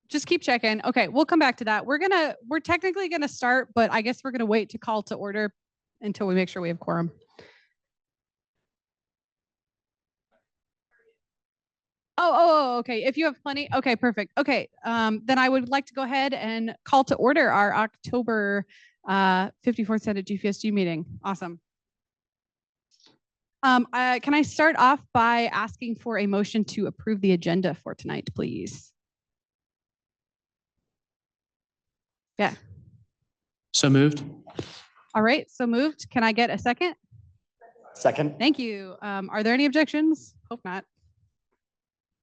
just keep checking. Okay, we'll come back to that. We're technically gonna start, but I guess we're gonna wait to call to order until we make sure we have quorum. Oh, okay. If you have plenty, okay, perfect. Okay, then I would like to go ahead and call to order our October 54th Senate GPSG meeting. Awesome. Can I start off by asking for a motion to approve the agenda for tonight, please? Yeah. So moved. All right, so moved. Can I get a second? Second. Thank you. Are there any objections? Hope not.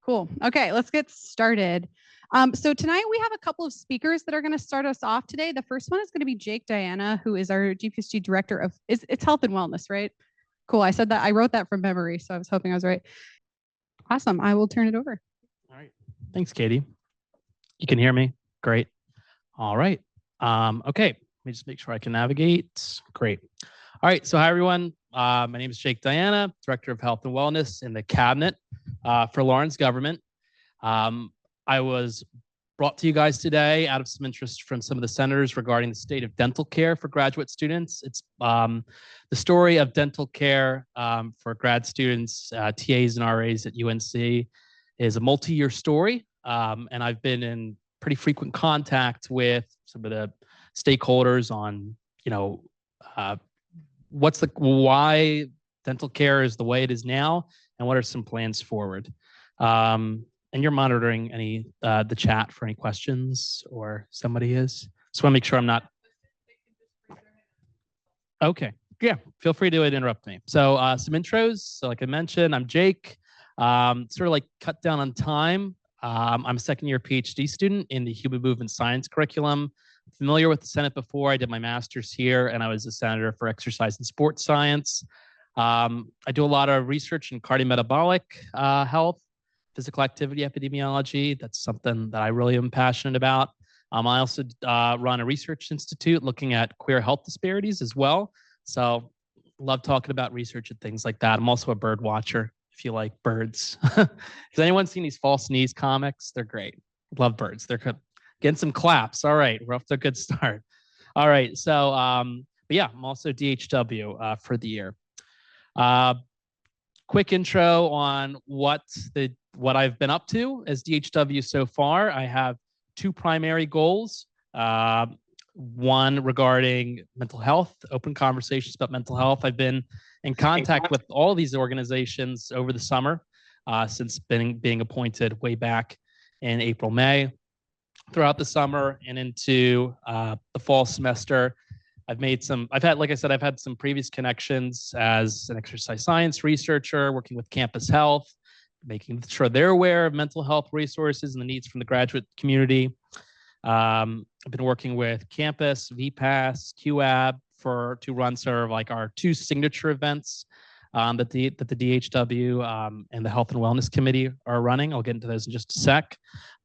Cool. Okay, let's get started. So tonight we have a couple of speakers that are going to start us off today. The first one is going to be Jake Diana, who is our GPSG director of it's health and wellness, right? Cool. I said that. I wrote that from memory, so I was hoping I was right. Awesome. I will turn it over. All right. Thanks, Katie. You can hear me? Great. All right. Okay. Let me just make sure I can navigate. Great. All right. So hi, everyone. My name is Jake Diana, Director of Health and Wellness in the Cabinet for Lawrence Government. I was brought to you guys today out of some interest from some of the senators regarding the state of dental care for graduate students. It's the story of dental care for grad students, TAs and RAs at UNC is a multi-year story. And I've been in pretty frequent contact with some of the stakeholders on, why dental care is the way it is now, and what are some plans forward. And you're monitoring the chat for any questions, or somebody is. Just want to make sure I'm not. Okay, yeah, feel free to interrupt me. So some intros. So like I mentioned, I'm Jake. Sort of like cut down on time. I'm a second-year PhD student in the Human Movement Science curriculum. Familiar with the Senate before. I did my master's here, and I was a senator for exercise and sports science. I do a lot of research in cardiometabolic health, physical activity epidemiology. That's something that I really am passionate about. I also run a research institute looking at queer health disparities as well. So love talking about research and things like that. I'm also a bird watcher, if you like birds. Has anyone seen these False Knees comics? They're great. Love birds. They're good. Getting some claps. All right, we're off to a good start. All right, so but yeah, I'm also DHW for the year. Quick intro on what I've been up to as DHW so far. I have two primary goals. One regarding mental health, open conversations about mental health. I've been in contact with all these organizations over the summer since being appointed way back in April, May. Throughout the summer and into the fall semester, I've had some previous connections as an exercise science researcher, working with Campus Health, making sure they're aware of mental health resources and the needs from the graduate community. I've been working with Campus, VPAS, QAB to run sort of like our two signature events that the DHW and the Health and Wellness Committee are running. I'll get into those in just a sec.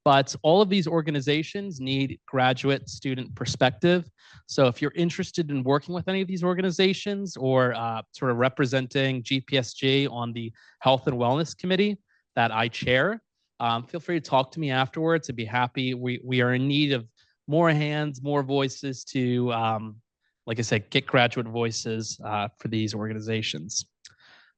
But all of these organizations need graduate student perspective. So if you're interested in working with any of these organizations or sort of representing GPSG on the Health and Wellness Committee that I chair, feel free to talk to me afterwards. I'd be happy. We are in need of more hands, more voices to, like I said, get graduate voices for these organizations.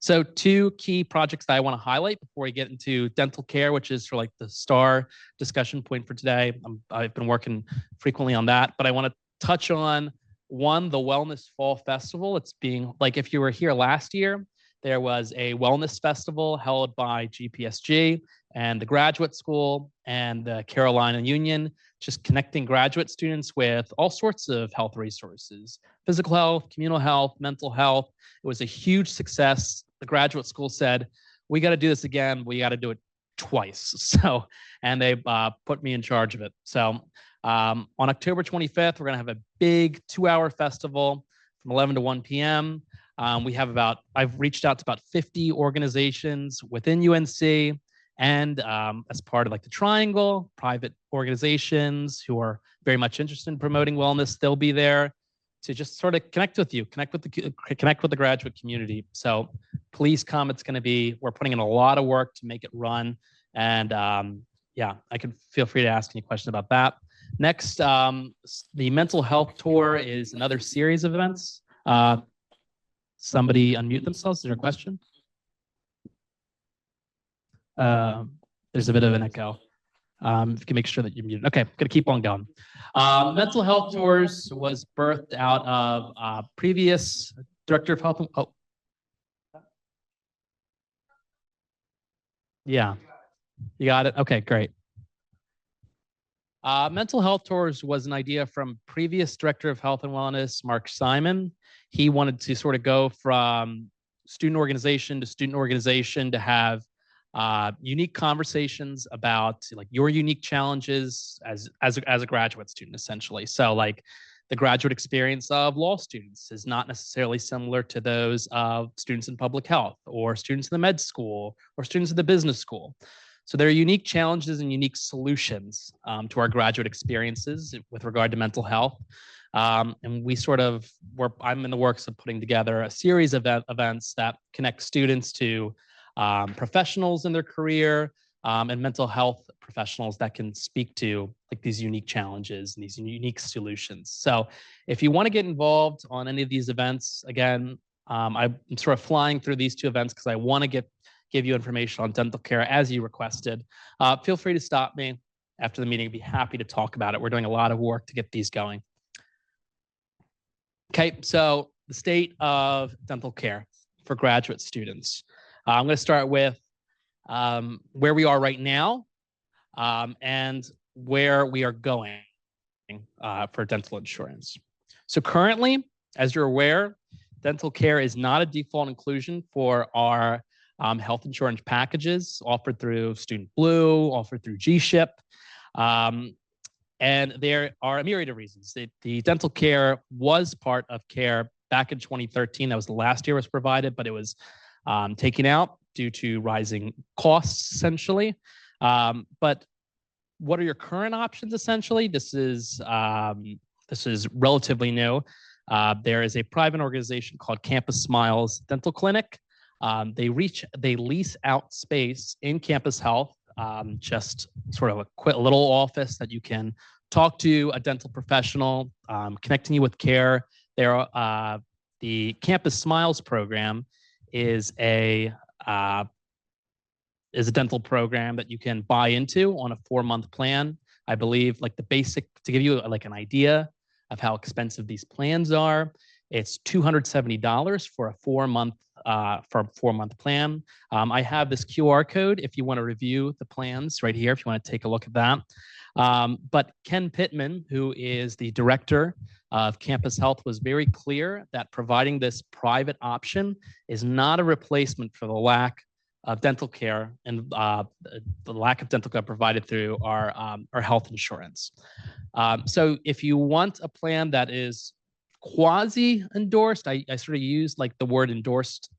So two key projects that I want to highlight before we get into dental care, which is for like the star discussion point for today. I've been working frequently on that, but I want to touch on one, the Wellness Fall Festival. It's being like, if you were here last year, there was a wellness festival held by GPSG and the graduate school and the Carolina Union, just connecting graduate students with all sorts of health resources, physical health, communal health, mental health. It was a huge success. The graduate school said, we got to do this again. We got to do it twice. So, and they put me in charge of it. So on October 25th, we're going to have a big 2-hour festival from 11 to 1 p.m. I've reached out to about 50 organizations within UNC and as part of like the Triangle, private organizations who are very much interested in promoting wellness, they'll be there to just sort of connect with you, connect with the graduate community. So please come. We're putting in a lot of work to make it run. And yeah, I can feel free to ask any questions about that. Next, the mental health tour is another series of events. Somebody unmute themselves. Is there a question? There's a bit of an echo. If you can make sure that you're muted. Okay, gonna keep on going. Mental health tours was birthed out of previous director of health. Oh, yeah, you got it. Okay, great. Mental health tours was an idea from previous director of health and wellness, Mark Simon. He wanted to sort of go from student organization to have unique conversations about like your unique challenges as a graduate student, essentially. So like the graduate experience of law students is not necessarily similar to those of students in public health or students in the med school or students in the business school. So there are unique challenges and unique solutions to our graduate experiences with regard to mental health. And we sort of I'm in the works of putting together a series of events that connect students to professionals in their career and mental health professionals that can speak to like these unique challenges and these unique solutions. So if you want to get involved on any of these events, again, I'm sort of flying through these two events because I want to give you information on dental care as you requested. Feel free to stop me after the meeting. I'd be happy to talk about it. We're doing a lot of work to get these going. Okay, so the state of dental care for graduate students. I'm going to start with where we are right now and where we are going for dental insurance. So currently, as you're aware, dental care is not a default inclusion for our health insurance packages offered through Student Blue, offered through G-SHIP. And there are a myriad of reasons. The dental care was part of care back in 2013. That was the last year it was provided, but it was taken out due to rising costs, essentially. But what are your current options, essentially? This is relatively new. There is a private organization called Campus Smiles Dental Clinic. They lease out space in Campus Health, just sort of a little office that you can talk to a dental professional, connecting you with care. The Campus Smiles program is a dental program that you can buy into on a 4-month plan. I believe like the basic, to give you like an idea of how expensive these plans are, it's $270 for a 4-month plan. I have this QR code if you want to review the plans right here, if you want to take a look at that. But Ken Pittman, who is the director of Campus Health, was very clear that providing this private option is not a replacement for the lack of dental care and the lack of dental care provided through our health insurance. So if you want a plan that is quasi-endorsed, I sort of use like the word endorsed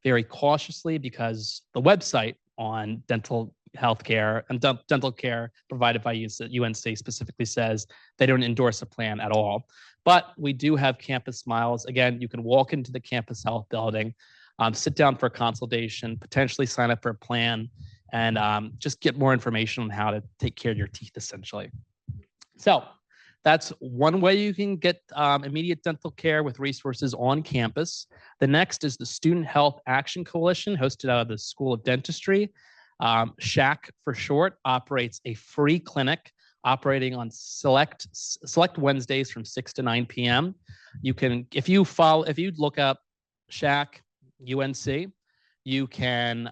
very cautiously because the website on dental healthcare and dental care provided by UNC specifically says they don't endorse a plan at all. But we do have Campus Smiles. Again, you can walk into the Campus Health building, sit down for a consultation, potentially sign up for a plan, and just get more information on how to take care of your teeth, essentially. So that's one way you can get immediate dental care with resources on campus. The next is the Student Health Action Coalition, hosted out of the School of Dentistry. SHAC for short operates a free clinic operating on select Wednesdays from 6 to 9 p.m. You can, if you look up SHAC UNC, you can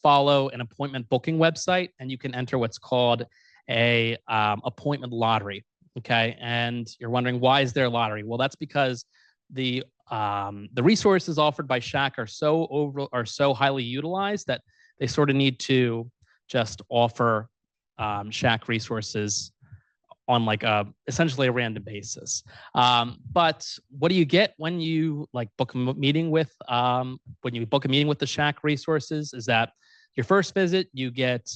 follow an appointment booking website, and you can enter what's called a appointment lottery. Okay, and you're wondering, why is there a lottery? Well, that's because the resources offered by SHAC are so highly utilized that they sort of need to just offer SHAC resources on like essentially a random basis. But what do you get when you like book a meeting with the SHAC resources is that your first visit, you get,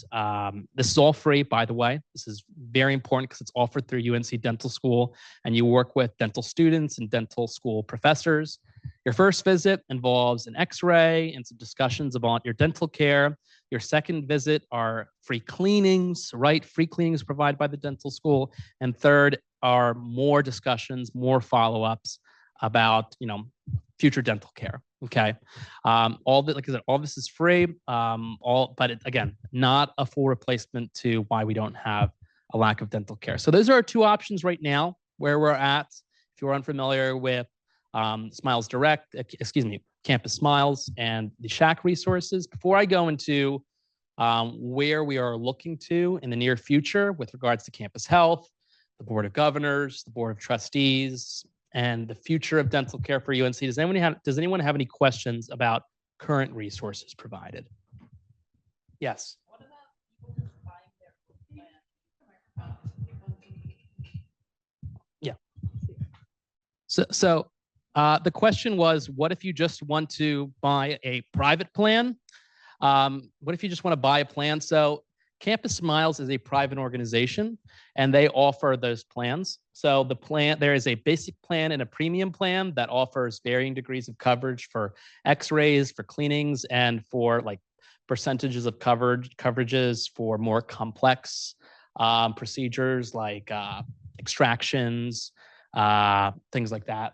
this is all free, by the way. This is very important because it's offered through UNC Dental School, and you work with dental students and dental school professors. Your first visit involves an x-ray and some discussions about your dental care. Your second visit are free cleanings, right? Free cleanings provided by the dental school. And third are more discussions, more follow-ups about, future dental care. Okay. All that, like I said, all this is free. But again, not a full replacement to why we don't have a lack of dental care. So those are our two options right now where we're at. If you're unfamiliar with Smiles Direct, Campus Smiles and the Shack resources. Before I go into where we are looking to in the near future with regards to campus health, the Board of Governors, the Board of Trustees, and the future of dental care for UNC, does anyone have any questions about current resources provided? Yes. Yeah. So the question was, what if you just want to buy a private plan? What if you just want to buy a plan? So Campus Smiles is a private organization, and they offer those plans. So there is a basic plan and a premium plan that offers varying degrees of coverage for X-rays, for cleanings, and for like percentages of coverages for more complex procedures like extractions, things like that.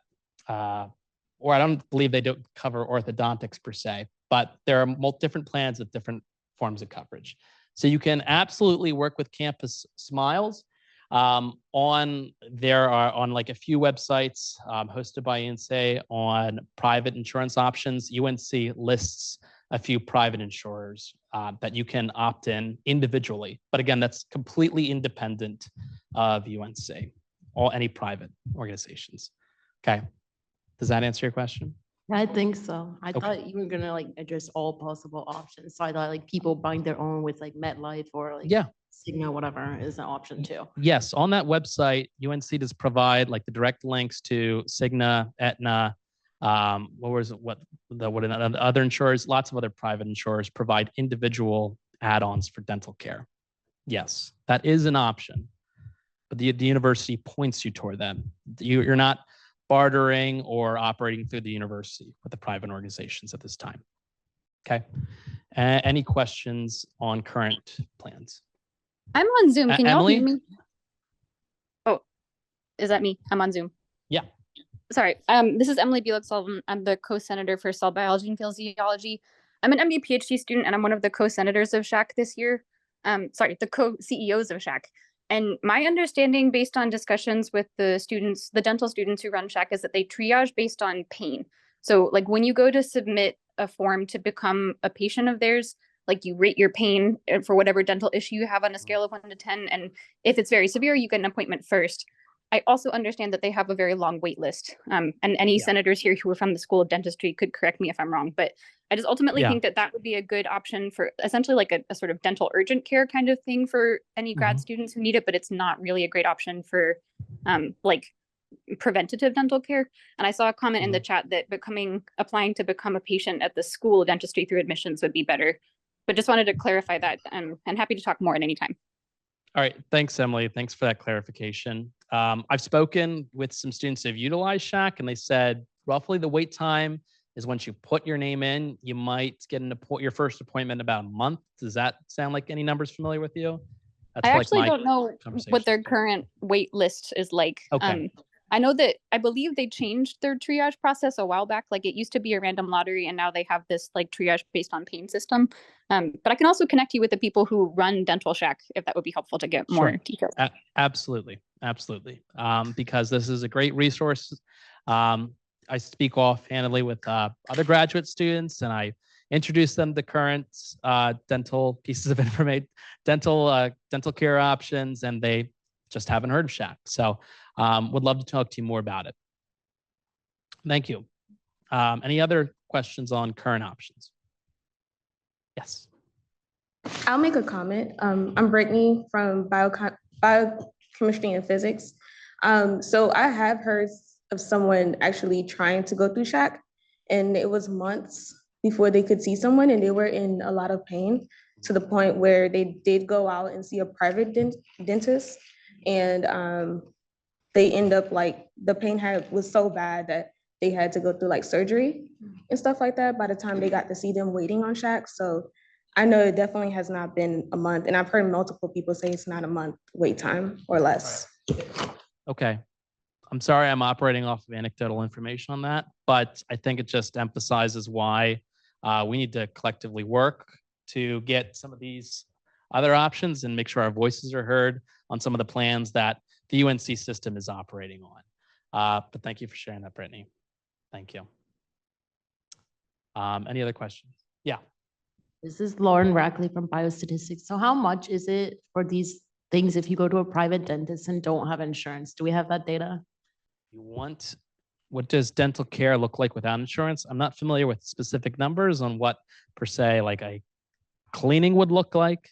Or I don't believe they don't cover orthodontics per se, but there are different plans with different forms of coverage. So you can absolutely work with Campus Smiles. There are on like a few websites hosted by UNC on private insurance options. UNC lists a few private insurers that you can opt in individually. But again, that's completely independent of UNC or any private organizations. Okay. Does that answer your question? I think so. I Okay. thought you were gonna like address all possible options. So I thought like people buying their own with like MetLife or like Yeah. Cigna, whatever, is an option too. Yes, on that website, UNC does provide like the direct links to Cigna, Aetna, what other insurers, lots of other private insurers provide individual add-ons for dental care. Yes, that is an option, but the university points you toward them. You're not bartering or operating through the university with the private organizations at this time. Okay. Any questions on current plans? I'm on Zoom. Can y'all Emily? hear me? Oh, is that me? I'm on Zoom. Yeah. Sorry. This is Emily Bielek-Sullivan. I'm the co-senator for cell biology and physiology. I'm an MD PhD student, and I'm one of the co-senators of SHAC this year. The co-CEOs of SHAC. And my understanding, based on discussions with the students, the dental students who run SHAC, is that they triage based on pain. So like when you go to submit a form to become a patient of theirs, like you rate your pain for whatever dental issue you have on a scale of 1 to 10. And if it's very severe, you get an appointment first. I also understand that they have a very long wait list. And any senators here who are from the School of Dentistry could correct me if I'm wrong, but I just ultimately think that that would be a good option for essentially like a sort of dental urgent care kind of thing for any grad students who need it, but it's not really a great option for like preventative dental care. And I saw a comment in the chat that applying to become a patient at the School of Dentistry through admissions would be better. But just wanted to clarify that, and happy to talk more at any time. All right. Thanks, Emily. Thanks for that clarification. I've spoken with some students who have utilized SHAC, and they said roughly the wait time is once you put your name in, you might get your first appointment about a month. Does that sound like any numbers familiar with you? That's I actually don't know what their current wait list is like. Okay. I know that I believe they changed their triage process a while back. Like it used to be a random lottery, and now they have this like triage based on pain system. But I can also connect you with the people who run Dental Shack if that would be helpful to get more details. Absolutely. Because this is a great resource. I speak offhandedly with other graduate students, and I introduce them to current dental pieces of information, dental care options, and they just haven't heard of SHAC. So would love to talk to you more about it. Thank you. Any other questions on current options? Yes. I'll make a comment. I'm Brittany from biochemistry and physics. So I have heard of someone actually trying to go through SHAC, and it was months before they could see someone, and they were in a lot of pain to the point where they did go out and see a private dentist, and they end up like the pain was so bad that they had to go through like surgery and stuff like that by the time they got to see them waiting on SHAC. So I know it definitely has not been a month, and I've heard multiple people say it's not a month wait time or less. Okay. I'm sorry I'm operating off of anecdotal information on that, but I think it just emphasizes why we need to collectively work to get some of these other options and make sure our voices are heard on some of the plans that the UNC system is operating on. But thank you for sharing that, Brittany. Thank you. Any other questions? Yeah. This is Lauren Rackley from Biostatistics. So how much is it for these things if you go to a private dentist and don't have insurance? Do we have that data? You want, what does dental care look like without insurance? I'm not familiar with specific numbers on what per se like a cleaning would look like.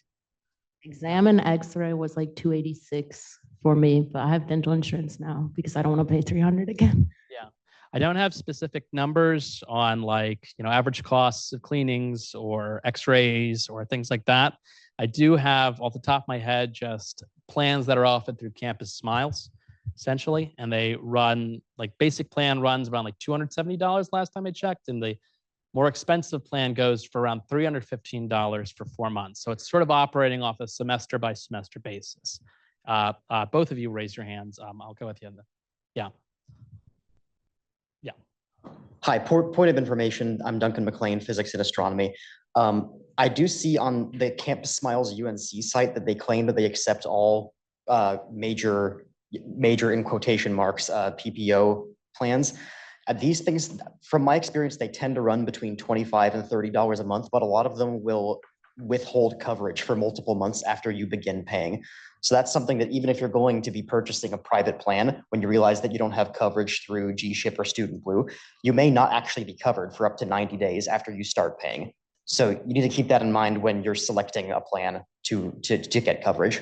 Exam and x-ray was like 286 for me, but I have dental insurance now because I don't want to pay 300 again. Yeah. I don't have specific numbers on like, average costs of cleanings or x-rays or things like that. I do have off the top of my head just plans that are offered through Campus Smiles, essentially, and they run like basic plan runs around like $270 last time I checked, and the more expensive plan goes for around $315 for 4 months. So it's sort of operating off a semester by semester basis. Both of you raise your hands. I'll go with you. Yeah. Yeah. Hi, point of information. I'm Duncan McLean, physics and astronomy. I do see on the Campus Smiles UNC site that they claim that they accept all major in quotation marks PPO plans. These things, from my experience, they tend to run between $25 and $30 a month, but a lot of them will withhold coverage for multiple months after you begin paying. So that's something that even if you're going to be purchasing a private plan, when you realize that you don't have coverage through G-SHIP or Student Blue, you may not actually be covered for up to 90 days after you start paying. So you need to keep that in mind when you're selecting a plan to get coverage.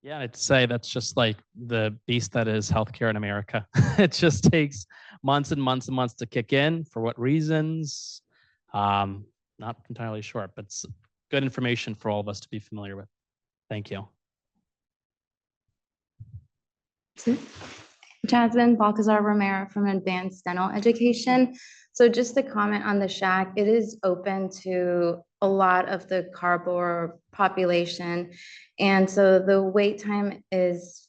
Yeah, I'd say that's just like the beast that is healthcare in America. It just takes months and months and months to kick in. For what reasons? Not entirely sure, but it's good information for all of us to be familiar with. Thank you. Jasmine Balcazar Romero from Advanced Dental Education. So just to comment on the shack, it is open to a lot of the carnivore population. And so the wait time is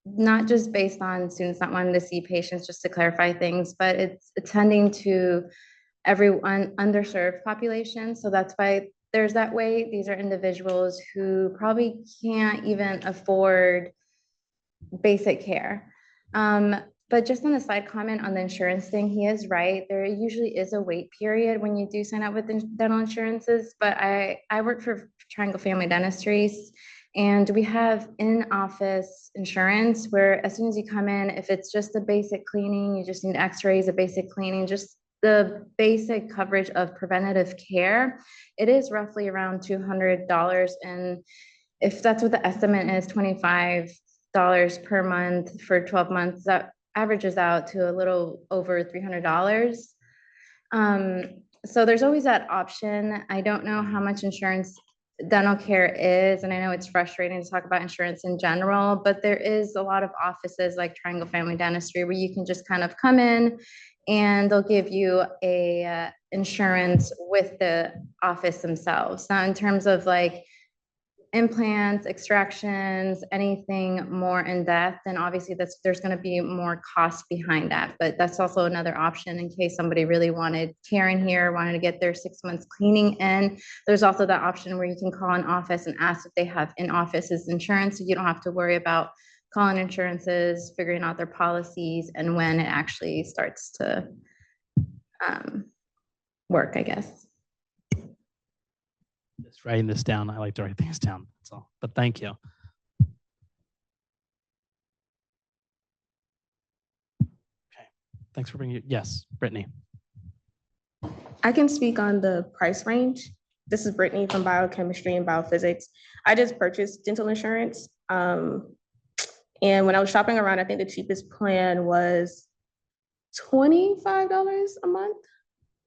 not just based on students not wanting to see patients, just to clarify things, but it's attending to everyone underserved population. So that's why there's that wait. These are individuals who probably can't even afford basic care. But just on a side comment on the insurance thing, he is right. There usually is a wait period when you do sign up with dental insurances, but I work for Triangle Family Dentistries, and we have in-office insurance where as soon as you come in, if it's just a basic cleaning, you just need x-rays, a basic cleaning, just the basic coverage of preventative care, it is roughly around $200. And if that's what the estimate is, $25 per month for 12 months, that averages out to a little over $300. So there's always that option. I don't know how much insurance dental care is, and I know it's frustrating to talk about insurance in general, but there is a lot of offices like Triangle Family Dentistry where you can just kind of come in and they'll give you a insurance with the office themselves. Now, in terms of like implants, extractions, anything more in depth, then obviously there's going to be more cost behind that. But that's also another option in case somebody really wanted care in here, wanted to get their 6 months cleaning in. There's also that option where you can call an office and ask if they have in-office insurance, so you don't have to worry about calling insurances, figuring out their policies, and when it actually starts to work, I guess. Just writing this down. I like to write things down. That's all. But thank you. Okay. Thanks for bringing it. Yes, Brittany. I can speak on the price range. This is Brittany from Biochemistry and Biophysics. I just purchased dental insurance. And when I was shopping around, I think the cheapest plan was $25 a month.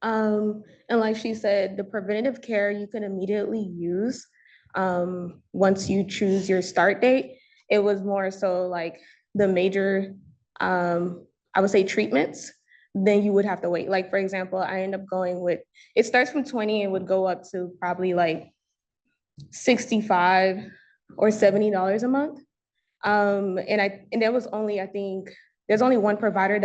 And like she said, the preventative care you can immediately use once you choose your start date. It was more so like the major, I would say treatments then you would have to wait. Like, for example, I end up going with, it starts from 20 and would go up to probably like 65 or $70 a month. And there was only, I think, there's only one provider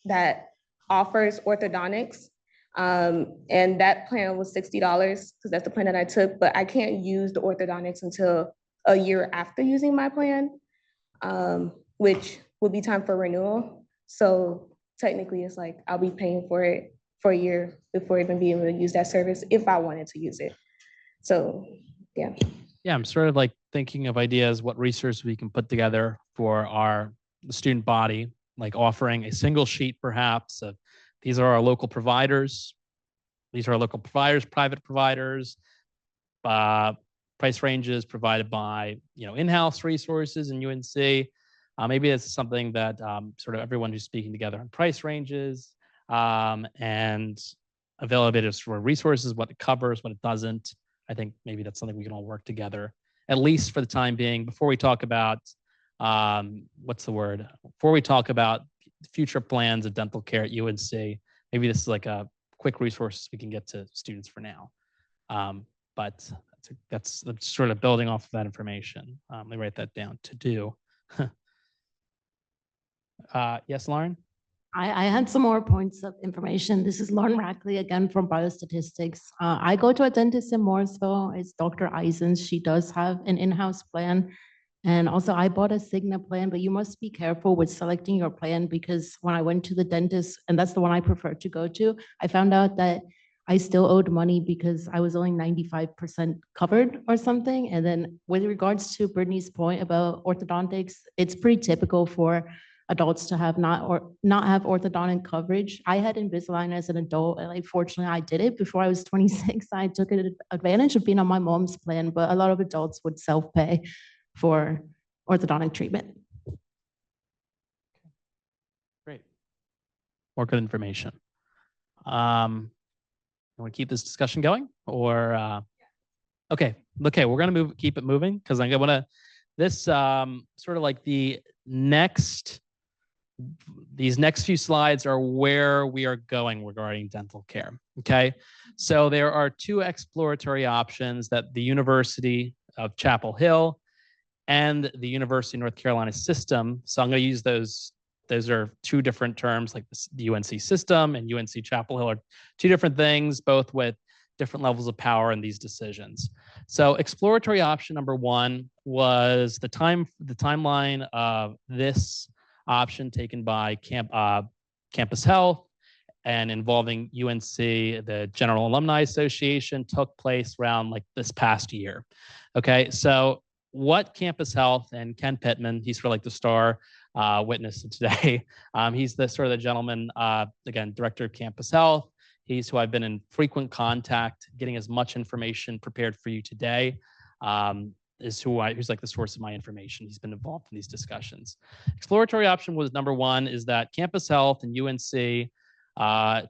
that offers orthodontics. And that plan was $60 because that's the plan that I took, but I can't use the orthodontics until a year after using my plan, which will be time for renewal. So technically it's like I'll be paying for it for a year before even being able to use that service if I wanted to use it. So yeah. Yeah, I'm sort of like thinking of ideas, what research we can put together for the student body, like offering a single sheet perhaps of these are our local providers. These are our local providers, private providers, price ranges provided by, in-house resources in UNC. Maybe it's something that sort of everyone who's speaking together on price ranges and availability for resources, what it covers, what it doesn't. I think maybe that's something we can all work together, at least for the time being, before we talk about, before we talk about future plans of dental care at UNC. Maybe this is like a quick resource we can get to students for now. But that's sort of building off of that information. Let me write that down to do. Yes, Lauren? I had some more points of information. This is Lauren Rackley again from Biostatistics. I go to a dentist in Morrisville. It's Dr. Eisens. She does have an in-house plan. And also I bought a Cigna plan, but you must be careful with selecting your plan because when I went to the dentist, and that's the one I prefer to go to, I found out that I still owed money because I was only 95% covered or something. And then with regards to Brittany's point about orthodontics, it's pretty typical for adults to have not have orthodontic coverage. I had Invisalign as an adult, and like fortunately I did it before I was 26. I took advantage of being on my mom's plan, but a lot of adults would self-pay for orthodontic treatment. Great. More good information. Want to keep this discussion going, or okay, we're gonna keep it moving because I want to. This sort of like these next few slides are where we are going regarding dental care. Okay, so there are two exploratory options that the University of Chapel Hill and the University of North Carolina system. So I'm going to use those. Those are two different terms, like the UNC system and UNC Chapel Hill are two different things, both with different levels of power in these decisions. So exploratory option number one was the timeline of this option taken by Campus Health and involving UNC. The General Alumni Association took place around like this past year. Okay, so what Campus Health and Ken Pittman, he's sort of like the star witness today. He's the sort of the gentleman, again, director of Campus Health. He's who I've been in frequent contact, getting as much information prepared for you today. Who's like the source of my information. He's been involved in these discussions. Exploratory option was number one, is that Campus Health and UNC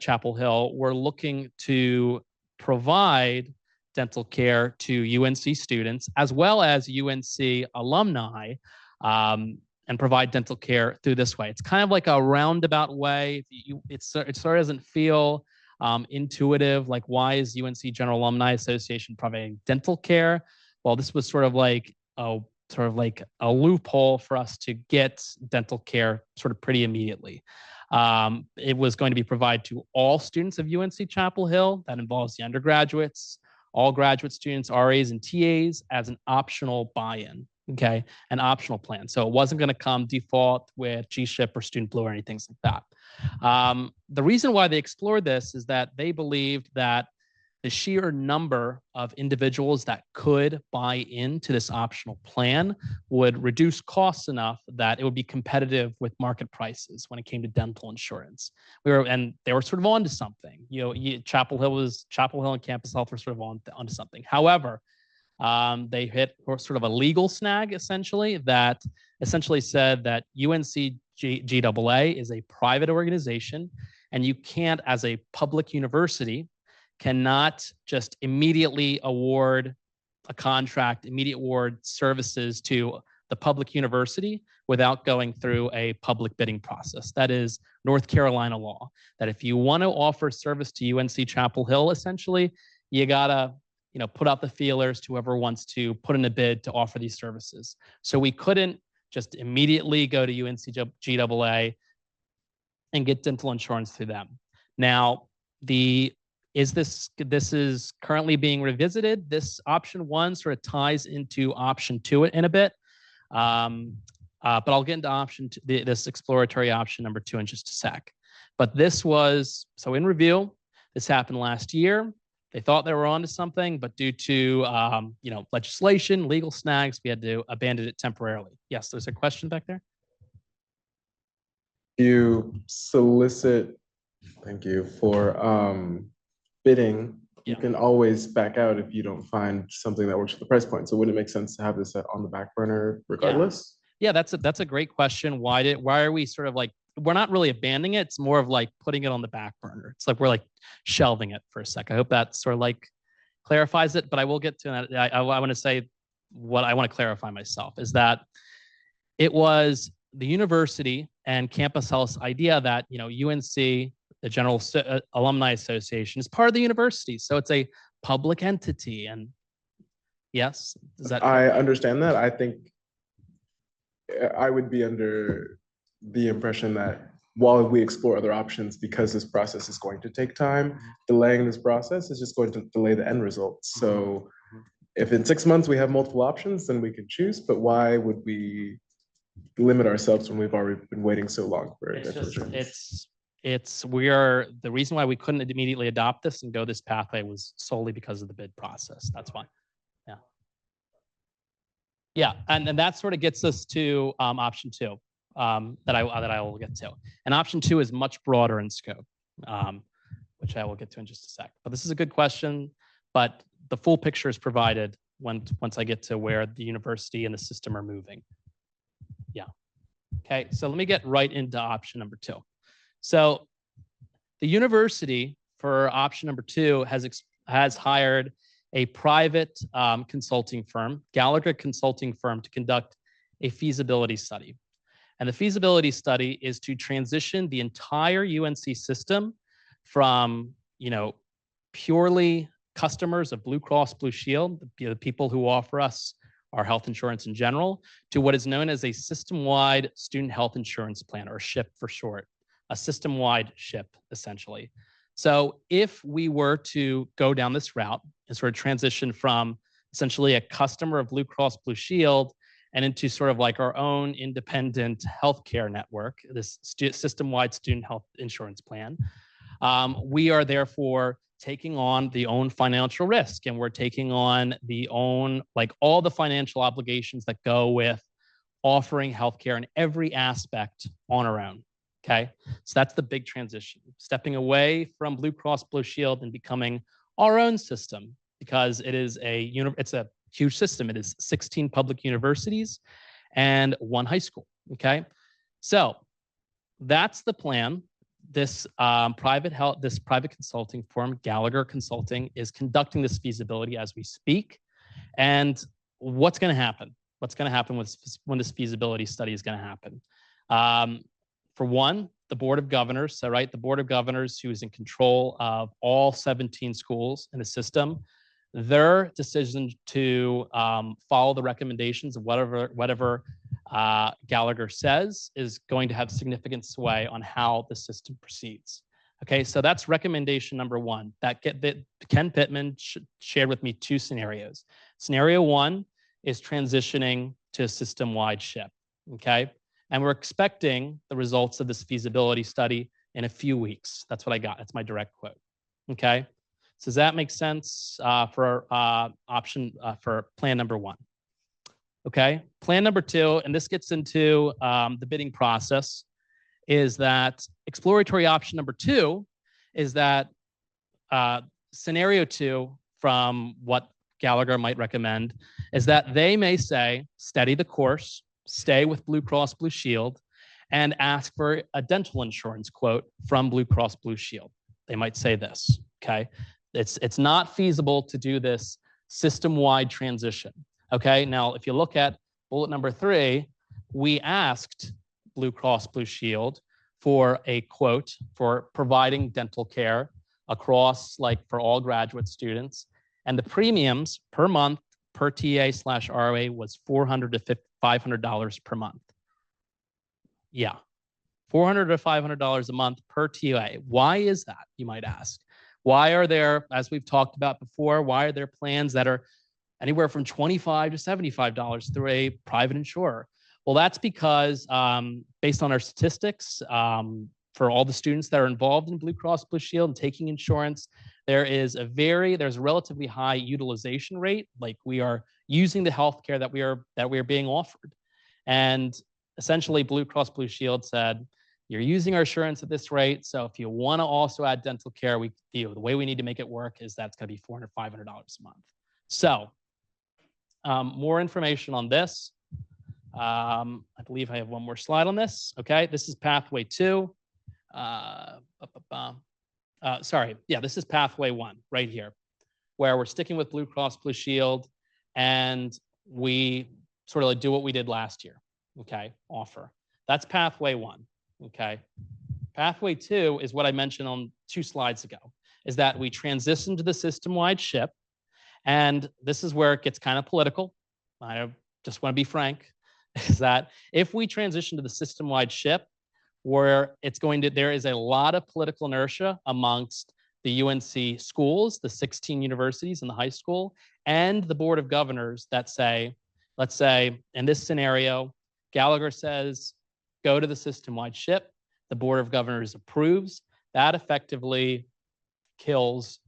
Chapel Hill were looking to provide dental care to UNC students as well as UNC alumni and provide dental care through this way. It's kind of like a roundabout way. It sort of doesn't feel intuitive, like why is UNC General Alumni Association providing dental care? Well, this was sort of like a loophole for us to get dental care sort of pretty immediately. It was going to be provided to all students of UNC Chapel Hill. That involves the undergraduates, all graduate students, RAs and TAs as an optional buy-in, okay, an optional plan. So it wasn't going to come default with G-SHIP or Student Blue or anything like that. The reason why they explored this is that they believed that the sheer number of individuals that could buy into this optional plan would reduce costs enough that it would be competitive with market prices when it came to dental insurance. And they were sort of onto something. Chapel Hill and Campus Health were sort of onto something. However, they hit sort of a legal snag essentially that essentially said that UNC GAA is a private organization, and you can't, as a public university, cannot just immediately award a contract, immediate award services to the public university without going through a public bidding process. That is North Carolina law, that if you want to offer service to UNC Chapel Hill, essentially, you gotta put out the feelers to whoever wants to put in a bid to offer these services. So we couldn't just immediately go to UNC GAA and get dental insurance through them. Now, this is currently being revisited. This option 1 sort of ties into option 2 in a bit. But I'll get into this exploratory option number 2 in just a sec. But this was, so in review, this happened last year. They thought they were onto something, but due to legislation, legal snags, we had to abandon it temporarily. Yes, there's a question back there. You solicit, thank you, for bidding, you can always back out if you don't find something that works for the price point. So wouldn't it make sense to have this on the back burner regardless? Yeah, that's a great question. Why are we sort of like, we're not really abandoning it. It's more of like putting it on the back burner. It's like we're like shelving it for a sec. I hope that sort of like clarifies it, but I will get to that. I want to say what I want to clarify myself is that it was the university and Campus Health's idea that, UNC, the General Alumni Association, is part of the university. So it's a public entity. And yes, is that I understand that. I think I would be under the impression that while we explore other options, because this process is going to take time, delaying this process is just going to delay the end result. So if in 6 months we have multiple options, then we can choose. But why would we limit ourselves when we've already been waiting so long for it? The reason why we couldn't immediately adopt this and go this pathway was solely because of the bid process. That's why. Yeah, and that sort of gets us to option 2 that I will get to. And option 2 is much broader in scope, which I will get to in just a sec. But this is a good question, but the full picture is provided once I get to where the university and the system are moving. Yeah. Okay, so let me get right into option number 2. So the university for option number 2 has hired a private consulting firm, Gallagher Consulting Firm, to conduct a feasibility study. And the feasibility study is to transition the entire UNC system from, purely customers of Blue Cross Blue Shield, the people who offer us our health insurance in general, to what is known as a system-wide student health insurance plan, or SHIP for short, a system-wide SHIP, essentially. So if we were to go down this route and sort of transition from essentially a customer of Blue Cross Blue Shield and into sort of like our own independent healthcare network, this system-wide student health insurance plan, we are therefore taking on the own financial risk, and we're taking on all the financial obligations that go with offering healthcare in every aspect on our own. Okay, so that's the big transition, stepping away from Blue Cross Blue Shield and becoming our own system, because it's a huge system. It is 16 public universities and 1 high school. Okay, so that's the plan. This private consulting firm, Gallagher Consulting, is conducting this feasibility as we speak. And what's going to happen? What's going to happen when this feasibility study is going to happen? For one, the Board of Governors, the Board of Governors, who is in control of all 17 schools in the system, their decision to follow the recommendations of whatever Gallagher says is going to have significant sway on how the system proceeds. Okay, so that's recommendation number 1. That Ken Pittman shared with me 2 scenarios. Scenario 1 is transitioning to a system-wide SHIP. Okay. And we're expecting the results of this feasibility study in a few weeks. That's what I got. That's my direct quote. Okay. So does that make sense for for plan number 1? Okay. Plan number 2, and this gets into the bidding process, is that exploratory option number 2 is that scenario 2 from what Gallagher might recommend is that they may say, steady the course, stay with Blue Cross Blue Shield, and ask for a dental insurance quote from Blue Cross Blue Shield. They might say this, okay? It's not feasible to do this system-wide transition, okay? Now, if you look at bullet number 3, we asked Blue Cross Blue Shield for a quote for providing dental care across, like, for all graduate students. And the premiums per month per TA/ROA was $400 to $500 per month. Yeah, $400 to $500 a month per TA. Why is that, you might ask? Why are there, as we've talked about before, why are there plans that are anywhere from $25 to $75 through a private insurer? Well, that's because based on our statistics, for all the students that are involved in Blue Cross Blue Shield and taking insurance, there's a relatively high utilization rate. Like, we are using the healthcare that we are being offered. And essentially, Blue Cross Blue Shield said, you're using our insurance at this rate, so if you want to also add dental care, the way we need to make it work is that's going to be $400, $500 a month. So more information on this. I believe I have one more slide on this. Okay, this is pathway 2. This is pathway 1 right here, where we're sticking with Blue Cross Blue Shield, and we sort of like do what we did last year. Okay, offer. That's pathway 1. Okay, pathway 2 is what I mentioned on 2 slides ago, is that we transition to the system-wide SHIP, and this is where it gets kind of political. I just want to be frank, is that if we transition to the system-wide SHIP, where there is a lot of political inertia amongst the UNC schools, the 16 universities and the high school, and the Board of Governors that say, let's say in this scenario, Gallagher says, go to the system-wide SHIP, the Board of Governors approves, that effectively kills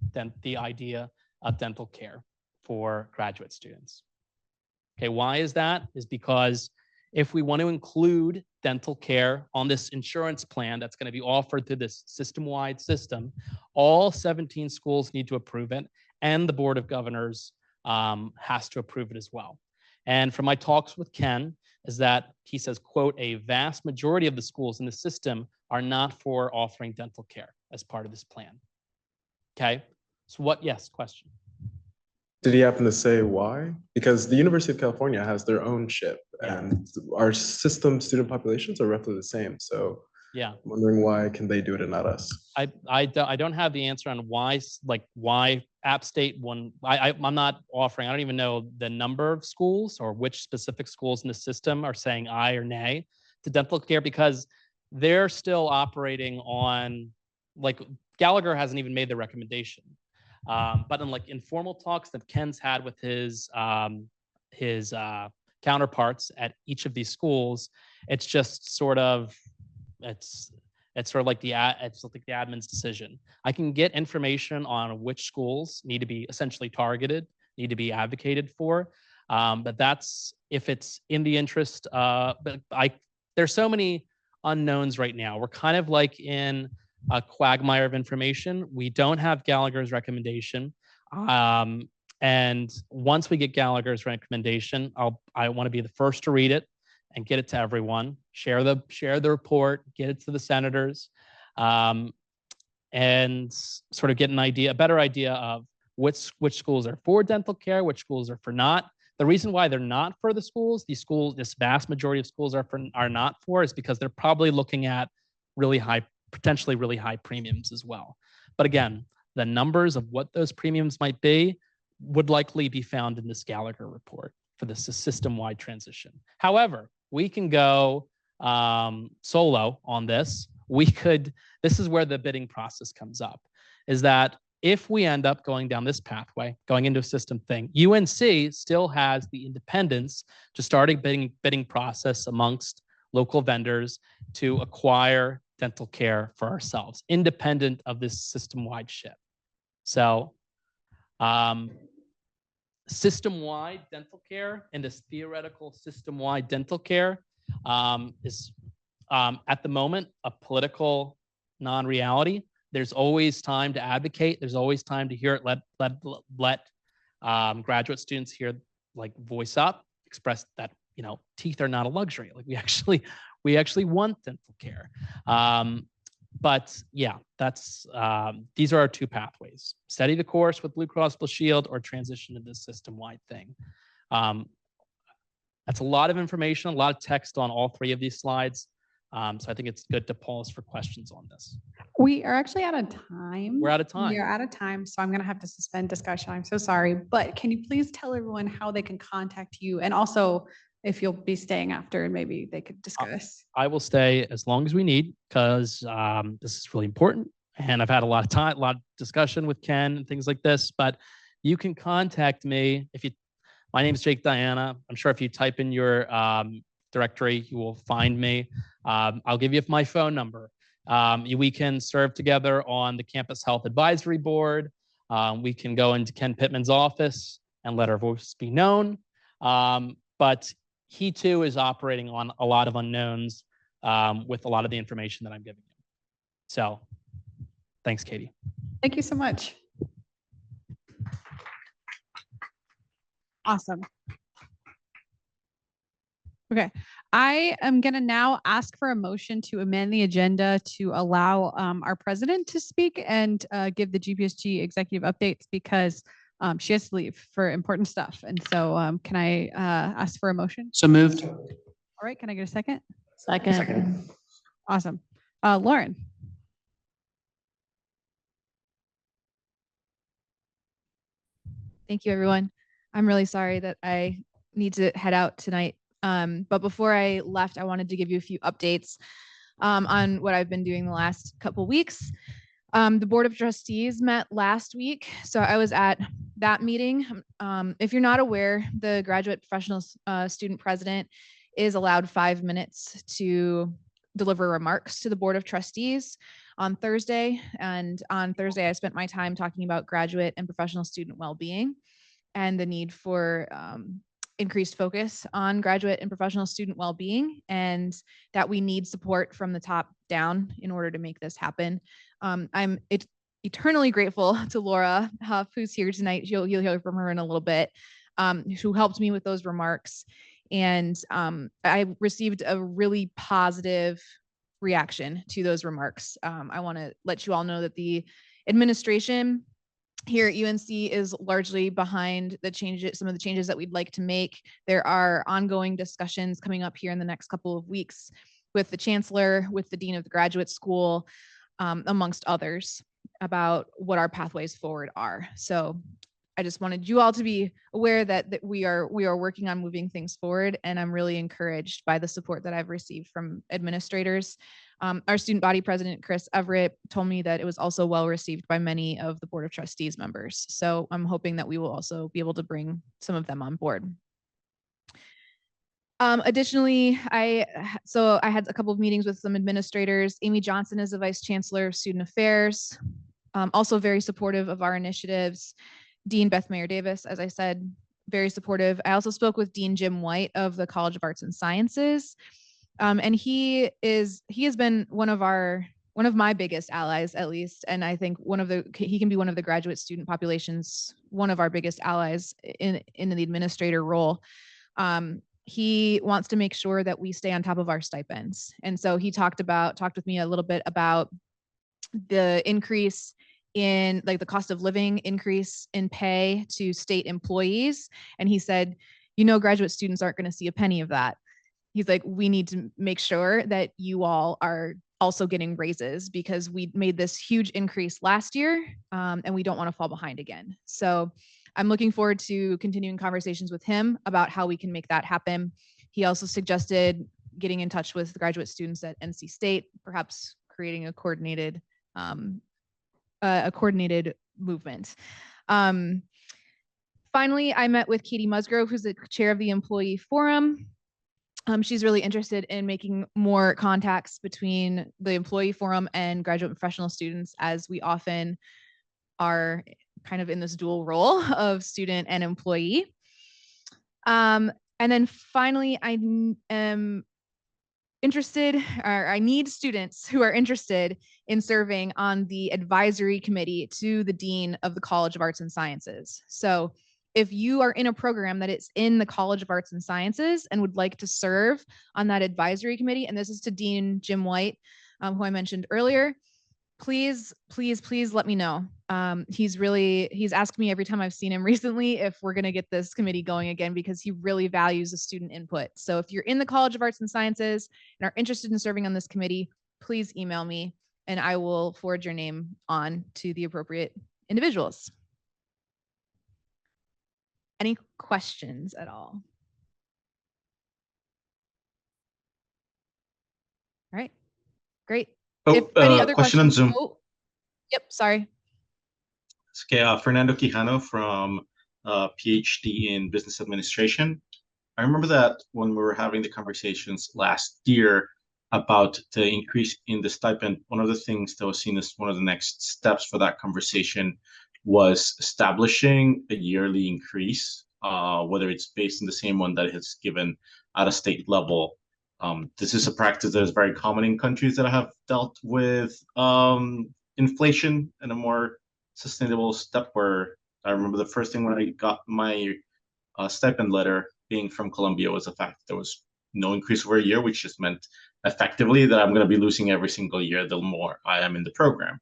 the idea of dental care for graduate students. Okay, why is that? Is because if we want to include dental care on this insurance plan that's going to be offered through this system-wide system, all 17 schools need to approve it, and the Board of Governors has to approve it as well. And from my talks with Ken, is that he says, quote, a vast majority of the schools in the system are not for offering dental care as part of this plan. Okay, so yes, question. Did he happen to say why? Because the University of California has their own SHIP, and our system student populations are roughly the same. So yeah, I'm wondering why can they do it and not us? I don't have the answer on why App State one. I'm not offering. I don't even know the number of schools or which specific schools in the system are saying aye or nay to dental care, because they're still operating on, like, Gallagher hasn't even made the recommendation. But in like informal talks that Ken's had with his counterparts at each of these schools, it's just sort of like the admin's decision. I can get information on which schools need to be essentially targeted, need to be advocated for, but that's if it's in the interest. But there's so many unknowns right now. We're kind of like in a quagmire of information. We don't have Gallagher's recommendation. And once we get Gallagher's recommendation, I want to be the first to read it and get it to everyone, share the report, get it to the senators, and sort of get a better idea of which schools are for dental care, which schools are for not. The reason why they're not for this vast majority of schools are not for, is because they're probably looking at potentially really high premiums as well. But again, the numbers of what those premiums might be would likely be found in this Gallagher report for the system-wide transition. However, we can go solo on this. This is where the bidding process comes up, is that if we end up going down this pathway, going into a system thing, UNC still has the independence to start a bidding process amongst local vendors to acquire dental care for ourselves, independent of this system-wide SHIP. So system-wide dental care and this theoretical system-wide dental care is at the moment a political non-reality. There's always time to advocate. There's always time to hear it. Let graduate students voice up, express that teeth are not a luxury. Like we actually want dental care. But yeah, these are our 2 pathways: steady the course with Blue Cross Blue Shield or transition to this system-wide thing. That's a lot of information, a lot of text on all three of these slides. So I think it's good to pause for questions on this. We are actually out of time. We're out of time. We are out of time, so I'm going to have to suspend discussion. I'm so sorry, but can you please tell everyone how they can contact you, and also if you'll be staying after and maybe they could discuss. I will stay as long as we need because this is really important. And I've had a lot of time, a lot of discussion with Ken and things like this, but you can contact me if you, my name is Jake Diana. I'm sure if you type in your directory, you will find me. I'll give you my phone number. We can serve together on the Campus Health Advisory Board. We can go into Ken Pittman's office and let our voice be known. But he too is operating on a lot of unknowns with a lot of the information that I'm giving you. So thanks, Katie. Thank you so much. Awesome. Okay, I am going to now ask for a motion to amend the agenda to allow our president to speak and give the GPSG executive updates because she has to leave for important stuff. And so can I ask for a motion? So moved. All right, can I get a second? Second. Awesome. Lauren. Thank you, everyone. I'm really sorry that I need to head out tonight. But before I left, I wanted to give you a few updates on what I've been doing the last couple weeks. The Board of Trustees met last week, so I was at that meeting. If you're not aware, the graduate professional student president is allowed 5 minutes to deliver remarks to the Board of Trustees on Thursday. And on Thursday, I spent my time talking about graduate and professional student well-being and the need for increased focus on graduate and professional student well-being, and that we need support from the top down in order to make this happen. I'm eternally grateful to Laura Huff, who's here tonight. You'll hear from her in a little bit, who helped me with those remarks. And I received a really positive reaction to those remarks. I want to let you all know that the administration here at UNC is largely behind the changes, some of the changes that we'd like to make. There are ongoing discussions coming up here in the next couple of weeks with the chancellor, with the dean of the graduate school, amongst others, about what our pathways forward are. So I just wanted you all to be aware that we are working on moving things forward, and I'm really encouraged by the support that I've received from administrators. Our student body president, Chris Everett, told me that it was also well received by many of the Board of Trustees members. So I'm hoping that we will also be able to bring some of them on board. Additionally, I had a couple of meetings with some administrators. Amy Johnson is the Vice Chancellor of Student Affairs, also very supportive of our initiatives. Dean Beth Mayer Davis, as I said, very supportive. I also spoke with Dean Jim White of the College of Arts and Sciences. And he has been one of my biggest allies, at least. And I think he can be one of the graduate student populations, one of our biggest allies in the administrator role. He wants to make sure that we stay on top of our stipends. And so he talked with me a little bit about the increase in the cost of living increase in pay to state employees. And he said, graduate students aren't going to see a penny of that. He's like, we need to make sure that you all are also getting raises because we made this huge increase last year, and we don't want to fall behind again. So I'm looking forward to continuing conversations with him about how we can make that happen. He also suggested getting in touch with the graduate students at NC State, perhaps creating a coordinated movement. Finally, I met with Katie Musgrove, who's the chair of the Employee Forum. She's really interested in making more contacts between the Employee Forum and graduate and professional students, as we often are kind of in this dual role of student and employee. And then finally, I am interested, or I need students who are interested in serving on the advisory committee to the Dean of the College of Arts and Sciences. So if you are in a program that is in the College of Arts and Sciences and would like to serve on that advisory committee, and this is to Dean Jim White, who I mentioned earlier, please let me know. He's asked me every time I've seen him recently if we're going to get this committee going again, because he really values the student input. So if you're in the College of Arts and Sciences and are interested in serving on this committee, please email me and I will forward your name on to the appropriate individuals. Any questions at all? All right, great. Oh, If any other question on questions? Zoom. Oh, yep, sorry. It's okay, Fernando Quijano from PhD in Business Administration. I remember that when we were having the conversations last year about the increase in the stipend, one of the things that was seen as one of the next steps for that conversation was establishing a yearly increase, whether it's based on the same one that is given at a state level. This is a practice that is very common in countries that have dealt with inflation in a more sustainable step, where I remember the first thing when I got my stipend letter being from Colombia was the fact that there was no increase over a year, which just meant effectively that I'm going to be losing every single year the more I am in the program.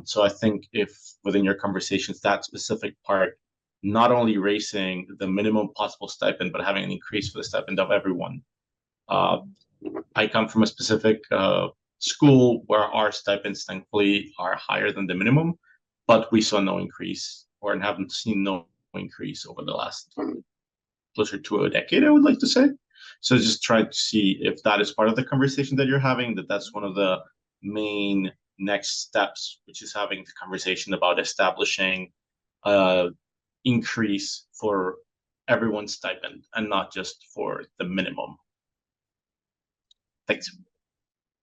So I think if within your conversations, that specific part, not only raising the minimum possible stipend, but having an increase for the stipend of everyone. I come from a specific school where our stipends thankfully are higher than the minimum, but we saw no increase, or haven't seen no increase over the last closer to a decade, I would like to say. So just try to see if that is part of the conversation that you're having, that's one of the main next steps, which is having the conversation about establishing increase for everyone's stipend and not just for the minimum. Thanks.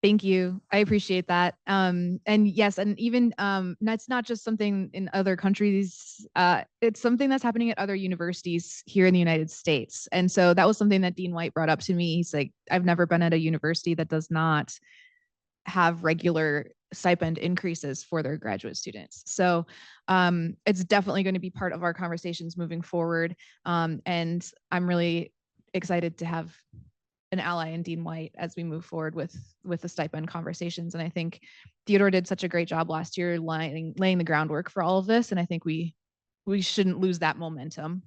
Thank you. I appreciate that. And yes, and even that's not just something in other countries. It's something that's happening at other universities here in the United States. And so that was something that Dean White brought up to me. He's like, I've never been at a university that does not have regular stipend increases for their graduate students. So it's definitely going to be part of our conversations moving forward. And I'm really excited to have an ally in Dean White as we move forward with the stipend conversations. And I think Theodore did such a great job last year laying the groundwork for all of this. And I think we shouldn't lose that momentum.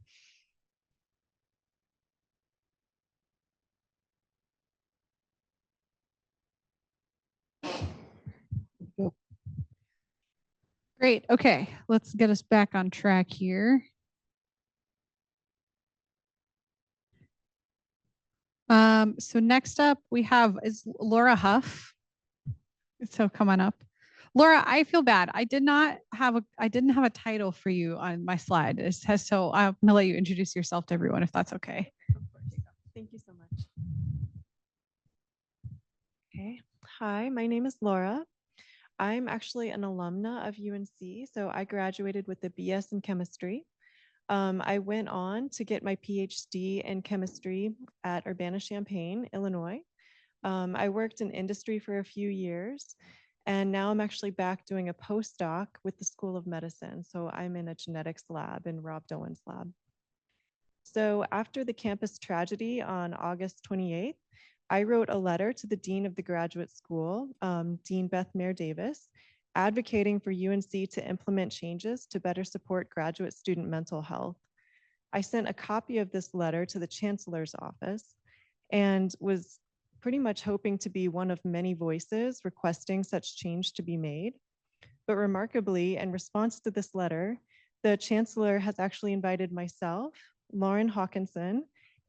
Great. Okay, let's get us back on track here. So next up we have is Laura Huff. So come on up. Laura, I feel bad. I didn't have a title for you on my slide. So I'm gonna let you introduce yourself to everyone if that's okay. Thank you so much. Okay. Hi, my name is Laura. I'm actually an alumna of UNC, so I graduated with a BS in chemistry. I went on to get my PhD in chemistry at Urbana-Champaign, Illinois. I worked in industry for a few years, and now I'm actually back doing a postdoc with the School of Medicine. So I'm in a genetics lab in Rob Doan's lab. So after the campus tragedy on August 28th, I wrote a letter to the Dean of the Graduate School, Dean Beth Mayer Davis, advocating for UNC to implement changes to better support graduate student mental health. I sent a copy of this letter to the Chancellor's office and was pretty much hoping to be one of many voices requesting such change to be made. But remarkably, in response to this letter, the Chancellor has actually invited myself, Lauren Hawkinson,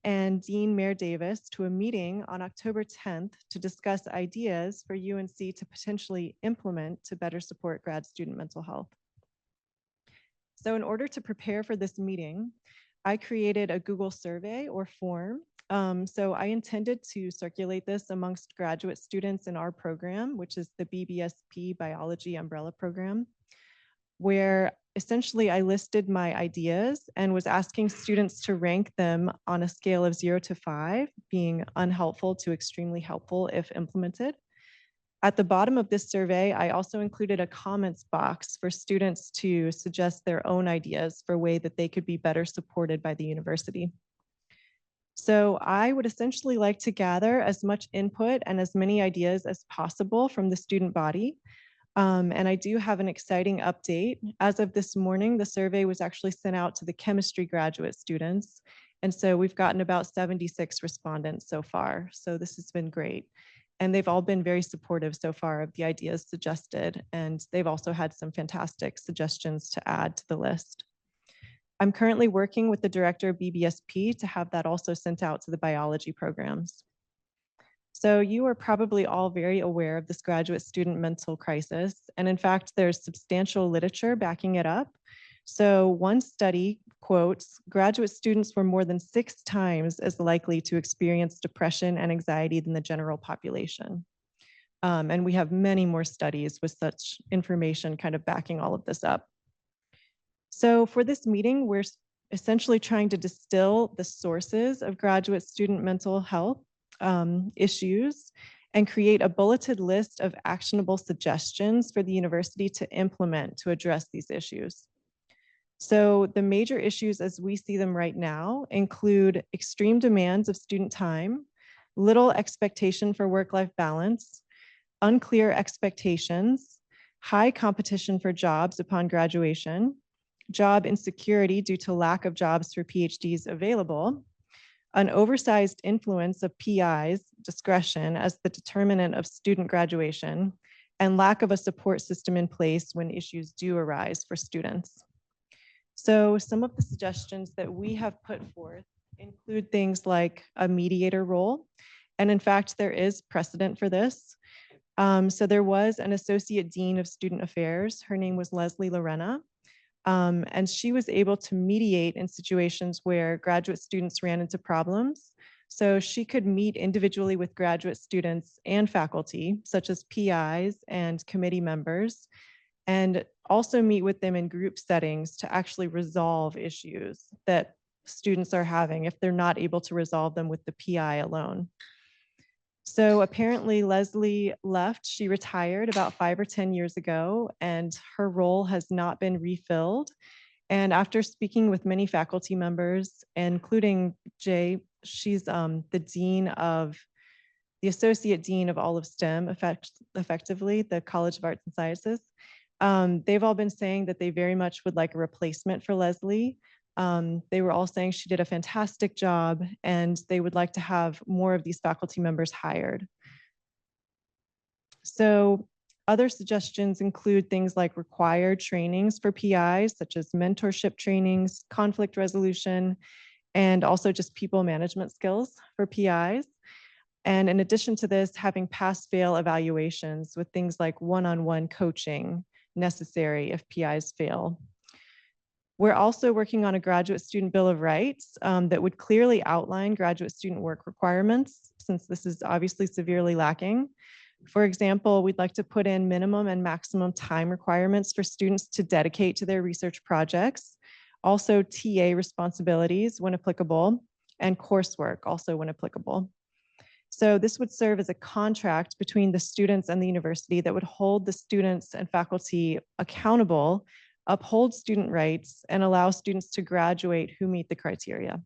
and Dean Mayer Davis to a meeting on October 10th to discuss ideas for UNC to potentially implement to better support grad student mental health. So in order to prepare for this meeting, I created a Google survey or form. So I intended to circulate this amongst graduate students in our program, which is the BBSP Biology Umbrella Program, where essentially I listed my ideas and was asking students to rank them on a scale of 0 to 5, being unhelpful to extremely helpful if implemented. At the bottom of this survey, I also included a comments box for students to suggest their own ideas for a way that they could be better supported by the university. So I would essentially like to gather as much input and as many ideas as possible from the student body. And I do have an exciting update. As of this morning, the survey was actually sent out to the chemistry graduate students. And so we've gotten about 76 respondents so far. So this has been great. And they've all been very supportive so far of the ideas suggested. And they've also had some fantastic suggestions to add to the list. I'm currently working with the director of BBSP to have that also sent out to the biology programs. So you are probably all very aware of this graduate student mental crisis. And in fact, there's substantial literature backing it up. So one study quotes, graduate students were more than 6 times as likely to experience depression and anxiety than the general population. And we have many more studies with such information kind of backing all of this up. So for this meeting, we're essentially trying to distill the sources of graduate student mental health issues and create a bulleted list of actionable suggestions for the university to implement to address these issues. So the major issues as we see them right now include extreme demands of student time, little expectation for work-life balance, unclear expectations, high competition for jobs upon graduation, job insecurity due to lack of jobs for PhDs available, an oversized influence of PI's discretion as the determinant of student graduation, and lack of a support system in place when issues do arise for students. So some of the suggestions that we have put forth include things like a mediator role. And in fact, there is precedent for this. So there was an associate dean of student affairs. Her name was Leslie Lorena. And she was able to mediate in situations where graduate students ran into problems. So she could meet individually with graduate students and faculty, such as PIs and committee members, and also meet with them in group settings to actually resolve issues that students are having if they're not able to resolve them with the PI alone. So apparently Leslie left, she retired about 5 or 10 years ago, and her role has not been refilled. And after speaking with many faculty members, including Jay, she's the associate dean of all of STEM, effectively, the College of Arts and Sciences. They've all been saying that they very much would like a replacement for Leslie. They were all saying she did a fantastic job and they would like to have more of these faculty members hired. So other suggestions include things like required trainings for PIs, such as mentorship trainings, conflict resolution, and also just people management skills for PIs. And in addition to this, having pass-fail evaluations with things like one-on-one coaching necessary if PIs fail. We're also working on a graduate student bill of rights that would clearly outline graduate student work requirements, since this is obviously severely lacking. For example, we'd like to put in minimum and maximum time requirements for students to dedicate to their research projects, also TA responsibilities when applicable, and coursework also when applicable. So this would serve as a contract between the students and the university that would hold the students and faculty accountable, uphold student rights, and allow students to graduate who meet the criteria.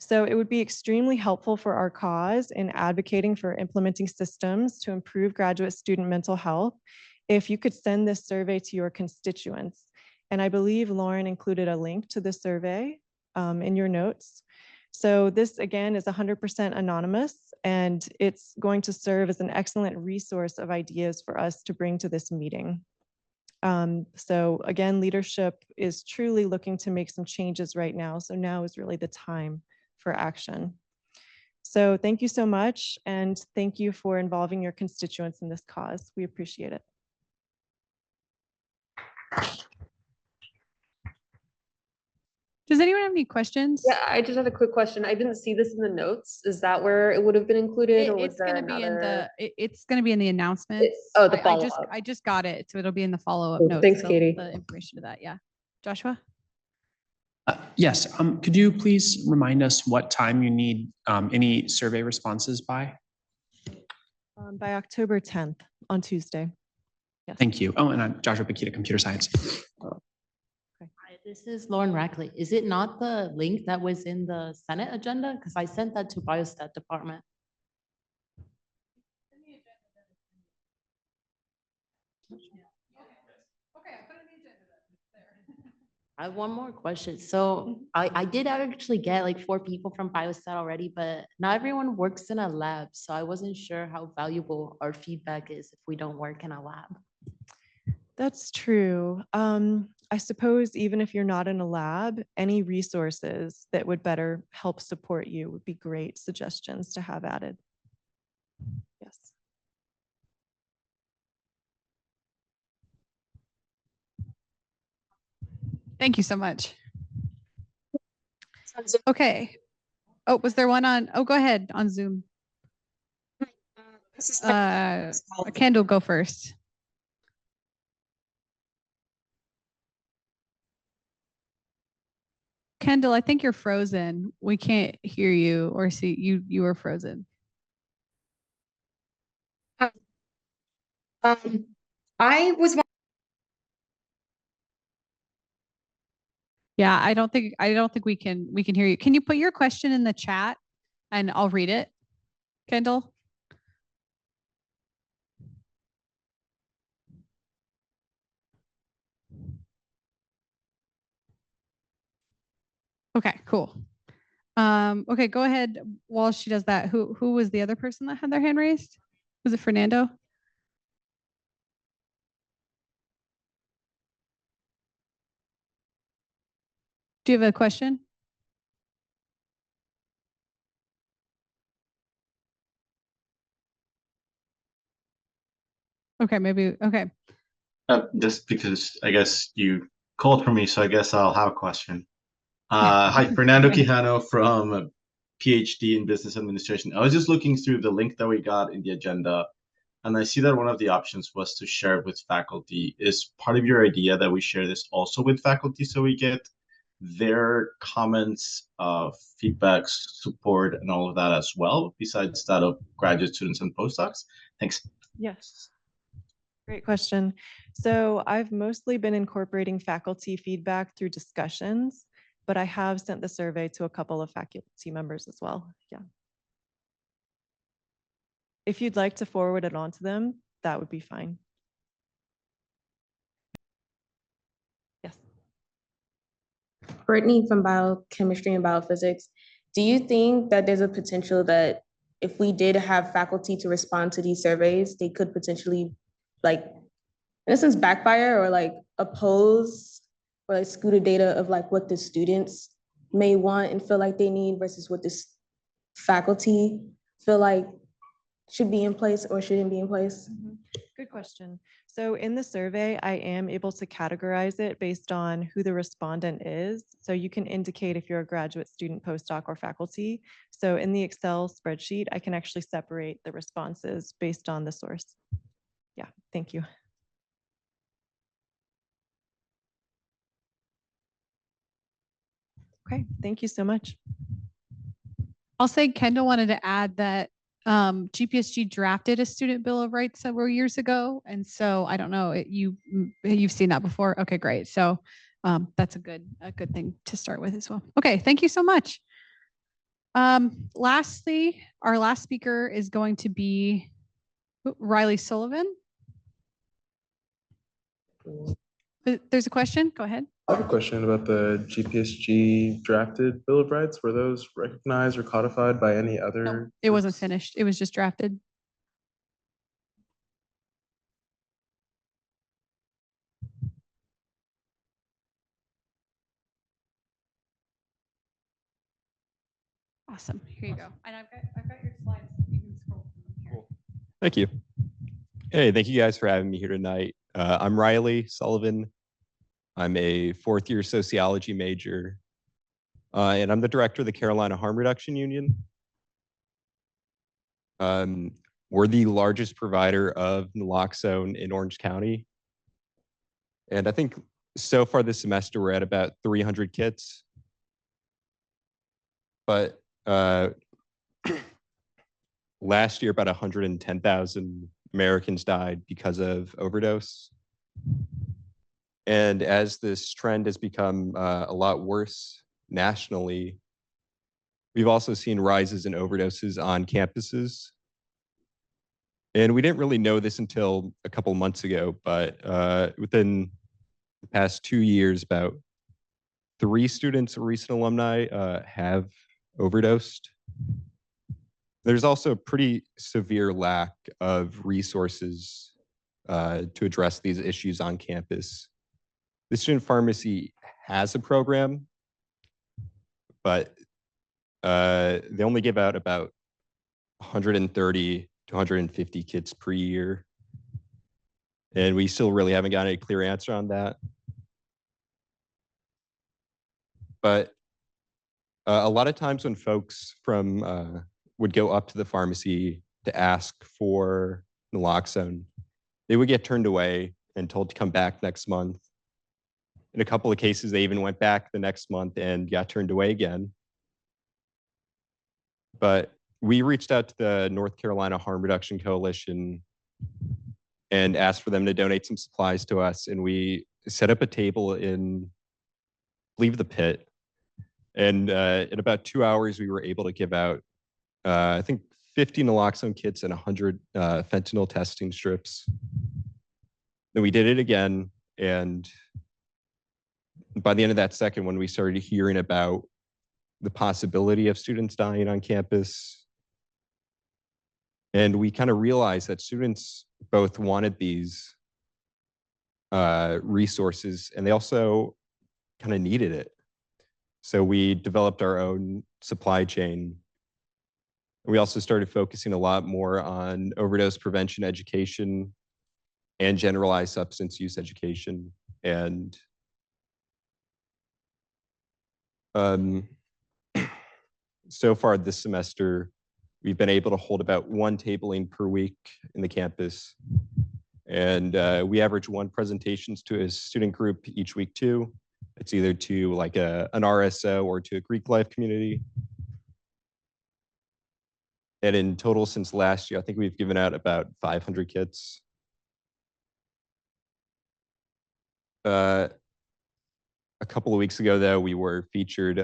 So it would be extremely helpful for our cause in advocating for implementing systems to improve graduate student mental health if you could send this survey to your constituents. And I believe Lauren included a link to the survey in your notes. So this again is 100% anonymous, and it's going to serve as an excellent resource of ideas for us to bring to this meeting. So again, leadership is truly looking to make some changes right now. So now is really the time for action. So thank you so much. And thank you for involving your constituents in this cause. We appreciate it. Does anyone have any questions? Yeah, I just had a quick question. I didn't see this in the notes. Is that where it would have been included, or was It's there going to be in another? it's going to be in the announcements. Oh, the I follow-up. just got it, so it'll be in the follow-up Cool. notes. Thanks, Katie. The information to that, yeah. Joshua? Yes, could you please remind us what time you need any survey responses by? By October 10th on Tuesday. Yes. Thank you. Oh, and I'm Joshua Pakita, Computer Science. Hi, this is Lauren Rackley. Is it not the link that was in the Senate agenda? Because I sent that to Biostat department. I have one more question. So I did actually get like 4 people from biostat already, but not everyone works in a lab. So I wasn't sure how valuable our feedback is if we don't work in a lab. That's true. I suppose even if you're not in a lab, any resources that would better help support you would be great suggestions to have added. Yes. Thank you so much. Okay. Oh, was there one on? Oh, go ahead on Zoom. Kendall, go first. Kendall, I think you're frozen. We can't hear you or see you. You are frozen. I was. Yeah, I don't think we can hear you. Can you put your question in the chat and I'll read it, Kendall? Okay, cool. Okay, go ahead while she does that. Who was the other person that had their hand raised? Was it Fernando? Do you have a question? Okay, maybe, okay. Just because I guess you called for me, so I guess I'll have a question. Hi, Fernando Quijano from PhD in Business Administration. I was just looking through the link that we got in the agenda, and I see that one of the options was to share it with faculty. Is part of your idea that we share this also with faculty so we get their comments, feedbacks, support, and all of that as well, besides that of graduate students and postdocs? Thanks. Yes. Great question. So I've mostly been incorporating faculty feedback through discussions, but I have sent the survey to a couple of faculty members as well. Yeah. If you'd like to forward it on to them, that would be fine. Yes. Brittany from biochemistry and biophysics. Do you think that there's a potential that if we did have faculty to respond to these surveys, they could potentially, like, in a sense, backfire or like oppose or like skew the data of like what the students may want and feel like they need versus what this faculty feel like should be in place or shouldn't be in place? Good question. So in the survey, I am able to categorize it based on who the respondent is. So you can indicate if you're a graduate student, postdoc, or faculty. So in the Excel spreadsheet, I can actually separate the responses based on the source. Yeah, thank you. Okay, thank you so much. I'll say Kendall wanted to add that GPSG drafted a student bill of rights several years ago, and so I don't know, you've seen that before. Okay, great. So that's a good thing to start with as well. Okay, thank you so much. Lastly, our last speaker is going to be Riley Sullivan. There's a question. Go ahead. I have a question about the GPSG drafted Bill of Rights. Were those recognized or codified by any other? No, it wasn't finished. It was just drafted. Awesome. Here you go. And I've got your slides. You can scroll through them here. Thank you. Hey, thank you guys for having me here tonight. I'm Riley Sullivan. I'm a fourth-year sociology major, and I'm the director of the Carolina Harm Reduction Union. We're the largest provider of naloxone in Orange County. And I think so far this semester, we're at about 300 kits. But last year, about 110,000 Americans died because of overdose. And as this trend has become a lot worse nationally, we've also seen rises in overdoses on campuses. And we didn't really know this until a couple months ago, but within the past 2 years, about 3 students or recent alumni have overdosed. There's also a pretty severe lack of resources to address these issues on campus. The student pharmacy has a program, but they only give out about 130 to 150 kits per year. And we still really haven't gotten a clear answer on that. But a lot of times when folks from would go up to the pharmacy to ask for naloxone, they would get turned away and told to come back next month. In a couple of cases, they even went back the next month and got turned away again. But we reached out to the North Carolina Harm Reduction Coalition and asked for them to donate some supplies to us. And we set up a table in, I believe, the pit. And in about 2 hours, we were able to give out, I think, 50 naloxone kits and 100 fentanyl testing strips. Then we did it again. And by the end of that second one, we started hearing about the possibility of students dying on campus. And we kind of realized that students both wanted these resources and they also kind of needed it. So we developed our own supply chain. We also started focusing a lot more on overdose prevention education and generalized substance use education. And so far this semester, we've been able to hold about 1 tabling per week in the campus. And we average 1 presentations to a student group each week too. It's either to like an RSO or to a Greek life community. And in total since last year, I think we've given out about 500 kits. A couple of weeks ago though, we were featured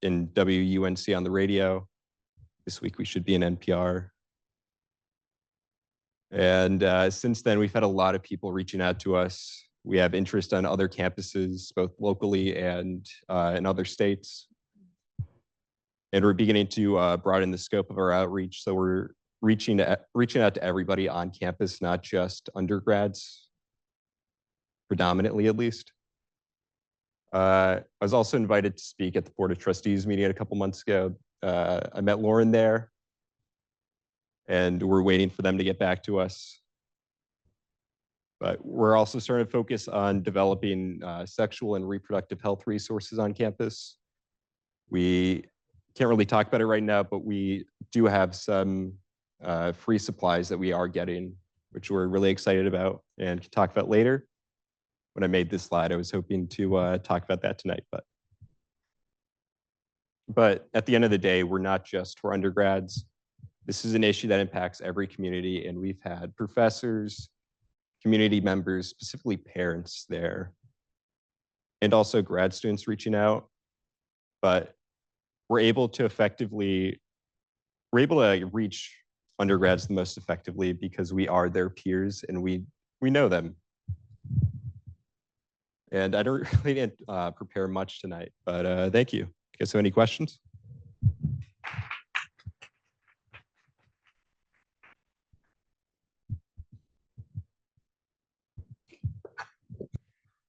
in WUNC on the radio. This week we should be in NPR. And since then, we've had a lot of people reaching out to us. We have interest on other campuses, both locally and in other states. And we're beginning to broaden the scope of our outreach. So we're reaching out to everybody on campus, not just undergrads, predominantly at least. I was also invited to speak at the Board of Trustees meeting a couple months ago. I met Lauren there, and we're waiting for them to get back to us. But we're also starting to focus on developing sexual and reproductive health resources on campus. We can't really talk about it right now, but we do have some free supplies that we are getting, which we're really excited about and can talk about later. When I made this slide, I was hoping to talk about that tonight, but at the end of the day, we're not just for undergrads. This is an issue that impacts every community, and we've had professors, community members, specifically parents there, and also grad students reaching out. But we're able to reach undergrads the most effectively because we are their peers and we know them. And I don't really didn't prepare much tonight, but thank you. Guys have any questions?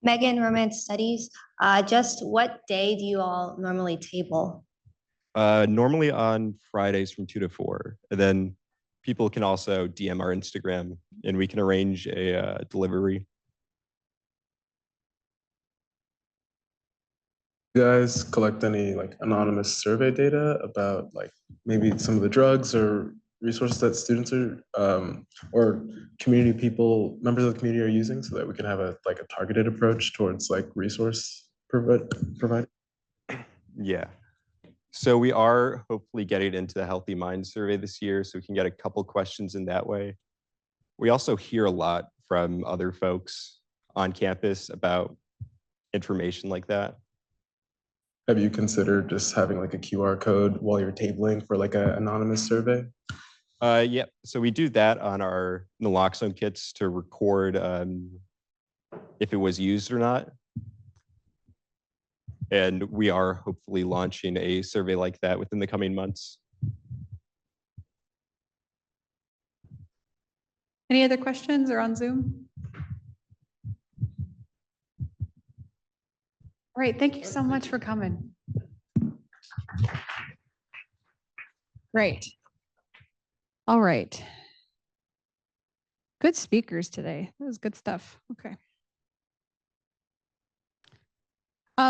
Megan, Romance Studies. Just what day do you all normally table? Normally on Fridays from 2 to 4. And then people can also DM our Instagram and we can arrange a delivery. You guys collect any like anonymous survey data about like maybe some of the drugs or resources that students are or community people, members of the community are using, so that we can have a targeted approach towards like resource provide? Yeah. So we are hopefully getting into the Healthy Mind survey this year, so we can get a couple questions in that way. We also hear a lot from other folks on campus about information like that. Have you considered just having like a QR code while you're tabling for like an anonymous survey? Yeah, so we do that on our naloxone kits to record if it was used or not. And we are hopefully launching a survey like that within the coming months. Any other questions or on Zoom? All right, thank you so much for coming. Great. All right. Good speakers today. That was good stuff. Okay.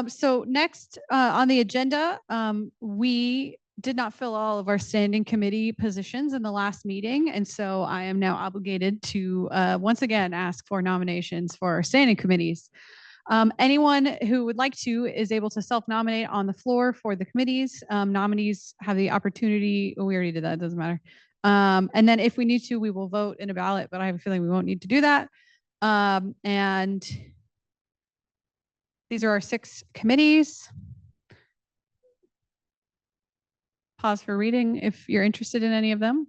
So next on the agenda, we did not fill all of our standing committee positions in the last meeting. And so I am now obligated to once again ask for nominations for our standing committees. Anyone who would like to is able to self-nominate on the floor for the committees. Nominees have the opportunity, we already did that, it doesn't matter. And then if we need to, we will vote in a ballot, but I have a feeling we won't need to do that. And these are our 6 committees. Pause for reading if you're interested in any of them.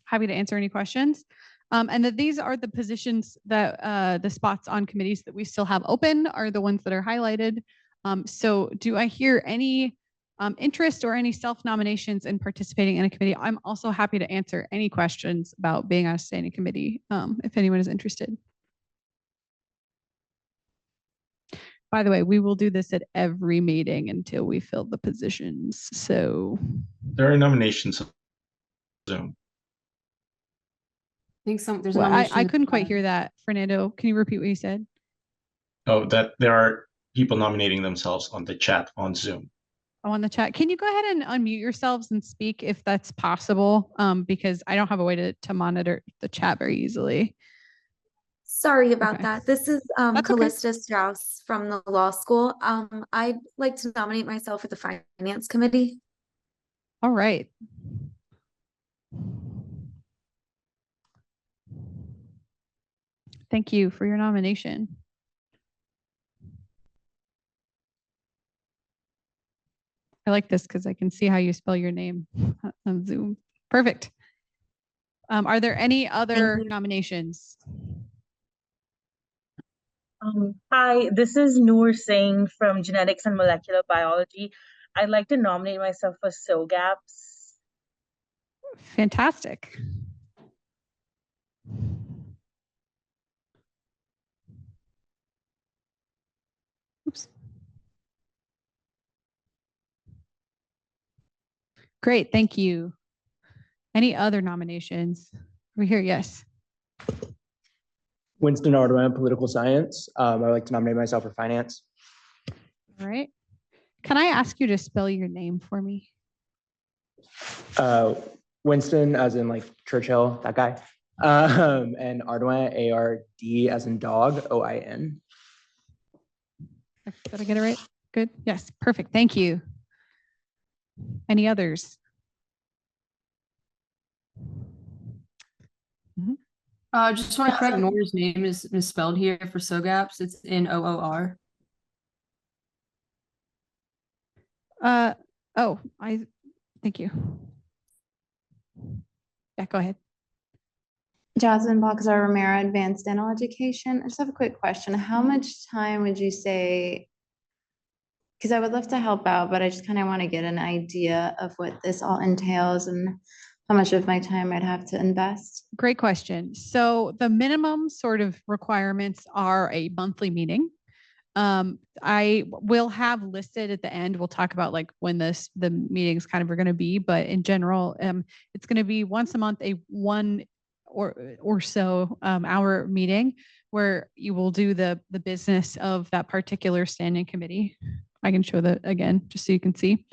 Happy to answer any questions. And that these are the positions that the spots on committees that we still have open are the ones that are highlighted. So do I hear any interest or any self-nominations in participating in a committee? I'm also happy to answer any questions about being on a standing committee if anyone is interested. By the way, we will do this at every meeting until we fill the positions. So there are nominations on Zoom. I think there's well, I couldn't quite hear that. Fernando, can you repeat what you said? Oh, that there are people nominating themselves on the chat on Zoom. Oh, on the chat. Can you go ahead and unmute yourselves and speak if that's possible? Because I don't have a way to monitor the chat very easily. Sorry about that. This is Callista Strauss from the law school. I'd like to nominate myself for the finance committee. All right. Thank you for your nomination. I like this because I can see how you spell your name on Zoom. Perfect. Are there any other nominations? Hi, this is Noor Singh from Genetics and Molecular Biology. I'd like to nominate myself for SOGAPs. Fantastic. Oops. Great, thank you. Any other nominations? Over here, yes. Winston Ardoin, political science. I'd like to nominate myself for finance. All right. Can I ask you to spell your name for me? Winston, as in like Churchill, that guy. And Ardoin, A-R-D, as in dog, O-I-N. Did I get it right? Good. Yes, perfect. Thank you. Any others? Just want to correct, Noor's name is misspelled here for SOGAPs. It's N-O-O-R. Oh, thank you. Yeah, go ahead. Jasmine Balcazar Romero, Advanced Dental Education. I just have a quick question. How much time would you say, because I would love to help out, but I just kind of want to get an idea of what this all entails and how much of my time I'd have to invest? Great question. So the minimum sort of requirements are a monthly meeting. I will have listed at the end, we'll talk about like when the meetings kind of are going to be, but in general, it's going to be once a month, a 1 or so hour meeting where you will do the business of that particular standing committee. I can show that again, just so you can see.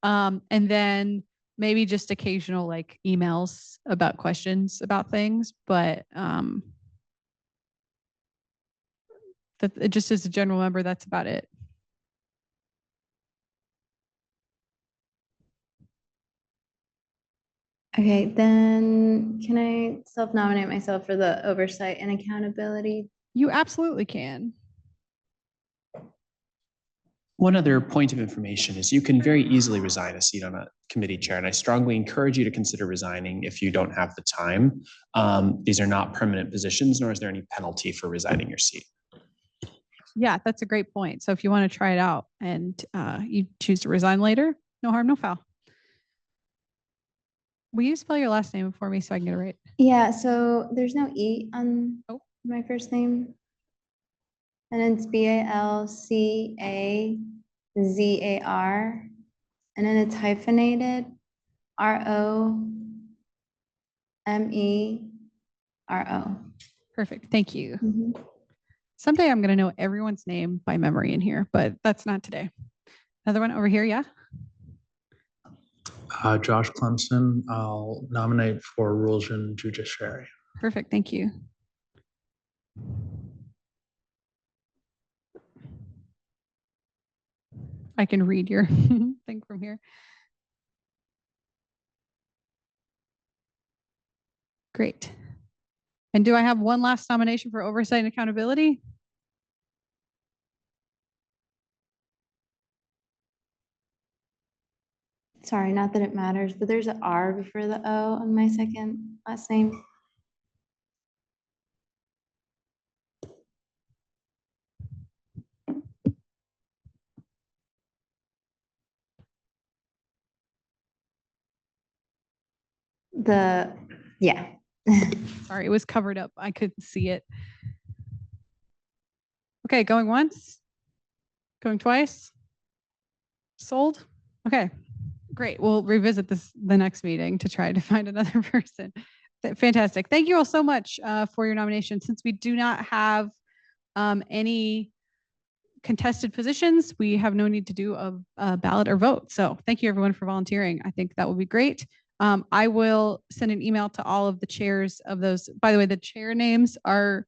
And then maybe just occasional like emails about questions about things, but that just as a general member, that's about it. Okay, then can I self-nominate myself for the oversight and accountability? You absolutely can. One other point of information is you can very easily resign a seat on a committee chair, and I strongly encourage you to consider resigning if you don't have the time. These are not permanent positions, nor is there any penalty for resigning your seat. Yeah, that's a great point. So if you want to try it out and you choose to resign later, no harm, no foul. Will you spell your last name for me so I can get it right? Yeah, so there's no E on my first name. And then it's Balcazar. And then it's hyphenated Romero. Perfect. Thank you. Someday I'm going to know everyone's name by memory in here, but that's not today. Another one over here. Yeah. Josh Clemson, I'll nominate for Rules and Judiciary. Perfect. Thank you. I can read your thing from here. Great. And do I have one last nomination for oversight and accountability? Sorry, not that it matters, but there's an R before the O on my second last name. Yeah. Sorry, it was covered up. I couldn't see it. Okay, going once, going twice, sold. Okay, great. We'll revisit this the next meeting to try to find another person. Fantastic. Thank you all so much for your nomination. Since we do not have any contested positions, we have no need to do a ballot or vote. So thank you everyone for volunteering. I think that would be great. I will send an email to all of the chairs of those. By the way, the chair names are,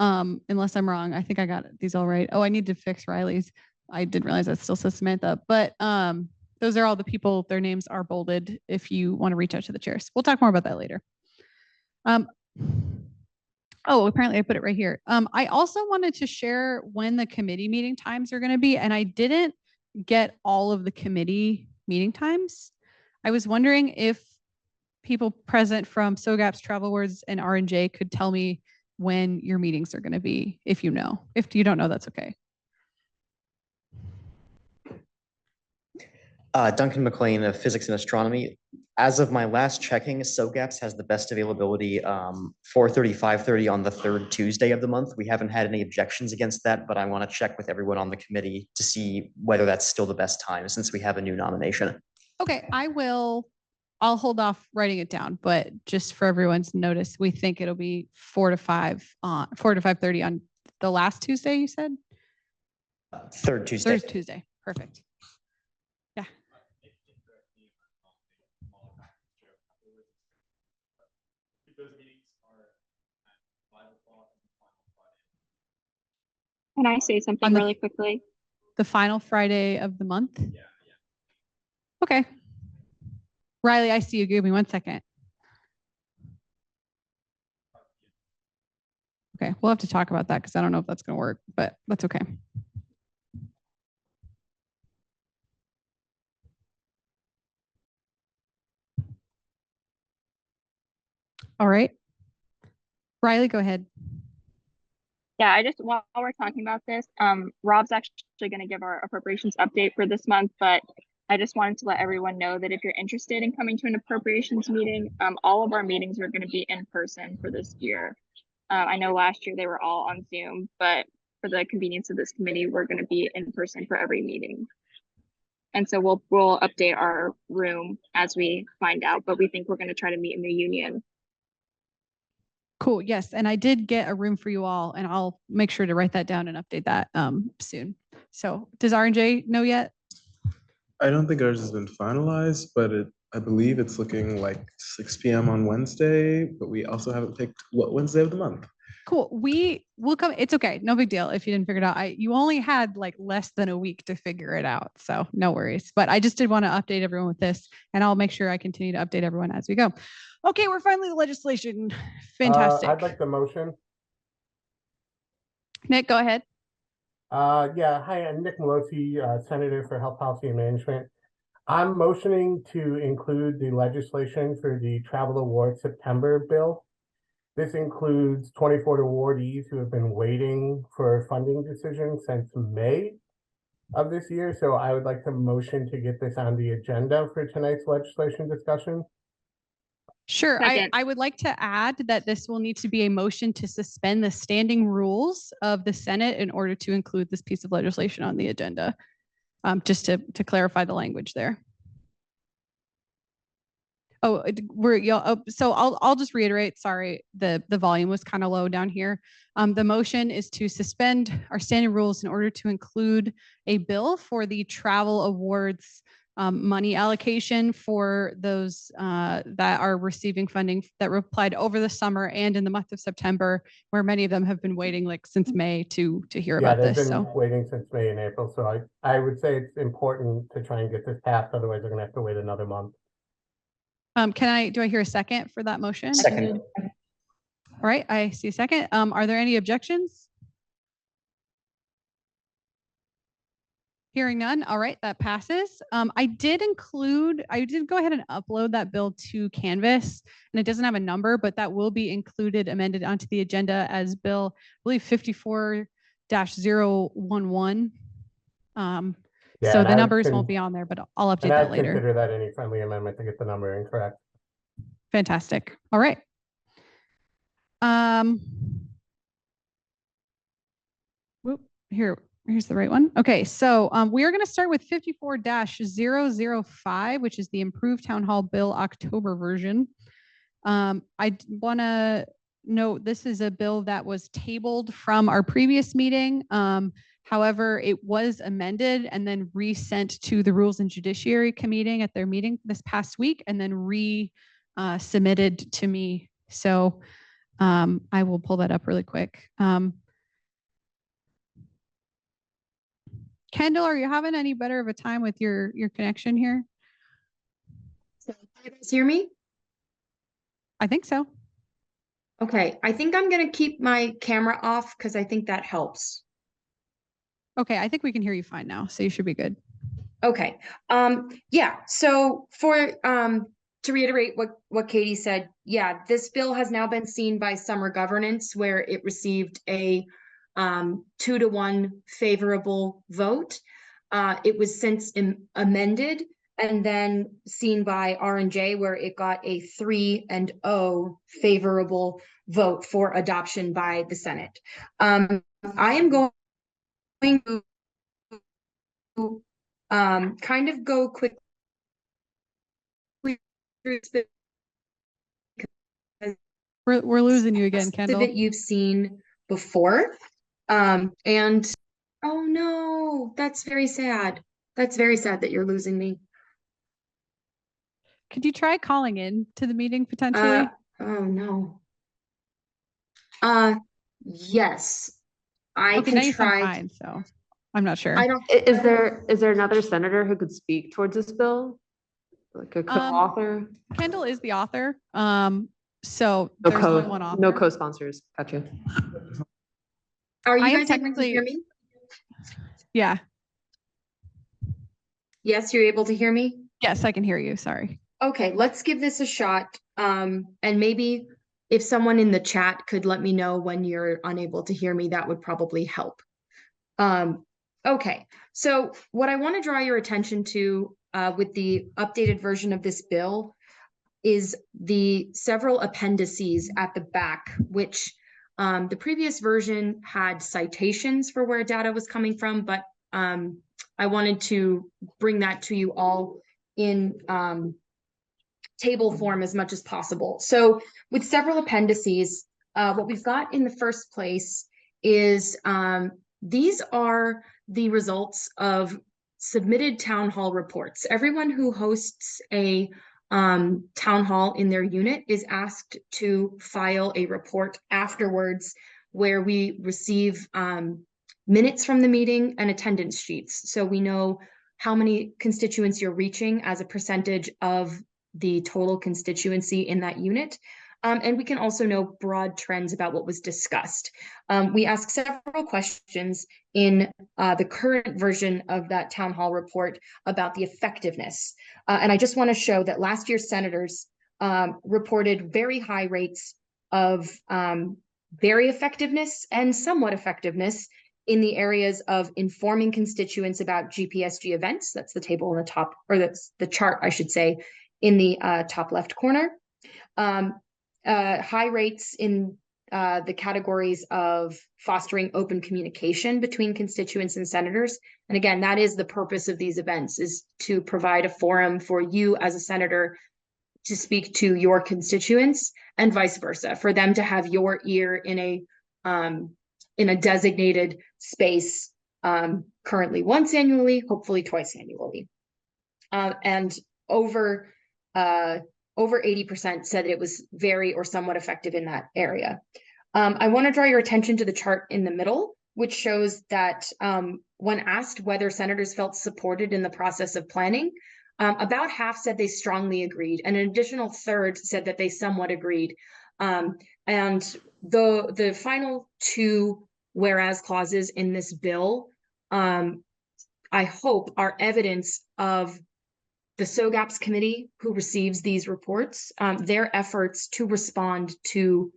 unless I'm wrong, I think I got these all right. Oh, I need to fix Riley's. I didn't realize that still says Samantha, but those are all the people, their names are bolded if you want to reach out to the chairs. We'll talk more about that later. Oh, apparently I put it right here. I also wanted to share when the committee meeting times are going to be, and I didn't get all of the committee meeting times. I was wondering if people present from SOGAP's, Travel Words, and R&J could tell me when your meetings are going to be, if you know. If you don't know, that's okay. Duncan McLean of Physics and Astronomy. As of my last checking, SOGAPS has the best availability 4:30, 5:30 on the third Tuesday of the month. We haven't had any objections against that, but I want to check with everyone on the committee to see whether that's still the best time since we have a new nomination. Okay, I'll hold off writing it down, but just for everyone's notice, we think it'll be 4 to 5:30 on the last Tuesday, you said? Third Tuesday. Third Tuesday, perfect. Yeah. Can I say something really quickly? The final Friday of the month? Yeah. Okay. Riley, I see you. Give me 1 second. Okay, we'll have to talk about that because I don't know if that's going to work, but that's okay. All right. Riley, go ahead. Yeah, while we're talking about this, Rob's actually going to give our appropriations update for this month, but I just wanted to let everyone know that if you're interested in coming to an appropriations meeting, all of our meetings are going to be in person for this year. I know last year they were all on Zoom, but for the convenience of this committee, we're going to be in person for every meeting. And so we'll update our room as we find out, but we think we're going to try to meet in the Union. Cool. Yes. And I did get a room for you all, and I'll make sure to write that down and update that soon. So does R&J know yet? I don't think ours has been finalized, but I believe it's looking like 6 p.m. on Wednesday, but we also haven't picked what Wednesday of the month. Cool. We will come. It's okay. No big deal if you didn't figure it out. You only had like less than a week to figure it out. So no worries. But I just did want to update everyone with this, and I'll make sure I continue to update everyone as we go. Okay, we're finally the legislation. Fantastic. I'd like the motion. Nick, go ahead. Yeah, hi, I'm Nick Malosi, Senator for Health Policy and Management. I'm motioning to include the legislation for the Travel Award September bill. This includes 24 awardees who have been waiting for a funding decision since May of this year. So I would like to motion to get this on the agenda for tonight's legislation discussion. Sure. I would like to add that this will need to be a motion to suspend the standing rules of the Senate in order to include this piece of legislation on the agenda. Just to clarify the language there. Oh, so I'll just reiterate. Sorry, the volume was kind of low down here. The motion is to suspend our standing rules in order to include a bill for the travel awards money allocation for those that are receiving funding that replied over the summer and in the month of September, where many of them have been waiting like since May to hear about this. Yeah, they've been waiting since May and April. So I would say it's important to try and get this passed. Otherwise, they're going to have to wait another month. Do I hear a second for that motion? Second. All right, I see a second. Are there any objections? Hearing none. All right, that passes. I did go ahead and upload that bill to Canvas, and it doesn't have a number, but that will be amended onto the agenda as bill, I believe 54-011. Yeah, so the numbers won't be on there, but I'll update that later. Consider that any friendly amendment to get the number incorrect. Fantastic. All right. Here's the right one. Okay, so we are going to start with 54-005, which is the improved town hall bill October version. I want to note this is a bill that was tabled from our previous meeting. However, it was amended and then resent to the Rules and Judiciary Committee at their meeting this past week, and then submitted to me. So I will pull that up really quick. Kendall, are you having any better of a time with your connection here? So, can you guys hear me? I think so. Okay, I think I'm going to keep my camera off because I think that helps. Okay, I think we can hear you fine now, so you should be good. Okay. Yeah, so to reiterate what Katie said, yeah, this bill has now been seen by summer governance where it received a 2-to-1 favorable vote. It was since amended and then seen by R&J where it got a 3-0 favorable vote for adoption by the Senate. I am going to kind of go quickly through the we're losing you again, Kendall. that you've seen before. And oh no, that's very sad. That's very sad that you're losing me. Could you try calling in to the meeting potentially? Oh no. Yes, I okay, can now you sound try. fine, so I'm not sure. I don't. Is there another senator who could speak towards this bill? Like a co-author? Kendall is the author. So there's only one author. No co-sponsors. Gotcha. Are you guys technically able to hear me? Yeah. Yes, you're able to hear me? Yes, I can hear you. Sorry. Okay, let's give this a shot. And maybe if someone in the chat could let me know when you're unable to hear me, that would probably help. Okay, so what I want to draw your attention to with the updated version of this bill is the several appendices at the back, which the previous version had citations for where data was coming from, but I wanted to bring that to you all in table form as much as possible. So with several appendices, what we've got in the first place is these are the results of submitted town hall reports. Everyone who hosts a town hall in their unit is asked to file a report afterwards where we receive minutes from the meeting and attendance sheets. So we know how many constituents you're reaching as a percentage of the total constituency in that unit. And we can also know broad trends about what was discussed. We asked several questions in the current version of that town hall report about the effectiveness. And I just want to show that last year's senators reported very high rates of very effectiveness and somewhat effectiveness in the areas of informing constituents about GPSG events. That's the table in the top, or that's the chart, I should say, in the top left corner. High rates in the categories of fostering open communication between constituents and senators. And again, that is the purpose of these events, is to provide a forum for you as a senator to speak to your constituents and vice versa, for them to have your ear in a designated space, currently once annually, hopefully twice annually. And over 80% said that it was very or somewhat effective in that area. I want to draw your attention to the chart in the middle, which shows that when asked whether senators felt supported in the process of planning, about half said they strongly agreed, and an additional third said that they somewhat agreed. And the final two whereas clauses in this bill, I hope, are evidence of the SOGAPS committee who receives these reports, their efforts to respond to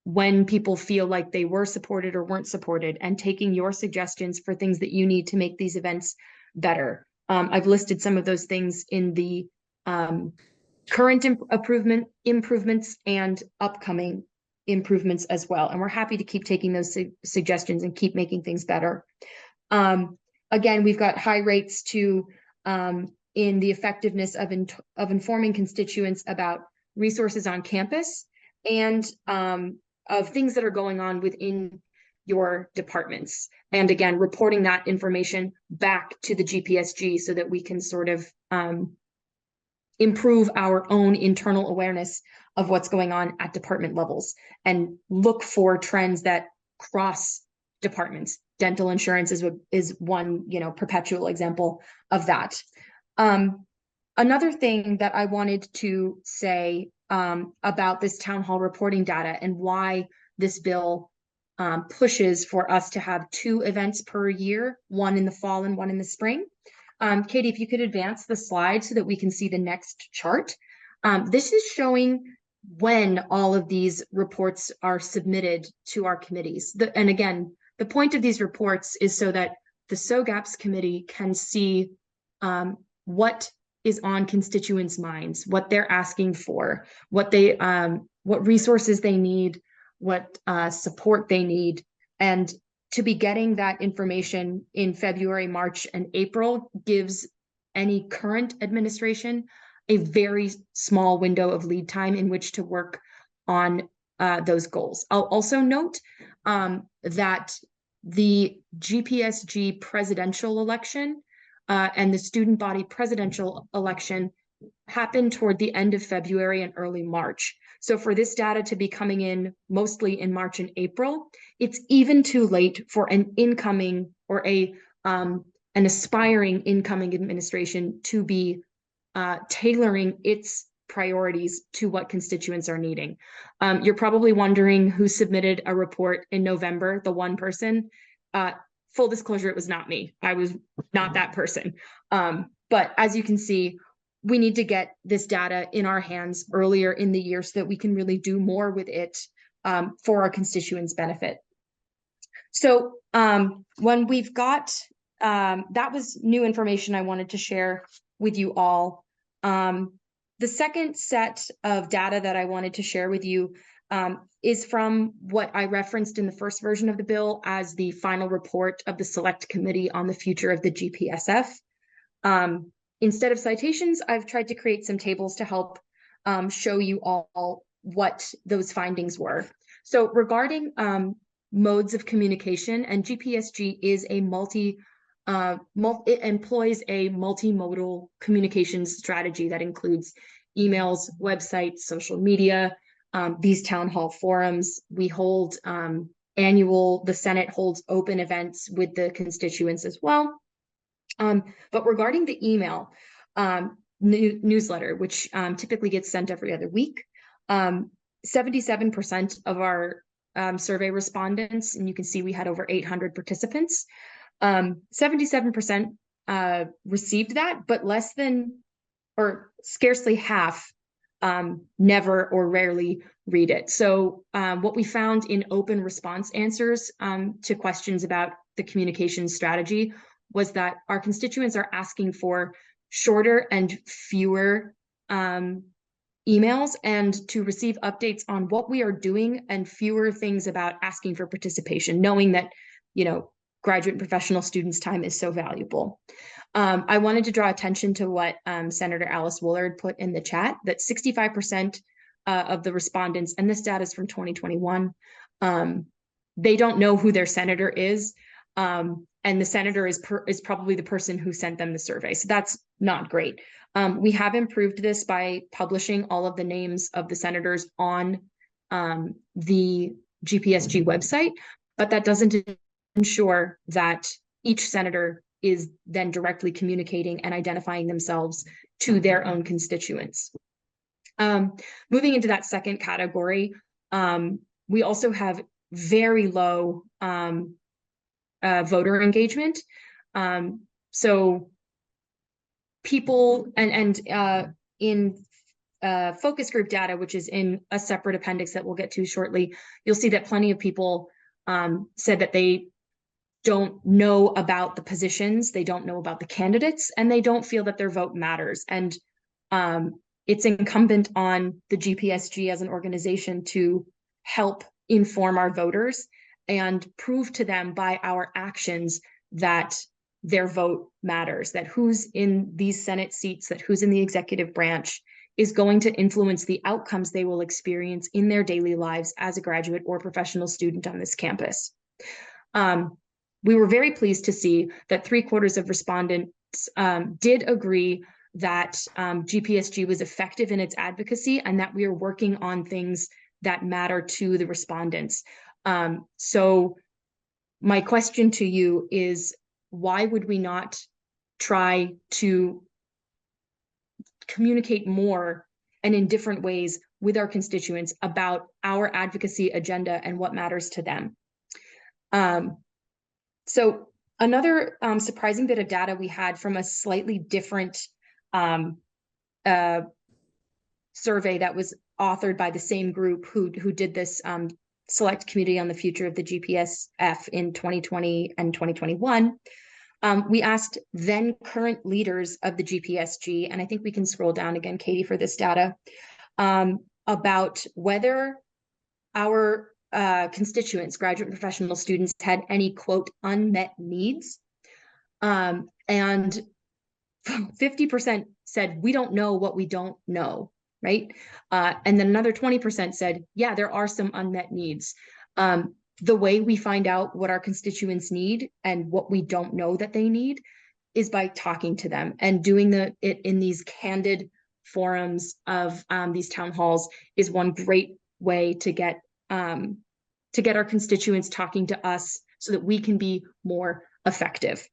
when people feel like they were supported or weren't supported, and taking your suggestions for things that you need to make these events better. I've listed some of those things in the current improvements and upcoming improvements as well. And we're happy to keep taking those suggestions and keep making things better. Again, we've got high rates to in the effectiveness of informing constituents about resources on campus and of things that are going on within your departments. And again, reporting that information back to the GPSG so that we can sort of improve our own internal awareness of what's going on at department levels and look for trends that cross departments. Dental insurance is one, perpetual example of that. Another thing that I wanted to say about this town hall reporting data and why this bill pushes for us to have 2 events per year, one in the fall and one in the spring. Katie, if you could advance the slide so that we can see the next chart. This is showing when all of these reports are submitted to our committees. And again, the point of these reports is so that the SOGAPS committee can see what is on constituents' minds, what they're asking for, what resources they need, what support they need. And to be getting that information in February, March, and April gives any current administration a very small window of lead time in which to work on those goals. I'll also note that the GPSG presidential election and the student body presidential election happened toward the end of February and early March. So for this data to be coming in mostly in March and April, it's even too late for an incoming or an aspiring incoming administration to be tailoring its priorities to what constituents are needing. You're probably wondering who submitted a report in November, the one person. Full disclosure, it was not me. I was not that person. But as you can see, we need to get this data in our hands earlier in the year so that we can really do more with it for our constituents' benefit. So when we've got, that was new information I wanted to share with you all. The second set of data that I wanted to share with you is from what I referenced in the first version of the bill as the final report of the Select Committee on the Future of the GPSF. Instead of citations, I've tried to create some tables to help show you all what those findings were. So regarding modes of communication, and GPSG is a it employs a multimodal communications strategy that includes emails, websites, social media, these town hall forums. We hold the Senate holds open events with the constituents as well. But regarding the email newsletter, which typically gets sent every other week, 77% of our survey respondents, and you can see we had over 800 participants, 77% received that, but less than or scarcely half never or rarely read it. So what we found in open response answers to questions about the communication strategy was that our constituents are asking for shorter and fewer emails and to receive updates on what we are doing and fewer things about asking for participation, knowing that, you know, graduate and professional students' time is so valuable. I wanted to draw attention to what Senator Alice Woolard put in the chat, that 65% of the respondents, and this data is from 2021, they don't know who their senator is. And the senator is probably the person who sent them the survey. So that's not great. We have improved this by publishing all of the names of the senators on the GPSG website, but that doesn't ensure that each senator is then directly communicating and identifying themselves to their own constituents. Moving into that second category, we also have very low voter engagement. So people and in focus group data, which is in a separate appendix that we'll get to shortly, you'll see that plenty of people said that they don't know about the positions, they don't know about the candidates, and they don't feel that their vote matters. And it's incumbent on the GPSG as an organization to help inform our voters and prove to them by our actions that their vote matters, that who's in these Senate seats, that who's in the executive branch is going to influence the outcomes they will experience in their daily lives as a graduate or professional student on this campus. We were very pleased to see that 3/4 of respondents did agree that GPSG was effective in its advocacy and that we are working on things that matter to the respondents. So my question to you is, why would we not try to communicate more and in different ways with our constituents about our advocacy agenda and what matters to them? So another surprising bit of data we had from a slightly different survey that was authored by the same group who did this select committee on the future of the GPSF in 2020 and 2021. We asked then current leaders of the GPSG, and I think we can scroll down again, Katie, for this data, about whether our constituents, graduate and professional students, had any, quote, unmet needs. And 50% said, we don't know what we don't know, right? And then another 20% said, yeah, there are some unmet needs. The way we find out what our constituents need and what we don't know that they need is by talking to them and doing it in these candid forums of these town halls is one great way to get our constituents talking to us so that we can be more effective.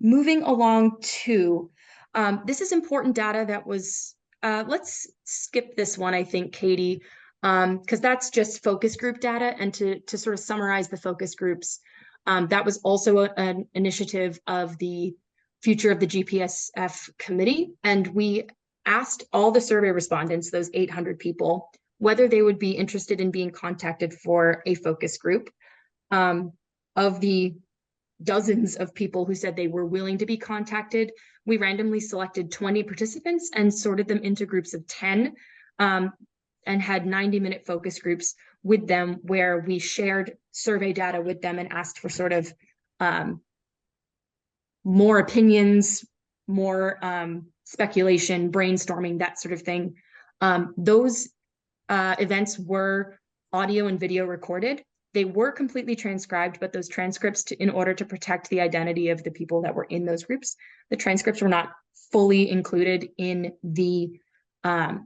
Moving along to, this is important data that was, let's skip this one, I think, Katie, because that's just focus group data. And to sort of summarize the focus groups, that was also an initiative of the Future of the GPSF committee. And we asked all the survey respondents, those 800 people, whether they would be interested in being contacted for a focus group. Of the dozens of people who said they were willing to be contacted, we randomly selected 20 participants and sorted them into groups of 10 and had 90-minute focus groups with them where we shared survey data with them and asked for sort of more opinions, more speculation, brainstorming, that sort of thing. Those events were audio and video recorded. They were completely transcribed, but those transcripts, in order to protect the identity of the people that were in those groups, the transcripts were not fully included in the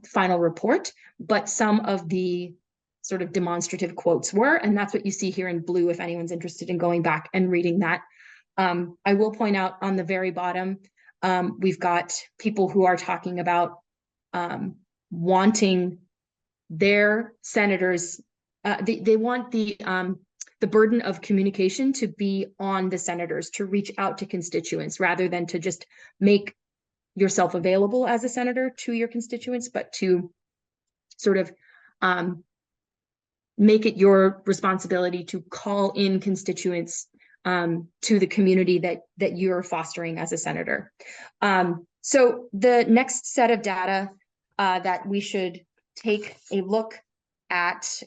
final report, but some of the sort of demonstrative quotes were, and that's what you see here in blue if anyone's interested in going back and reading that. I will point out on the very bottom, we've got people who are talking about wanting their senators, they want the burden of communication to be on the senators to reach out to constituents rather than to just make yourself available as a senator to your constituents, but to sort of make it your responsibility to call in constituents to the community that you're fostering as a senator. So the next set of data that we should take a look at,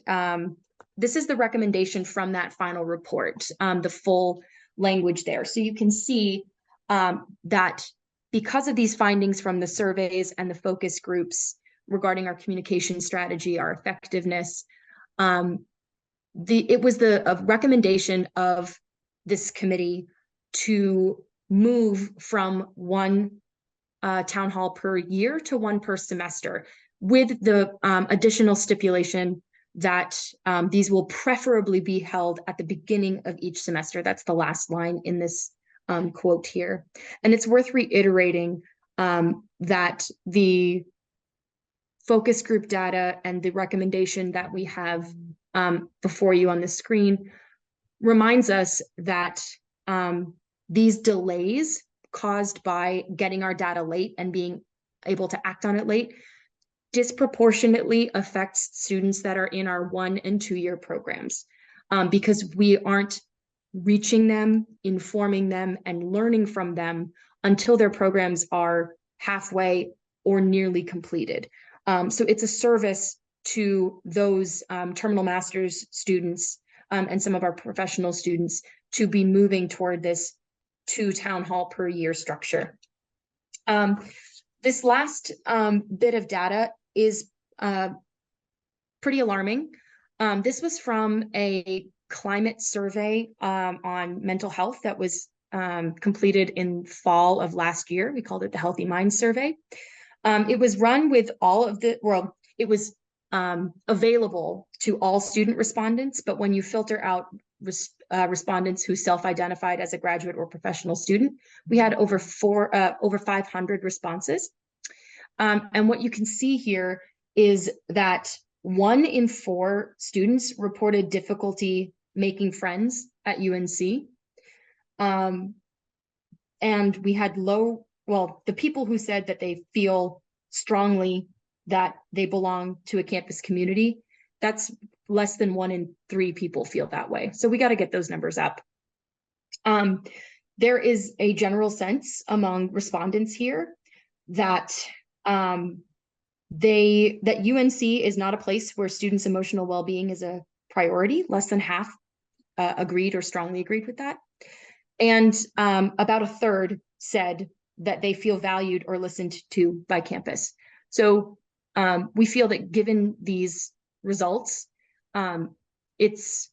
this is the recommendation from that final report, the full language there. So you can see that because of these findings from the surveys and the focus groups regarding our communication strategy, our effectiveness, it was a recommendation of this committee to move from one town hall per year to one per semester, with the additional stipulation that these will preferably be held at the beginning of each semester. That's the last line in this quote here. And it's worth reiterating that the focus group data and the recommendation that we have before you on the screen reminds us that these delays caused by getting our data late and being able to act on it late disproportionately affects students that are in our 1 and 2 year programs, because we aren't reaching them, informing them, and learning from them until their programs are halfway or nearly completed. So it's a service to those terminal master's students and some of our professional students to be moving toward this 2 town hall per year structure. This last bit of data is pretty alarming. This was from a climate survey on mental health that was completed in fall of last year. We called it the Healthy Minds Survey. It was run with all of the, well, it was available to all student respondents, but when you filter out respondents who self-identified as a graduate or professional student, we had over 500 responses. And what you can see here is that 1 in 4 students reported difficulty making friends at UNC. And we had the people who said that they feel strongly that they belong to a campus community, that's less than 1 in 3 people feel that way. So we got to get those numbers up. There is a general sense among respondents here that that UNC is not a place where students' emotional well-being is a priority. Less than half agreed or strongly agreed with that. And about a third said that they feel valued or listened to by campus. So we feel that given these results, it's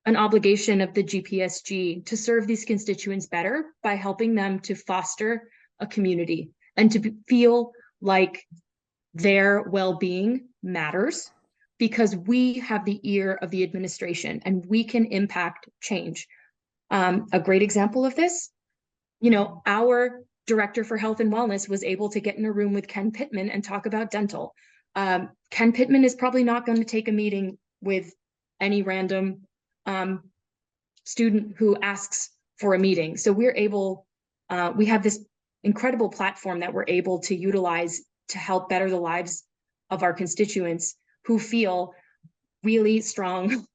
an obligation of the GPSG to serve these constituents better by helping them to foster a community and to feel like their well-being matters, because we have the ear of the administration and we can impact change. A great example of this, our director for health and wellness was able to get in a room with Ken Pittman and talk about dental. Ken Pittman is probably not going to take a meeting with any random student who asks for a meeting. So we're able, we have this incredible platform that we're able to utilize to help better the lives of our constituents who feel really strong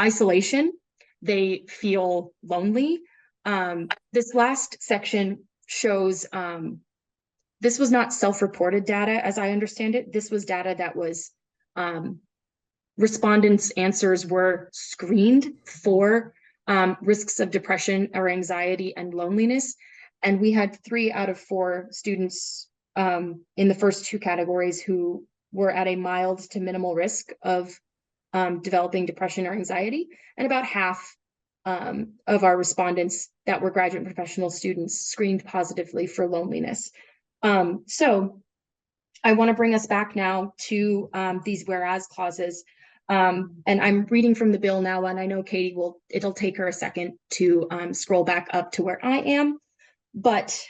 isolation. They feel lonely. This last section shows, this was not self-reported data as I understand it. This was data that was, respondents' answers were screened for risks of depression or anxiety and loneliness. And we had 3 out of 4 students in the first 2 categories who were at a mild to minimal risk of developing depression or anxiety, and about half of our respondents that were graduate and professional students screened positively for loneliness. So I want to bring us back now to these whereas clauses. And I'm reading from the bill now, and I know Katie it'll take her a second to scroll back up to where I am. But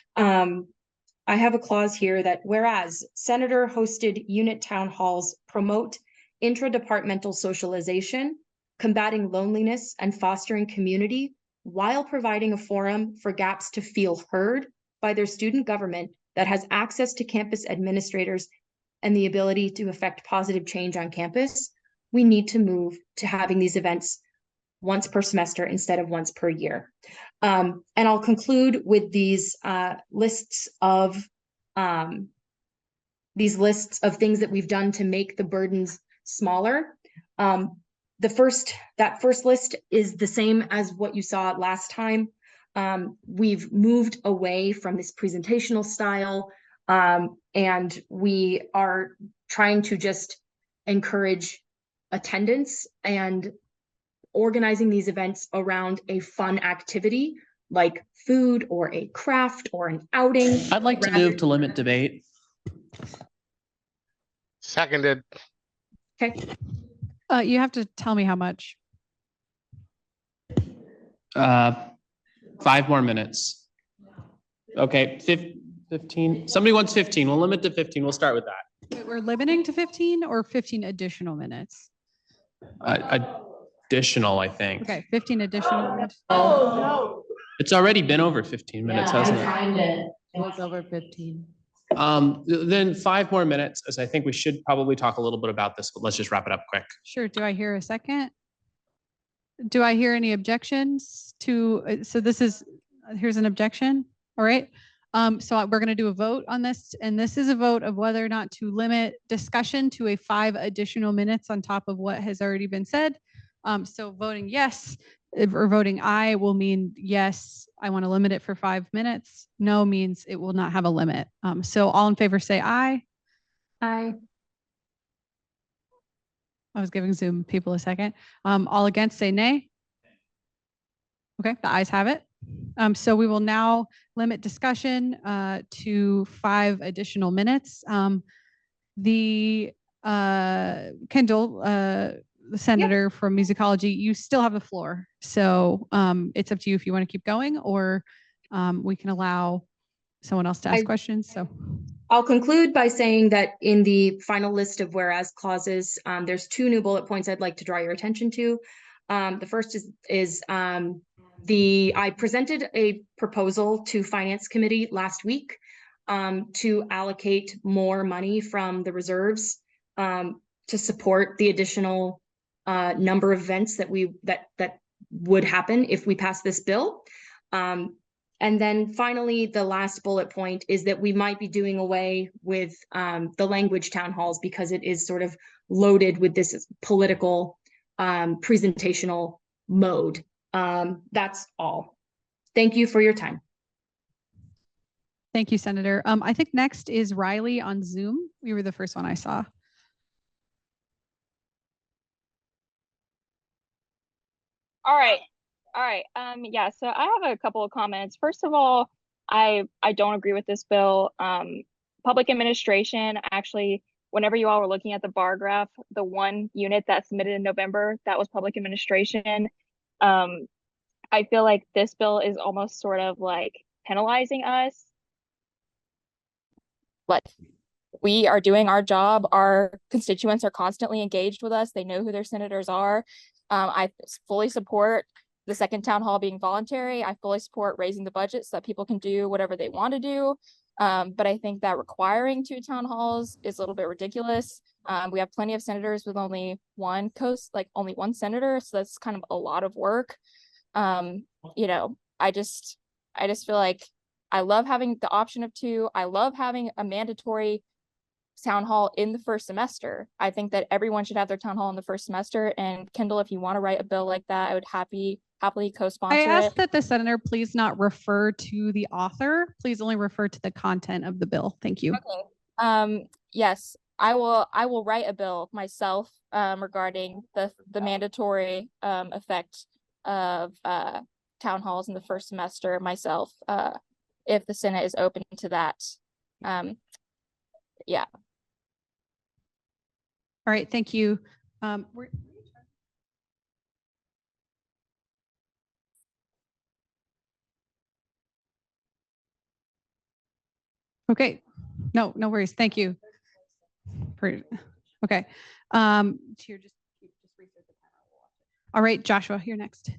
I have a clause here that whereas Senator hosted unit town halls promote intradepartmental socialization, combating loneliness and fostering community while providing a forum for GAPs to feel heard by their student government that has access to campus administrators and the ability to affect positive change on campus, we need to move to having these events once per semester instead of once per year. And I'll conclude with these lists of things that we've done to make the burdens smaller. That first list is the same as what you saw last time. We've moved away from this presentational style, and we are trying to just encourage attendance and organizing these events around a fun activity like food or a craft or an outing. I'd like to move to limit debate. Seconded. Okay. You have to tell me how much. 5 more minutes. Okay, 15. Somebody wants 15. We'll limit to 15. We'll start with that. Wait, we're limiting to 15 or 15 additional minutes? Additional, I think. Okay, 15 additional minutes. Oh, no. It's already been over 15 minutes, hasn't it? It was over 15. Then 5 more minutes, as I think we should probably talk a little bit about this, but let's just wrap it up quick. Sure. Do I hear a second? Do I hear any objections to, so this is, here's an objection. All right. So we're going to do a vote on this, and this is a vote of whether or not to limit discussion to 5 additional minutes on top of what has already been said. So voting yes or voting aye will mean yes, I want to limit it for 5 minutes. No means it will not have a limit. So all in favor say aye. Aye. I was giving Zoom people a second. All against say nay. Okay, the ayes have it. So we will now limit discussion to 5 additional minutes. Kendall, the senator from musicology, you still have the floor. So it's up to you if you want to keep going, or we can allow someone else to ask questions. So I'll conclude by saying that in the final list of whereas clauses, there's 2 new bullet points I'd like to draw your attention to. The first is I presented a proposal to Finance Committee last week to allocate more money from the reserves to support the additional number of events that would happen if we pass this bill. And then finally, the last bullet point is that we might be doing away with the language town halls because it is sort of loaded with this political presentational mode. That's all. Thank you for your time. thank you, Senator. I think next is Riley on Zoom. You were the first one I saw. All right. Yeah, so I have a couple of comments. First of all, I don't agree with this bill. Public administration, actually, whenever you all were looking at the bar graph, the one unit that submitted in November, that was public administration. I feel like this bill is almost sort of like penalizing us. But we are doing our job. Our constituents are constantly engaged with us. They know who their senators are. I fully support the second town hall being voluntary. I fully support raising the budget so that people can do whatever they want to do. But I think that requiring 2 town halls is a little bit ridiculous. We have plenty of senators with only one senator, so that's kind of a lot of work. You know, I just feel like I love having the option of 2. I love having a mandatory town hall in the first semester. I think that everyone should have their town hall in the first semester. And Kendall, if you want to write a bill like that, I would happily co-sponsor it. I ask that the senator please not refer to the author. Please only refer to the content of the bill. Thank you. Okay. Yes, I will write a bill myself regarding the mandatory effect of town halls in the first semester myself, if the Senate is open to that. Yeah. All right, thank you. Okay, no worries. Thank you. Okay. Here, just reset the timer. All right, Joshua, you're next.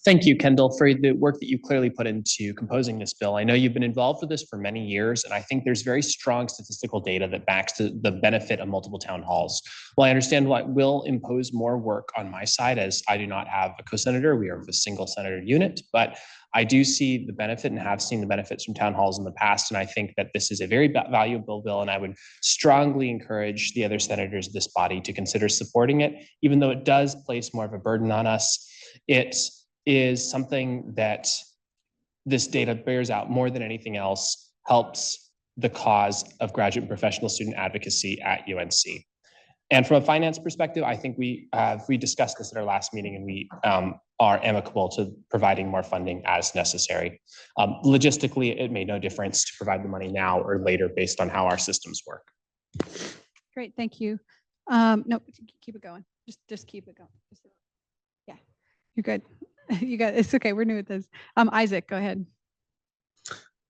Thank you, Kendall, for the work that you clearly put into composing this bill. I know you've been involved with this for many years, and I think there's very strong statistical data that backs the benefit of multiple town halls. While I understand what will impose more work on my side, as I do not have a co-senator, we are a single senator unit, but I do see the benefit and have seen the benefits from town halls in the past, and I think that this is a very valuable bill, and I would strongly encourage the other senators of this body to consider supporting it, even though it does place more of a burden on us. It is something that this data bears out more than anything else, helps the cause of graduate and professional student advocacy at UNC. And from a finance perspective, I think we discussed this at our last meeting, and we are amicable to providing more funding as necessary. Logistically, it made no difference to provide the money now or later based on how our systems work. Great, thank you. No, keep it going. Just keep it going. Yeah, you're good. You got it's okay. We're new at this. Isaac, go ahead.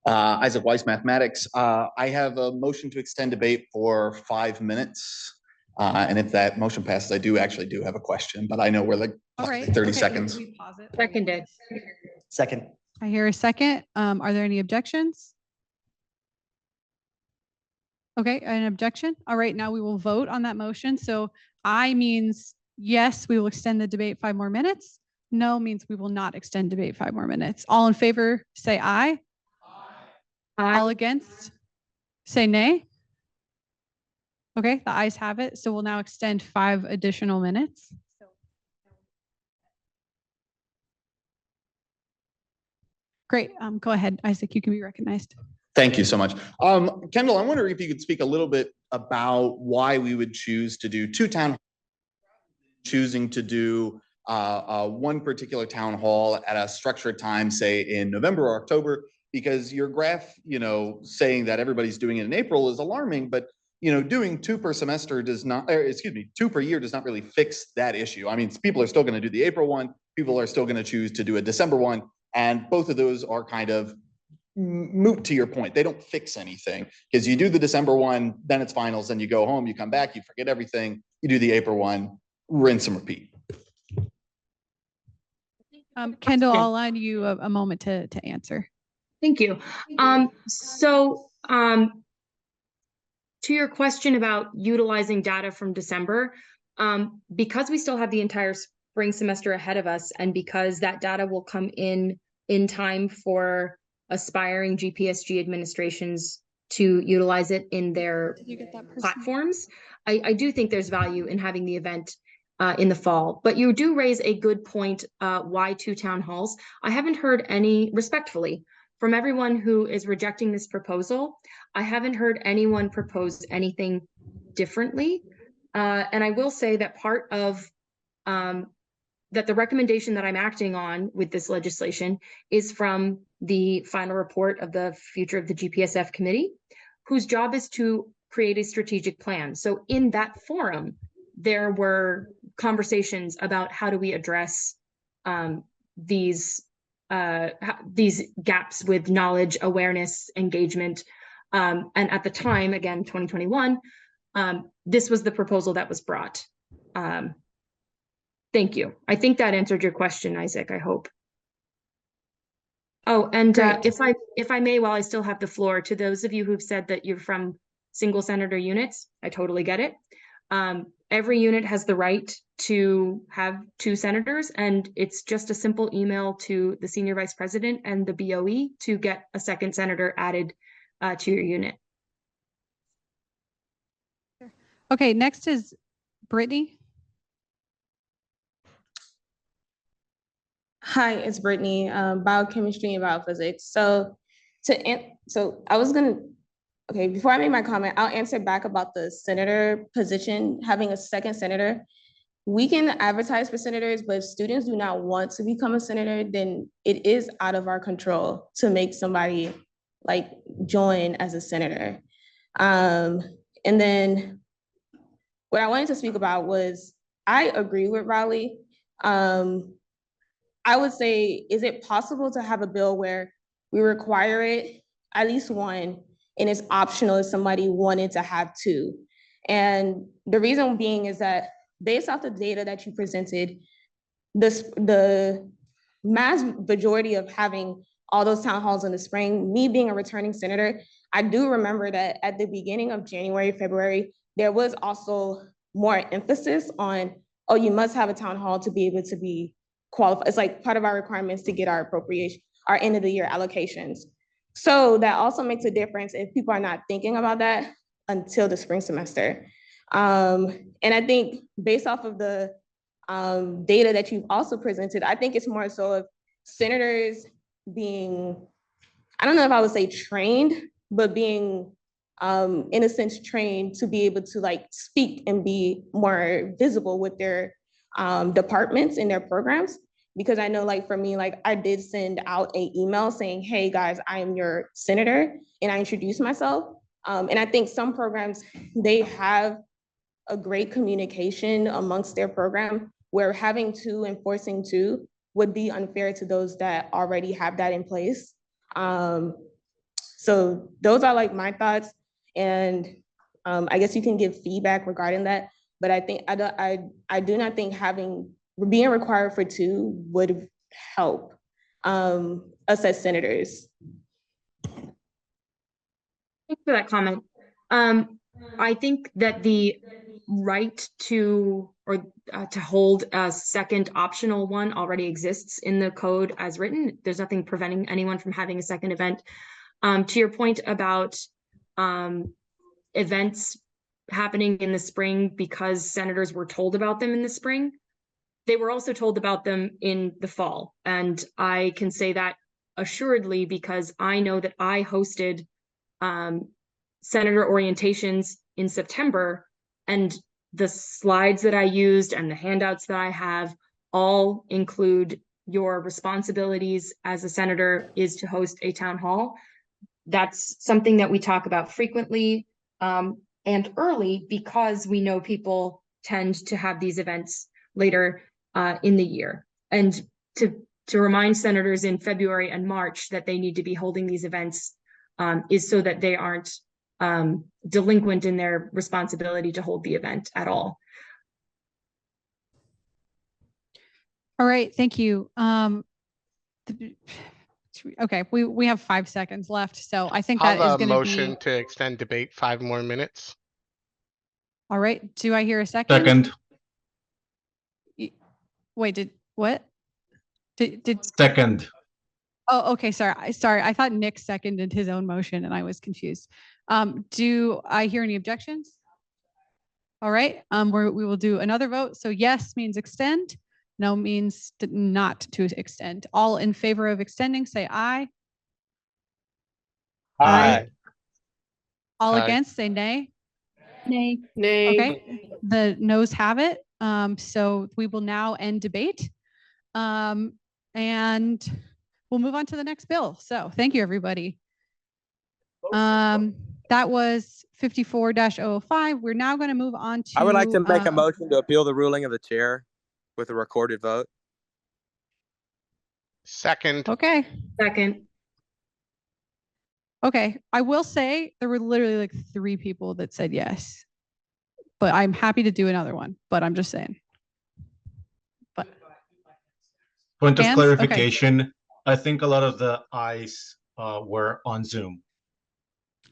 Isaac Weiss, mathematics. I have a motion to extend debate for 5 minutes. And if that motion passes, I do have a question, but I know we're like 30 seconds. We pause it. Seconded. Second. I hear a second. Are there any objections? Okay, an objection. All right, now we will vote on that motion. So aye means yes, we will extend the debate 5 more minutes. No means we will not extend debate 5 more minutes. All in favor, say aye. Aye. All against, say nay. Okay, the ayes have it. So we'll now extend 5 additional minutes. Great. Go ahead, Isaac. You can be recognized. Thank you so much. Kendall, I'm wondering if you could speak a little bit about why we would choose to do 2 town halls, choosing to do one particular town hall at a structured time, say in November or October, because your graph, saying that everybody's doing it in April is alarming, but doing 2 per semester does not, 2 per year does not really fix that issue. I mean, people are still going to do the April one, people are still going to choose to do a December one, and both of those are kind of moot to your point. They don't fix anything because you do the December one, then it's finals, then you go home, you come back, you forget everything, you do the April one, rinse and repeat. Kendall, I'll allow you a moment to answer. Thank you. To your question about utilizing data from December, because we still have the entire spring semester ahead of us, and because that data will come in time for aspiring GPSG administrations to utilize it in their platforms, I do think there's value in having the event in the fall. But you do raise a good point, why 2 town halls? I haven't heard any, respectfully, from everyone who is rejecting this proposal, I haven't heard anyone propose anything differently. And I will say that part of that the recommendation that I'm acting on with this legislation is from the final report of the future of the GPSF committee, whose job is to create a strategic plan. So in that forum, there were conversations about how do we address these gaps with knowledge, awareness, engagement. And at the time, again, 2021, this was the proposal that was brought. Thank you. I think that answered your question, Isaac, I hope. Oh, and if I may, while I still have the floor, to those of you who've said that you're from single senator units, I totally get it. Every unit has the right to have 2 senators, and it's just a simple email to the senior vice president and the BOE to get a 2nd senator added to your unit. Okay, next is Brittany. Hi, it's Brittany, biochemistry and biophysics. So I was gonna, okay, before I make my comment, I'll answer back about the senator position, having a 2nd senator. We can advertise for senators, but if students do not want to become a senator, then it is out of our control to make somebody like join as a senator. And then what I wanted to speak about was, I agree with Raleigh. I would say, is it possible to have a bill where we require it, at least one, and it's optional if somebody wanted to have two. And the reason being is that based off the data that you presented, the mass majority of having all those town halls in the spring, me being a returning senator, I do remember that at the beginning of January, February, there was also more emphasis on, oh, you must have a town hall to be able to be qualified. It's like part of our requirements to get our appropriation, our end of the year allocations. So that also makes a difference if people are not thinking about that until the spring semester. And I think based off of the data that you've also presented, I think it's more so of senators being, I don't know if I would say trained, but being in a sense trained to be able to like speak and be more visible with their departments and their programs. Because I know like for me, like I did send out an email saying, hey guys, I am your senator, and I introduced myself. And I think some programs, they have a great communication amongst their program, where having two and forcing two would be unfair to those that already have that in place. So those are like my thoughts, and I guess you can give feedback regarding that. But I think I do not think being required for two would help us as senators. Thanks for that comment. I think that the right to to hold a second optional one already exists in the code as written. There's nothing preventing anyone from having a second event. To your point about events happening in the spring because senators were told about them in the spring, they were also told about them in the fall. And I can say that assuredly because I know that I hosted senator orientations in September, and the slides that I used and the handouts that I have all include your responsibilities as a senator is to host a town hall. That's something that we talk about frequently and early because we know people tend to have these events later in the year. And to remind senators in February and March that they need to be holding these events is so that they aren't delinquent in their responsibility to hold the event at all. All right, thank you. Okay, we have 5 seconds left, so I think that is going to be. Motion to extend debate 5 more minutes. All right, do I hear a second? Second. Wait, did what? Did Second. Oh, okay. Sorry. I thought Nick seconded his own motion and I was confused. Do I hear any objections? All right. We will do another vote. So yes means extend. No means not to extend. All in favor of extending, say aye. Aye. All Aye. against, say nay. Nay. Nay. Okay. The noes have it. So we will now end debate. And we'll move on to the next bill. So thank you, everybody. That was 54-005. We're now going to move on to. I would like to make a motion to appeal the ruling of the chair with a recorded vote. Second. Okay. Second. Okay. I will say there were literally like 3 people that said yes, but I'm happy to do another one, but I'm just saying. But Point of hands? clarification, Okay. I think a lot of the ayes were on Zoom.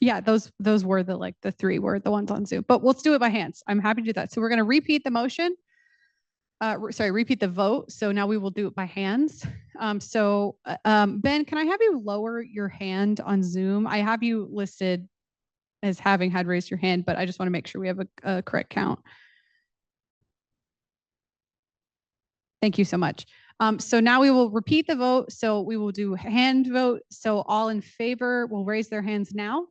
Yeah, those were the 3 were the ones on Zoom, but let's do it by hands. I'm happy to do that. So we're going to repeat the motion. Repeat the vote. So now we will do it by hands. Ben, can I have you lower your hand on Zoom? I have you listed as having had raised your hand, but I just want to make sure we have a correct count. Thank you so much. So now we will repeat the vote. So we will do hand vote. So all in favor will raise their hands now.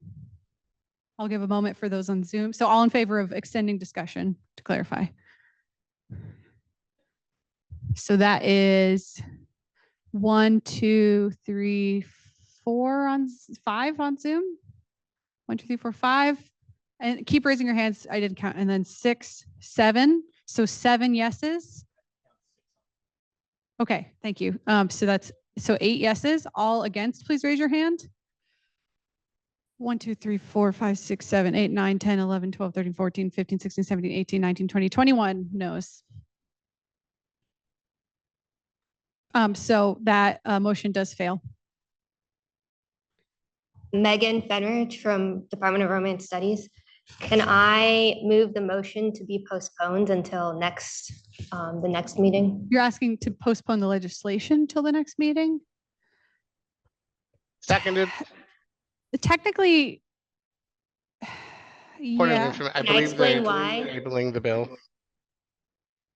I'll give a moment for those on Zoom. So all in favor of extending discussion, to clarify. So that is 1, 2, 3, 4 5 on Zoom. 1, 2, 3, 4, 5. And keep raising your hands. I didn't count. And then 6, 7. So 7 yeses. Okay, thank you. So 8 yeses. All against, please raise your hand. 1, 2, 3, 4, 5, 6, 7, 8, 9, 10, 11, 12, 13, 14, 15, 16, 17, 18, 19, 20, 21 no's. So that motion does fail. Megan Fenrich from Department of Romance Studies. Can I move the motion to be postponed until the next meeting? You're asking to postpone the legislation till the next meeting? Seconded. Technically, Point of yeah. information. I Can I believe explain they why? tabling the bill.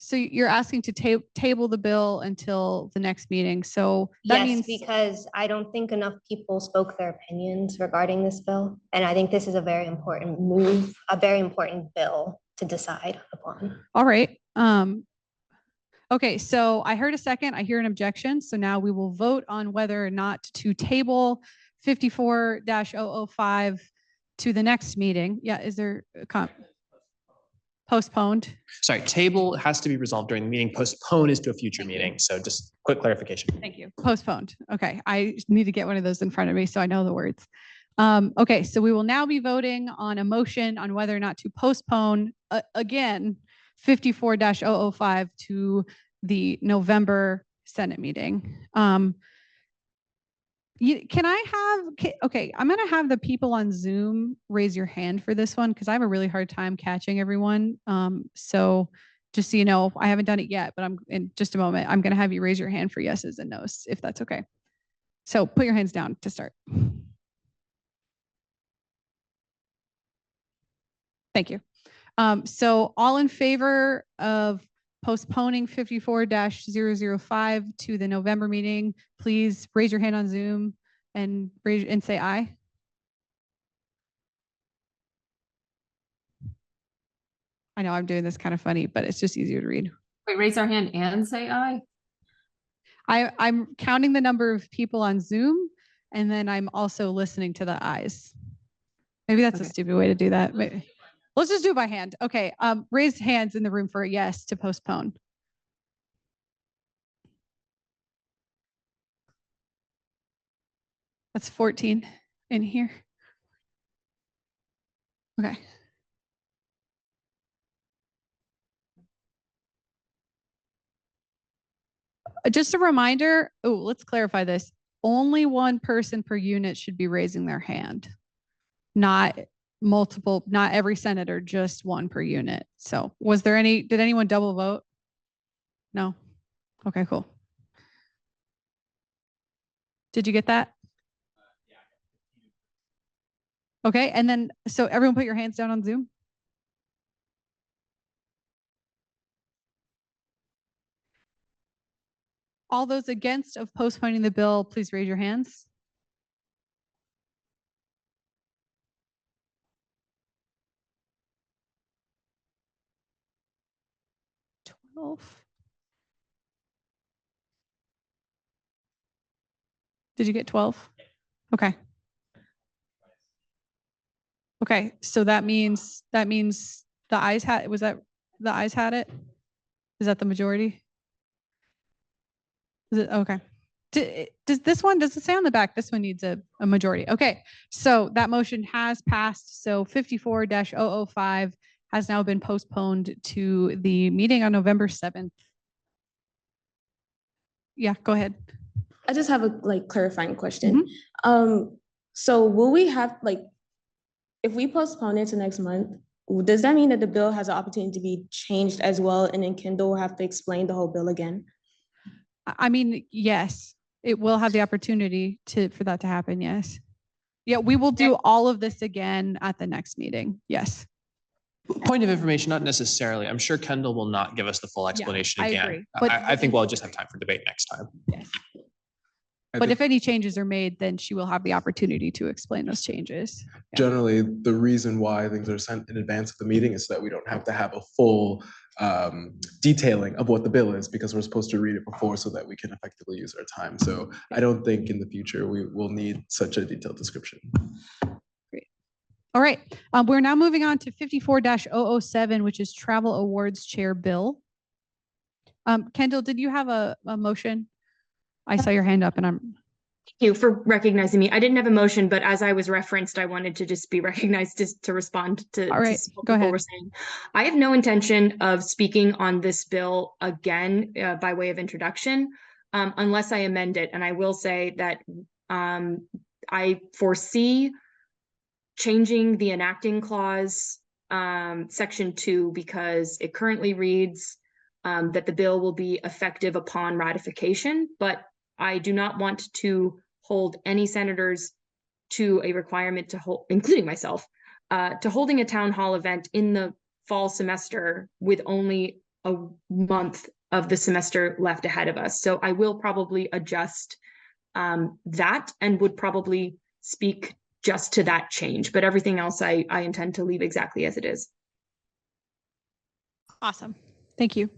So you're asking to table the bill until the next meeting. So that Yes, means because I don't think enough people spoke their opinions regarding this bill. And I think this is a very important move, a very important bill to decide upon. all right. Okay, so I heard a second, I hear an objection. So now we will vote on whether or not to table 54-005 to the next meeting. Yeah, is there a postponed? Sorry, table has to be resolved during the meeting. Postpone is to a future meeting. So just quick clarification. Thank you. Postponed. Okay, I need to get one of those in front of me so I know the words. Okay, so we will now be voting on a motion on whether or not to postpone again 54-005 to the November Senate meeting. Can I have, okay, I'm gonna have the people on Zoom raise your hand for this one because I have a really hard time catching everyone. So just so you know, I haven't done it yet, but I'm in just a moment, I'm gonna have you raise your hand for yeses and nos, if that's okay. So put your hands down to start. Thank you. So all in favor of postponing 54-005 to the November meeting, please raise your hand on Zoom and say aye. I know I'm doing this kind of funny, but it's just easier to read. Wait, raise our hand and say aye? I'm counting the number of people on Zoom, and then I'm also listening to the ayes. Maybe that's a stupid way to do that. Maybe. Let's just do it by hand. Okay, raise hands in the room for a yes to postpone. That's 14 in here. Okay. Just a reminder, oh, let's clarify this. Only one person per unit should be raising their hand, not multiple, not every senator, just one per unit. So was there did anyone double vote? No? Okay, cool. Did you get that? Okay, and then, so everyone put your hands down on Zoom. All those against of postponing the bill, please raise your hands. Did you get 12? Okay. Okay, so that means the ayes had, was that the ayes had it? Is that the majority? Is it okay? Does it say on the back, this one needs a majority? Okay, so that motion has passed. So 54-005 has now been postponed to the meeting on November 7th. Yeah, go ahead. I just have a clarifying question. So will we have if we postpone it to next month, does that mean that the bill has an opportunity to be changed as well, and then Kendall will have to explain the whole bill again? I mean, yes, it will have the opportunity for that to happen. Yes. Yeah, we will do all of this again at the next meeting. Yes. Point of information, not necessarily. I'm sure Kendall will not give us the full explanation again. Agree. But I think we'll just have time for debate next time. Yes. But if any changes are made, then she will have the opportunity to explain those changes. Generally, the reason why things are sent in advance of the meeting is so that we don't have to have a full detailing of what the bill is, because we're supposed to read it before so that we can effectively use our time. So I don't think in the future we will need such a detailed description. Great. All right. We're now moving on to 54-007, which is Travel Awards Chair Bill. Kendall, did you have a motion? I saw your hand up and I'm. you for recognizing me. I didn't have a motion, but as I was referenced, I wanted to just be recognized to respond to All right, what go people ahead. were saying. I have no intention of speaking on this bill again by way of introduction, unless I amend it. And I will say that I foresee changing the enacting clause, section 2, because it currently reads that the bill will be effective upon ratification, but I do not want to hold any senators to a requirement to hold, including myself, to holding a town hall event in the fall semester with only a month of the semester left ahead of us. So I will probably adjust that and would probably speak just to that change, but everything else I intend to leave exactly as it is. Awesome. Thank you.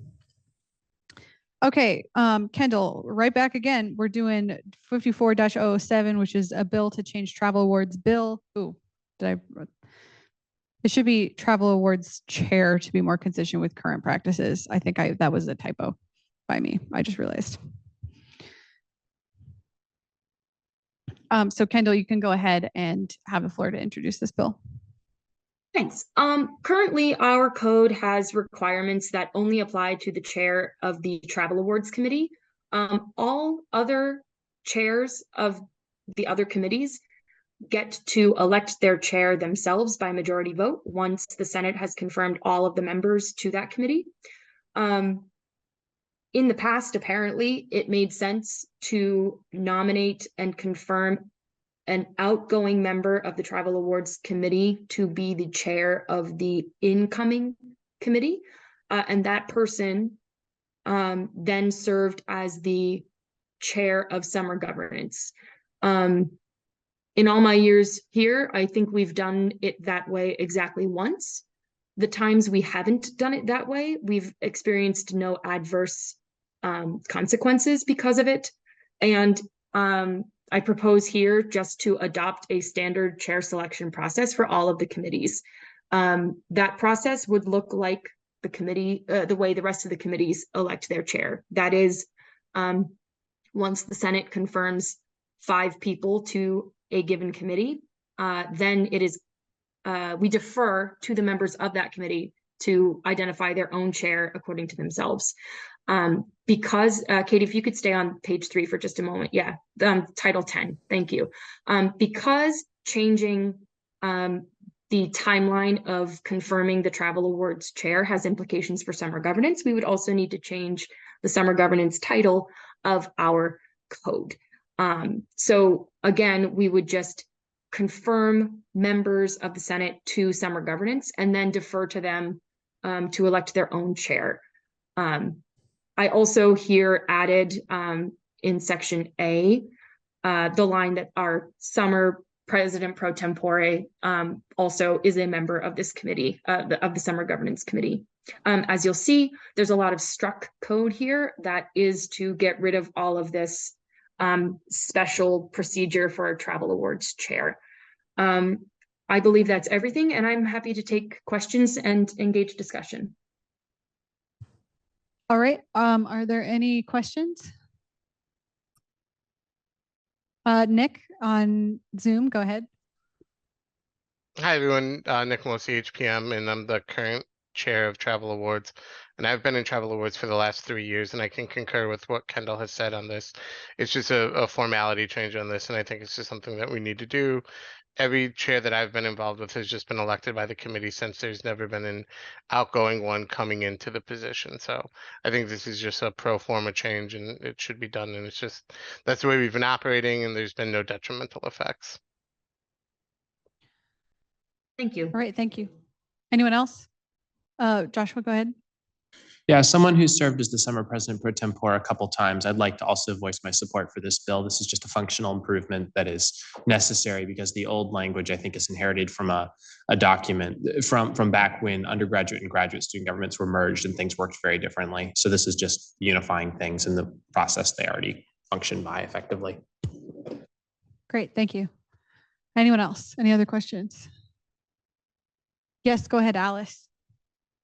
Okay, Kendall, right back again. We're doing 54-007, which is a bill to change travel awards bill. Ooh, it should be travel awards chair to be more consistent with current practices. I think that was a typo by me. I just realized. So Kendall, you can go ahead and have the floor to introduce this bill. Thanks. Currently, our code has requirements that only apply to the chair of the Travel Awards Committee. All other chairs of the other committees get to elect their chair themselves by majority vote once the Senate has confirmed all of the members to that committee. In the past, apparently, it made sense to nominate and confirm an outgoing member of the Travel Awards Committee to be the chair of the incoming committee. And that person then served as the chair of summer governance. In all my years here, I think we've done it that way exactly once. The times we haven't done it that way, we've experienced no adverse consequences because of it. And I propose here just to adopt a standard chair selection process for all of the committees. That process would look like the committee, the way the rest of the committees elect their chair. That is, once the Senate confirms 5 people to a given committee, then it is, we defer to the members of that committee to identify their own chair according to themselves. Because, Katie, if you could stay on page 3 for just a moment. Yeah, Title 10, thank you. Because changing the timeline of confirming the Travel Awards chair has implications for summer governance, we would also need to change the summer governance title of our code. So again, we would just confirm members of the Senate to summer governance and then defer to them to elect their own chair. I also here added in section A, the line that our summer president pro tempore also is a member of this committee, of the summer governance committee. As you'll see, there's a lot of struck code here that is to get rid of all of this special procedure for a travel awards chair. I believe that's everything, and I'm happy to take questions and engage discussion. All right, are there any questions? Nick on Zoom, go ahead. Hi, everyone. Nick Mosi, HPM, and I'm the current chair of Travel Awards. And I've been in Travel Awards for the last 3 years, and I can concur with what Kendall has said on this. It's just a formality change on this, and I think it's just something that we need to do. Every chair that I've been involved with has just been elected by the committee since there's never been an outgoing one coming into the position. So I think this is just a pro forma change and it should be done. And it's just, that's the way we've been operating and there's been no detrimental effects. Thank you. All right, thank you. Anyone else? Joshua, go ahead. Yeah, someone who served as the summer president pro tempore a couple times, I'd like to also voice my support for this bill. This is just a functional improvement that is necessary because the old language, I think, is inherited from a document from back when undergraduate and graduate student governments were merged and things worked very differently. So this is just unifying things in the process they already function by effectively. Great, thank you. Anyone else? Any other questions? Yes, go ahead, Alice.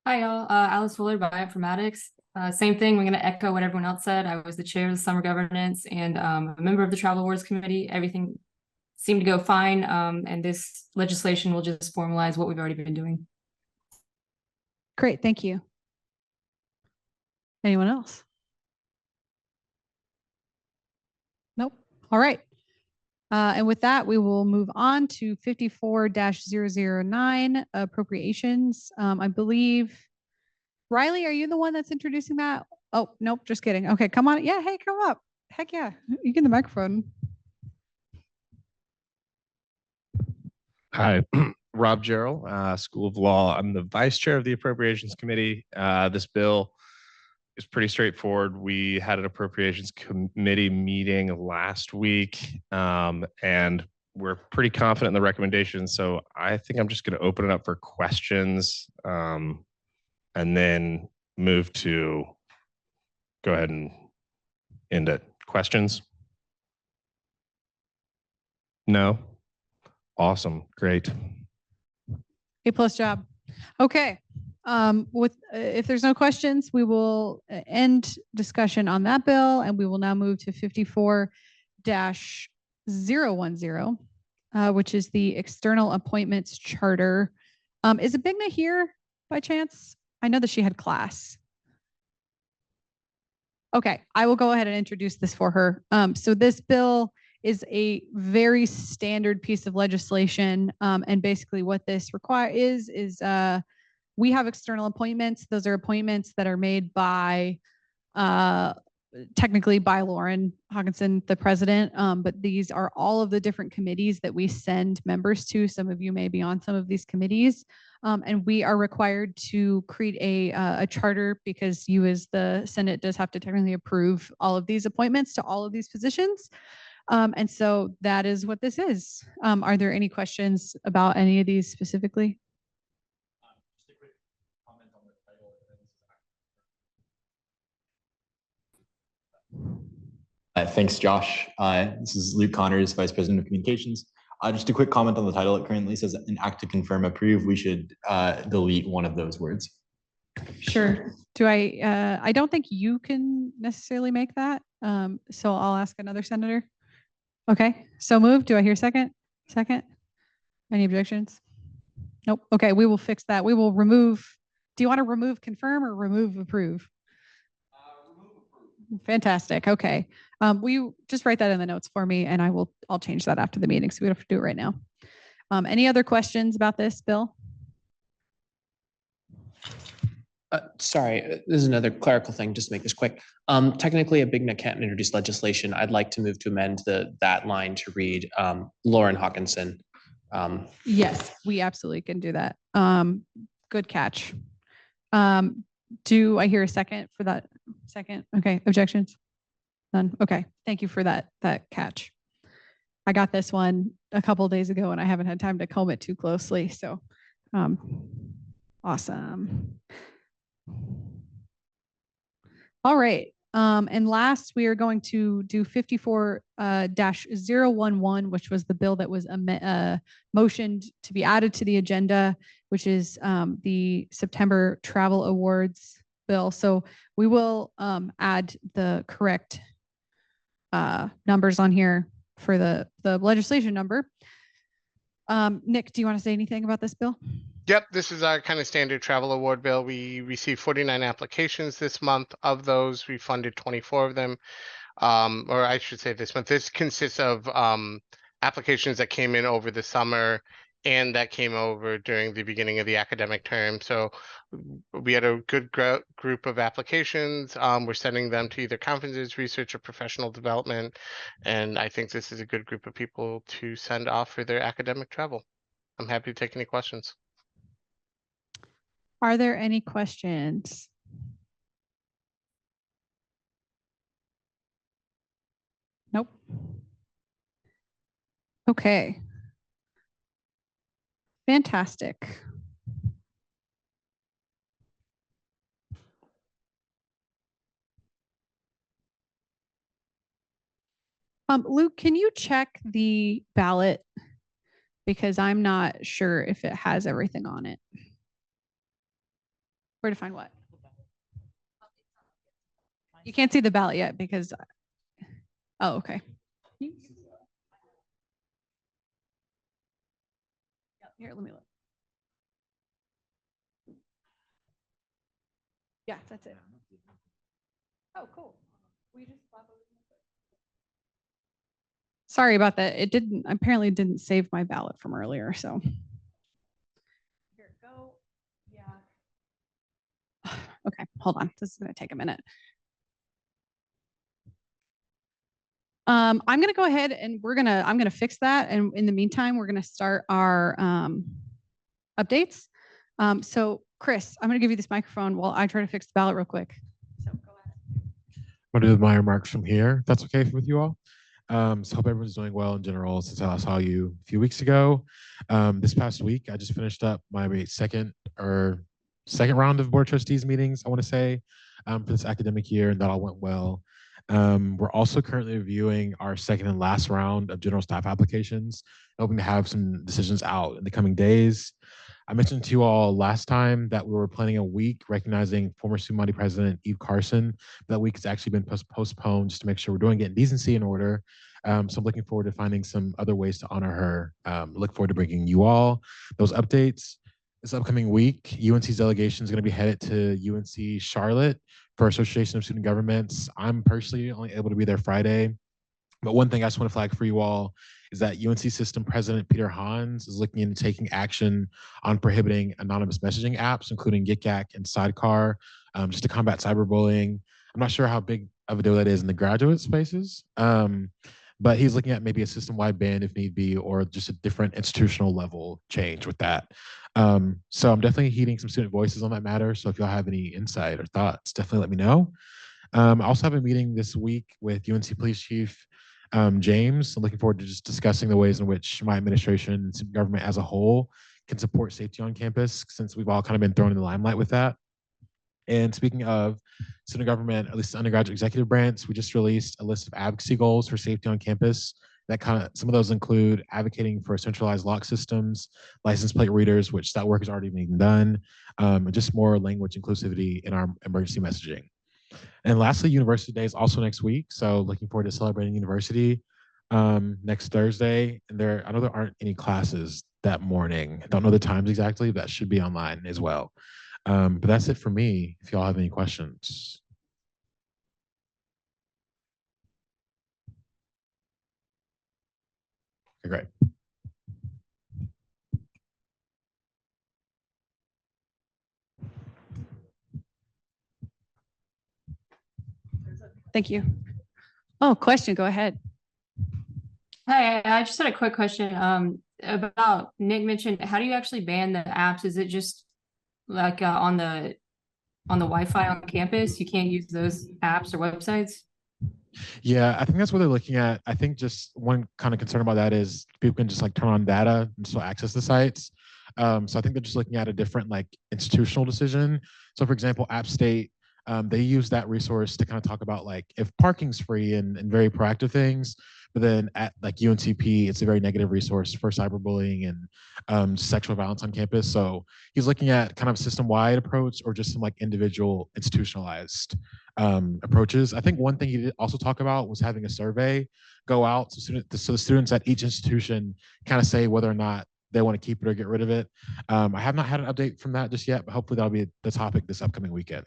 Hi, y'all. Alice Fuller, Bioinformatics. Same thing, we're going to echo what everyone else said. I was the chair of the summer governance and a member of the travel awards committee. Everything seemed to go fine. And this legislation will just formalize what we've already been doing. Great, thank you. Anyone else? Nope. All right. And with that, we will move on to 54-009 appropriations. I believe, Riley, are you the one that's introducing that? Oh, nope, just kidding. Okay, come on. Yeah, hey, come up. Heck yeah, you get the microphone. Hi, Rob Gerald, School of Law. I'm the vice chair of the Appropriations Committee. This bill is pretty straightforward. We had an Appropriations Committee meeting last week, and we're pretty confident in the recommendations. So I think I'm just going to open it up for questions, and then move to go ahead and end it. Questions? No? Awesome. Great. A+ job. Okay. With if there's no questions, we will end discussion on that bill, and we will now move to 54-010, which is the external appointments charter. Is Abigna here by chance? I know that she had class. Okay, I will go ahead and introduce this for her. So this bill is a very standard piece of legislation, and basically what this is we have external appointments. Those are appointments that are made by technically by Lauren Hawkinson, the president, but these are all of the different committees that we send members to. Some of you may be on some of these committees, and we are required to create a charter because you as the Senate does have to technically approve all of these appointments to all of these positions. And so that is what this is. Are there any questions about any of these specifically? Thanks, Josh. This is Luke Connors, Vice President of Communications. Just a quick comment on the title. It currently says an act to confirm approve. We should delete one of those words. Sure. Do I don't think you can necessarily make that. So I'll ask another senator. Okay, so moved. Do I hear second? Second? Any objections? Nope. Okay, we will fix that. We will remove. Do you want to remove confirm or remove approve? Fantastic. Okay. Will you just write that in the notes for me, and I'll change that after the meeting, so we don't have to do it right now. Any other questions about this bill? Sorry, this is another clerical thing, just to make this quick. Technically, Abigna can't introduce legislation. I'd like to move to amend that line to read Lauren Hawkinson. Yes, we absolutely can do that. Good catch. Do I hear a second for that? Second. Okay. Objections? None. Okay. Thank you for that catch. I got this one a couple of days ago and I haven't had time to comb it too closely. So awesome. All right. And last, we are going to do 54-011, which was the bill that was motioned to be added to the agenda, which is the September Travel Awards bill. So we will add the correct numbers on here for the legislation number. Nick, do you want to say anything about this bill? Yep, this is our kind of standard travel award bill. We received 49 applications this month. Of those, we funded 24 of them. Or I should say this month. This consists of applications that came in over the summer and that came over during the beginning of the academic term. So we had a good group of applications. We're sending them to either conferences, research, or professional development. And I think this is a good group of people to send off for their academic travel. I'm happy to take any questions. Are there any questions? Nope. Okay. Fantastic. Luke, can you check the ballot? Because I'm not sure if it has everything on it. Where to find what? You can't see the ballot yet because, oh, okay. Yeah, here, let me look. Yeah, that's it. Oh, cool. We just flop over. Sorry about that. It apparently didn't save my ballot from earlier, so. Here it go. Yeah. Okay, hold on. This is gonna take a minute. I'm gonna go ahead and I'm gonna fix that. And in the meantime, we're gonna start our updates. So Chris, I'm gonna give you this microphone while I try to fix the ballot real quick. So go ahead. I'm gonna do my remarks from here. If that's okay with you all. So hope everyone's doing well in general since I saw you a few weeks ago. This past week, I just finished up my second round of board trustees meetings, I want to say, for this academic year, and that all went well. We're also currently reviewing our second and last round of general staff applications, hoping to have some decisions out in the coming days. I mentioned to you all last time that we were planning a week recognizing former student body president Eve Carson. That week has actually been postponed just to make sure we're doing it in decency and order. So I'm looking forward to finding some other ways to honor her. Look forward to bringing you all those updates. This upcoming week, UNC's delegation is going to be headed to UNC Charlotte for Association of Student Governments. I'm personally only able to be there Friday. But one thing I just want to flag for you all is that UNC System President Peter Hans is looking into taking action on prohibiting anonymous messaging apps, including Yik Yak and Sidecar, just to combat cyberbullying. I'm not sure how big of a deal that is in the graduate spaces, but he's looking at maybe a system-wide ban if need be, or just a different institutional level change with that. So I'm definitely heeding some student voices on that matter. So if y'all have any insight or thoughts, definitely let me know. I also have a meeting this week with UNC Police Chief James. I'm looking forward to just discussing the ways in which my administration and government as a whole can support safety on campus, since we've all kind of been thrown in the limelight with that. And speaking of student government, at least the undergraduate executive branch, we just released a list of advocacy goals for safety on campus. Some of those include advocating for centralized lock systems, license plate readers, which that work is already being done, and just more language inclusivity in our emergency messaging. And lastly, University Day is also next week. So looking forward to celebrating university next Thursday. And I know there aren't any classes that morning. I don't know the times exactly, but that should be online as well. But that's it for me. If y'all have any questions. Okay, great. Thank you. Oh, question, go ahead. Hi, I just had a quick question about Nick mentioned, how do you actually ban the apps? Is it just like on the Wi-Fi on campus? You can't use those apps or websites? Yeah, I think that's what they're looking at. I think just one kind of concern about that is people can just like turn on data and still access the sites. So I think they're just looking at a different like institutional decision. So for example, App State, they use that resource to kind of talk about like if parking's free and very proactive things. But then at like UNCP, it's a very negative resource for cyberbullying and sexual violence on campus. So he's looking at kind of system-wide approach or just some like individual institutionalized approaches. I think one thing he did also talk about was having a survey go out so the students at each institution kind of say whether or not they want to keep it or get rid of it. I have not had an update from that just yet, but hopefully that'll be the topic this upcoming weekend.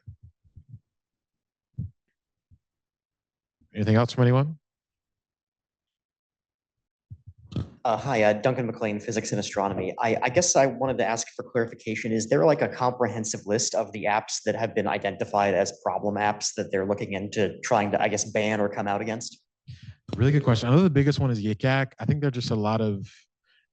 Anything else from anyone? Hi, Duncan McLean, Physics and Astronomy. I guess I wanted to ask for clarification. Is there like a comprehensive list of the apps that have been identified as problem apps that they're looking into trying to, I guess, ban or come out against? Really good question. I know the biggest one is Yik Yak. I think there are just a lot of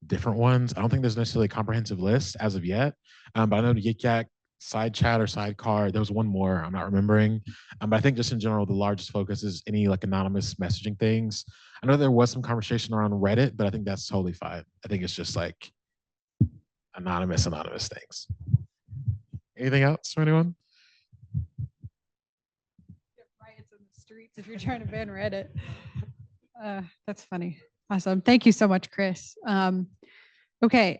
different ones. I don't think there's necessarily a comprehensive list as of yet, but I know Yik Yak, Side Chat or Sidecar. There was one more I'm not remembering, but I think just in general, the largest focus is any like anonymous messaging things. I know there was some conversation around Reddit, but I think that's totally fine. I think it's just like anonymous things. Anything else from anyone? Riots in the streets if you're trying to ban Reddit. That's funny. Awesome. Thank you so much, Chris. Okay.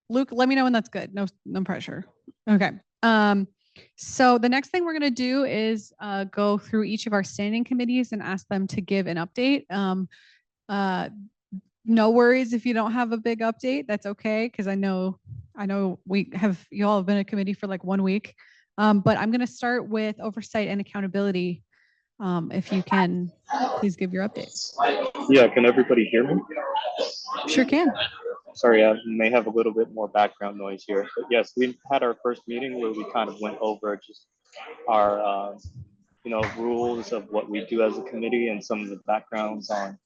Luke, let me know when that's good. No pressure. Okay. So the next thing we're going to do is go through each of our standing committees and ask them to give an update. No worries if you don't have a big update. That's okay, because I know you all have been a committee for like 1 week. But I'm going to start with oversight and accountability. If you can, please give your updates. Yeah, can everybody hear me? Sure can. Sorry, I may have a little bit more background noise here, but yes, we had our first meeting where we kind of went over just our, rules of what we do as a committee and some of the backgrounds on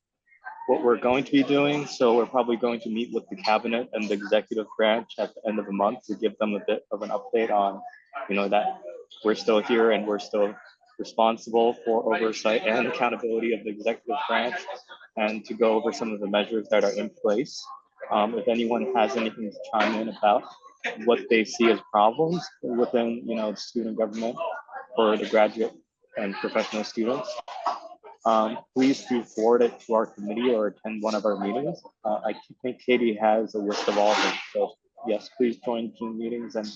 what we're going to be doing. So we're probably going to meet with the cabinet and the executive branch at the end of the month to give them a bit of an update on, that we're still here and we're still responsible for oversight and accountability of the executive branch, and to go over some of the measures that are in place. If anyone has anything to chime in about what they see as problems within, student government for the graduate and professional students, please do forward it to our committee or attend one of our meetings. I think Katie has a list of all of them. So yes, please join Zoom meetings and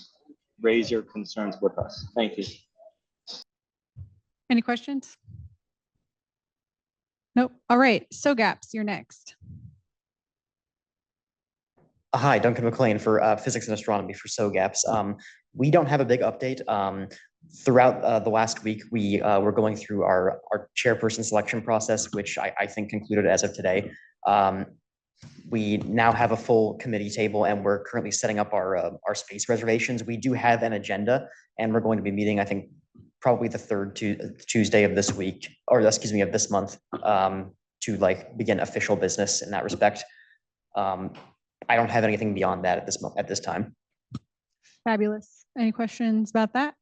raise your concerns with us. Thank you. Any questions? Nope. All right. SOGAPs, you're next. Hi, Duncan McLean for Physics and Astronomy for SOGAPs. We don't have a big update. Throughout the last week, we were going through our chairperson selection process, which I think concluded as of today. We now have a full committee table, and we're currently setting up our space reservations. We do have an agenda, and we're going to be meeting, I think, probably the third Tuesday of this week, or excuse me, of this month, to like begin official business in that respect. I don't have anything beyond that at this time. Fabulous. Any questions about that?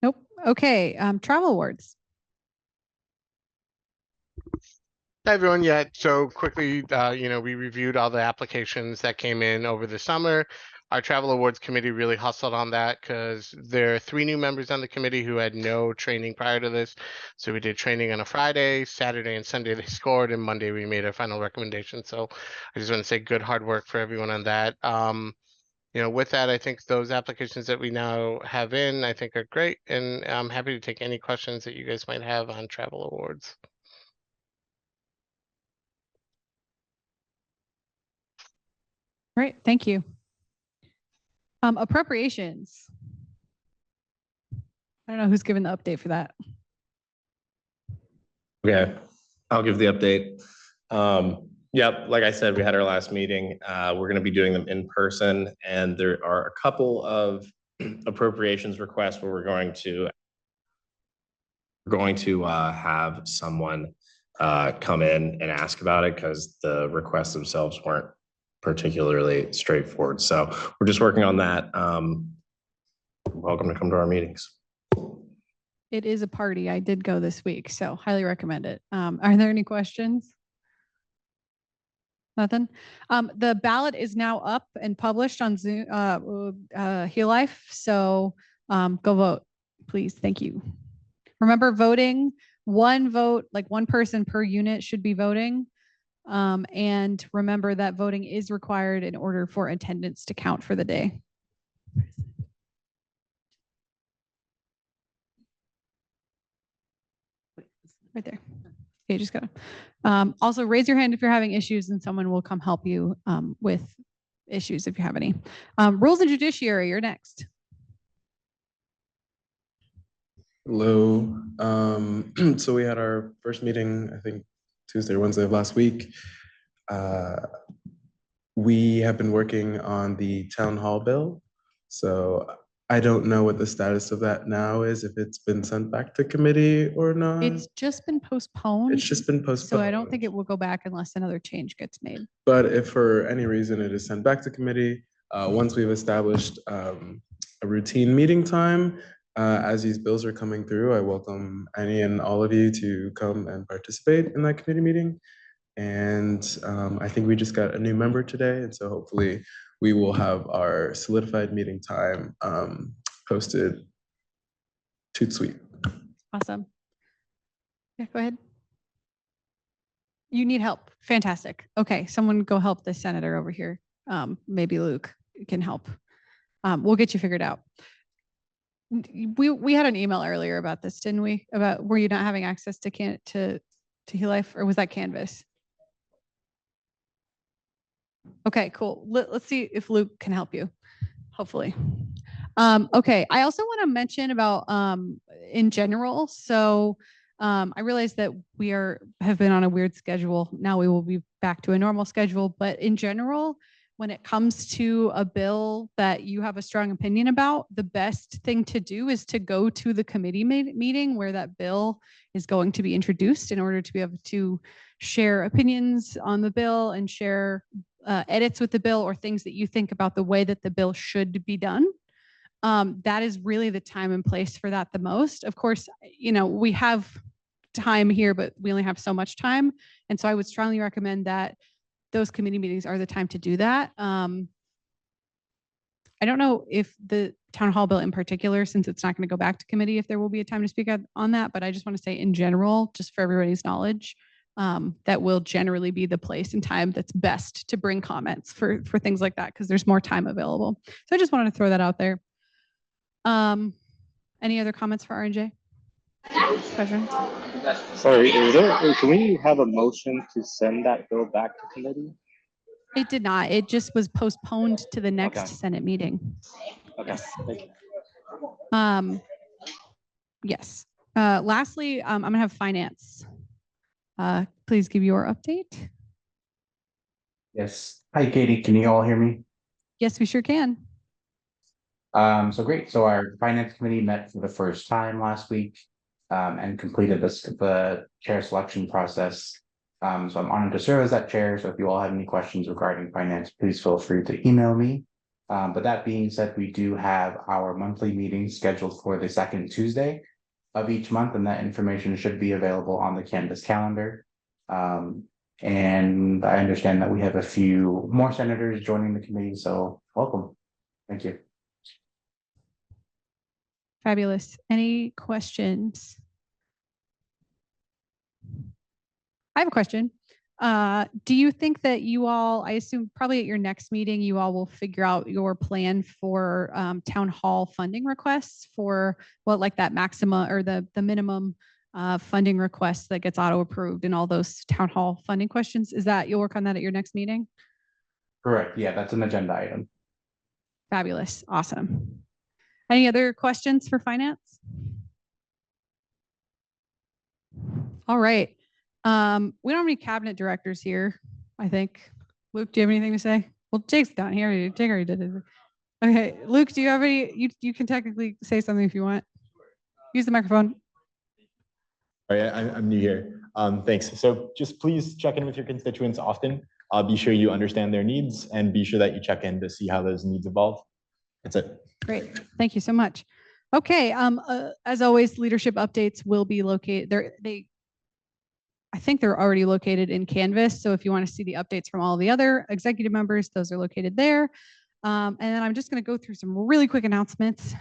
Nope. Okay. Travel awards. Hi, everyone. Yeah, so quickly, we reviewed all the applications that came in over the summer. Our travel awards committee really hustled on that because there are 3 new members on the committee who had no training prior to this. So we did training on a Friday, Saturday and Sunday they scored, and Monday we made our final recommendation. So I just want to say good hard work for everyone on that. With that, I think those applications that we now have in, I think are great. And I'm happy to take any questions that you guys might have on travel awards. Great. Thank you. Appropriations. I don't know who's giving the update for that. Okay, I'll give the update. Yep, like I said, we had our last meeting. We're going to be doing them in person, and there are a couple of appropriations requests where we're going to have someone come in and ask about it because the requests themselves weren't particularly straightforward. So we're just working on that. Welcome to come to our meetings. It is a party. I did go this week, so highly recommend it. Are there any questions? Nothing. The ballot is now up and published on Zoom, Heal Life. So go vote, please. Thank you. Remember, voting, one vote, like one person per unit should be voting. And remember that voting is required in order for attendance to count for the day. Right there. Okay, just gotta. Also, raise your hand if you're having issues, and someone will come help you with issues if you have any. Rules and Judiciary, you're next. Hello. So we had our first meeting, I think Tuesday or Wednesday of last week. We have been working on the town hall bill. So I don't know what the status of that now is, if it's been sent back to committee or not. It's just been postponed. It's just been postponed. So I don't think it will go back unless another change gets made. But if for any reason it is sent back to committee, once we've established a routine meeting time, as these bills are coming through, I welcome any and all of you to come and participate in that committee meeting. And I think we just got a new member today. And so hopefully we will have our solidified meeting time posted toot sweet. Awesome. Yeah, go ahead. You need help. Fantastic. Okay, someone go help the senator over here. Maybe Luke can help. We'll get you figured out. We had an email earlier about this, didn't we? About were you not having access to Heal Life, or was that Canvas? Okay, cool. Let's see if Luke can help you, hopefully. Okay, I also want to mention about in general. So I realize that we have been on a weird schedule. Now we will be back to a normal schedule, but in general, when it comes to a bill that you have a strong opinion about, the best thing to do is to go to the committee meeting where that bill is going to be introduced in order to be able to share opinions on the bill and share edits with the bill or things that you think about the way that the bill should be done. That is really the time and place for that the most. Of course, we have time here, but we only have so much time. And so I would strongly recommend that those committee meetings are the time to do that. I don't know if the town hall bill in particular, since it's not going to go back to committee, if there will be a time to speak on that, but I just want to say in general, just for everybody's knowledge, that will generally be the place and time that's best to bring comments for things like that, because there's more time available. So I just wanted to throw that out there. Any other comments for R&J? Questions? Sorry, can we have a motion to send that bill back to committee? It did not. It just was postponed to the next Senate meeting. Okay, Yes. thank you. Yes. Lastly, I'm gonna have finance. Please give your update. Yes. Hi, Katie. Can you all hear me? Yes, we sure can. So great. So our finance committee met for the first time last week and completed the chair selection process. So I'm honored to serve as that chair. So if you all have any questions regarding finance, please feel free to email me. But that being said, we do have our monthly meeting scheduled for the second Tuesday of each month, and that information should be available on the Canvas calendar. And I understand that we have a few more senators joining the committee, so welcome. Thank you. Fabulous. Any questions? I have a question. Do you think that you all, I assume probably at your next meeting, you all will figure out your plan for town hall funding requests for like that maximum or the minimum funding request that gets auto approved and all those town hall funding questions? Is that you'll work on that at your next meeting? Correct. Yeah, that's an agenda item. Fabulous. Awesome. Any other questions for finance? All right. We don't have any cabinet directors here, I think. Luke, do you have anything to say? Well, Jake's down here. Jake already did it. Okay, Luke, do you have any? You can technically say something if you want. Use the microphone. All right, I'm new here. Thanks. So just please check in with your constituents often. Be sure you understand their needs and be sure that you check in to see how those needs evolve. That's it. Great. Thank you so much. Okay. As always, leadership updates will be located there. I think they're already located in Canvas. So if you want to see the updates from all the other executive members, those are located there. And then I'm just going to go through some really quick announcements.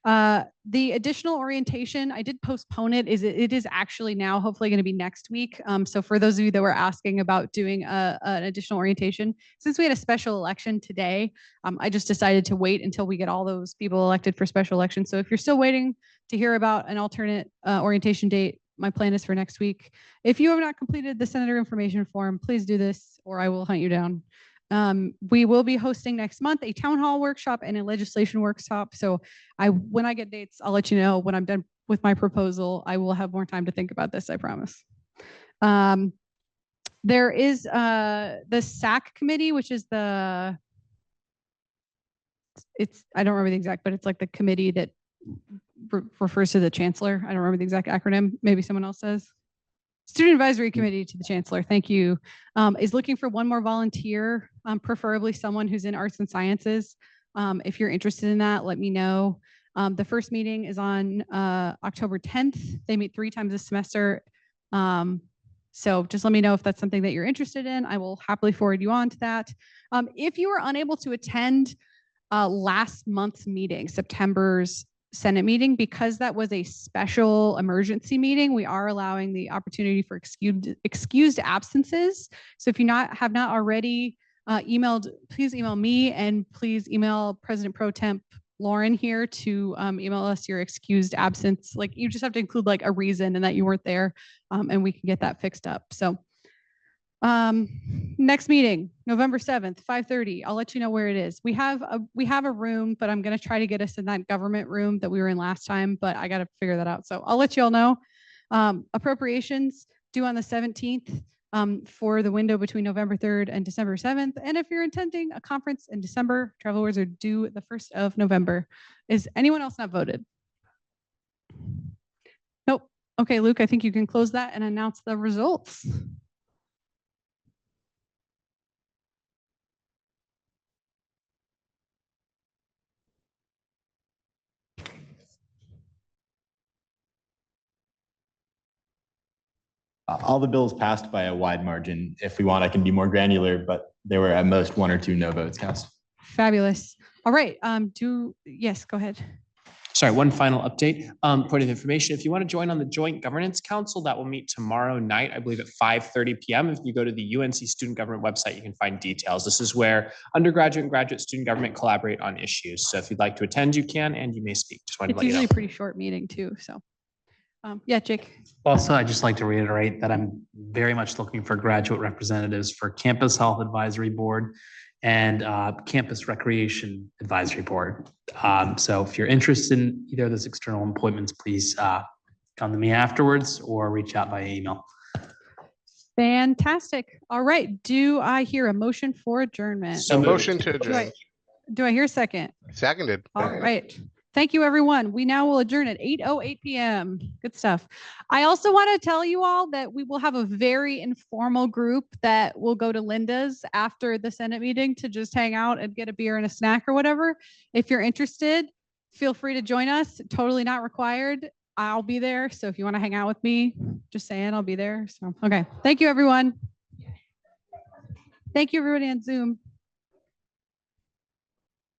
The additional orientation, I did postpone it. It is actually now hopefully going to be next week. So for those of you that were asking about doing an additional orientation, since we had a special election today, I just decided to wait until we get all those people elected for special elections. So if you're still waiting to hear about an alternate orientation date, my plan is for next week. If you have not completed the senator information form, please do this or I will hunt you down. We will be hosting next month a town hall workshop and a legislation workshop. So when I get dates, I'll let you know. When I'm done with my proposal, I will have more time to think about this, I promise. There is the SAC committee, which is I don't remember the exact, but it's like the committee that refers to the chancellor. I don't remember the exact acronym. Maybe someone else says. Student Advisory Committee to the Chancellor, thank you, is looking for one more volunteer, preferably someone who's in arts and sciences. If you're interested in that, let me know. The first meeting is on October 10th. They meet 3 times a semester. So just let me know if that's something that you're interested in. I will happily forward you on to that. If you were unable to attend last month's meeting, September's Senate meeting, because that was a special emergency meeting, we are allowing the opportunity for excused absences. So if you have not already emailed, please email me and please email President Pro Temp Lauren here to email us your excused absence. Like you just have to include like a reason and that you weren't there, and we can get that fixed up. So next meeting, November 7th, 5:30. I'll let you know where it is. We have a room, but I'm going to try to get us in that government room that we were in last time, but I got to figure that out. So I'll let you all know. Appropriations due on the 17th. For the window between November 3rd and December 7th. And if you're attending a conference in December, travel awards are due the 1st of November. Is anyone else not voted? Nope. Okay, Luke, I think you can close that and announce the results. All the bills passed by a wide margin. If we want, I can be more granular, but there were at most 1 or 2 no votes cast. Fabulous. All right. Yes, go ahead. Sorry, one final update. Point of information, if you want to join on the Joint Governance Council, that will meet tomorrow night, I believe at 5:30 p.m. If you go to the UNC Student Government website, you can find details. This is where undergraduate and graduate student government collaborate on issues. So if you'd like to attend, you can, and you may speak. Just wanted to It's let you know. usually a pretty short meeting too, so. Yeah, Jake. Also, I'd just like to reiterate that I'm very much looking for graduate representatives for Campus Health Advisory Board and Campus Recreation Advisory Board. So if you're interested in either of those external appointments, please come to me afterwards or reach out by email. Fantastic. All right. Do I hear a motion for adjournment? So motion to adjourn. Do I hear a second? Seconded. All right. Thank you, everyone. We now will adjourn at 8:08 p.m. Good stuff. I also want to tell you all that we will have a very informal group that will go to Linda's after the Senate meeting to just hang out and get a beer and a snack or whatever. If you're interested, feel free to join us. Totally not required. I'll be there. So if you want to hang out with me, just saying I'll be there. So, okay. Thank you, everyone. Thank you, everybody on Zoom.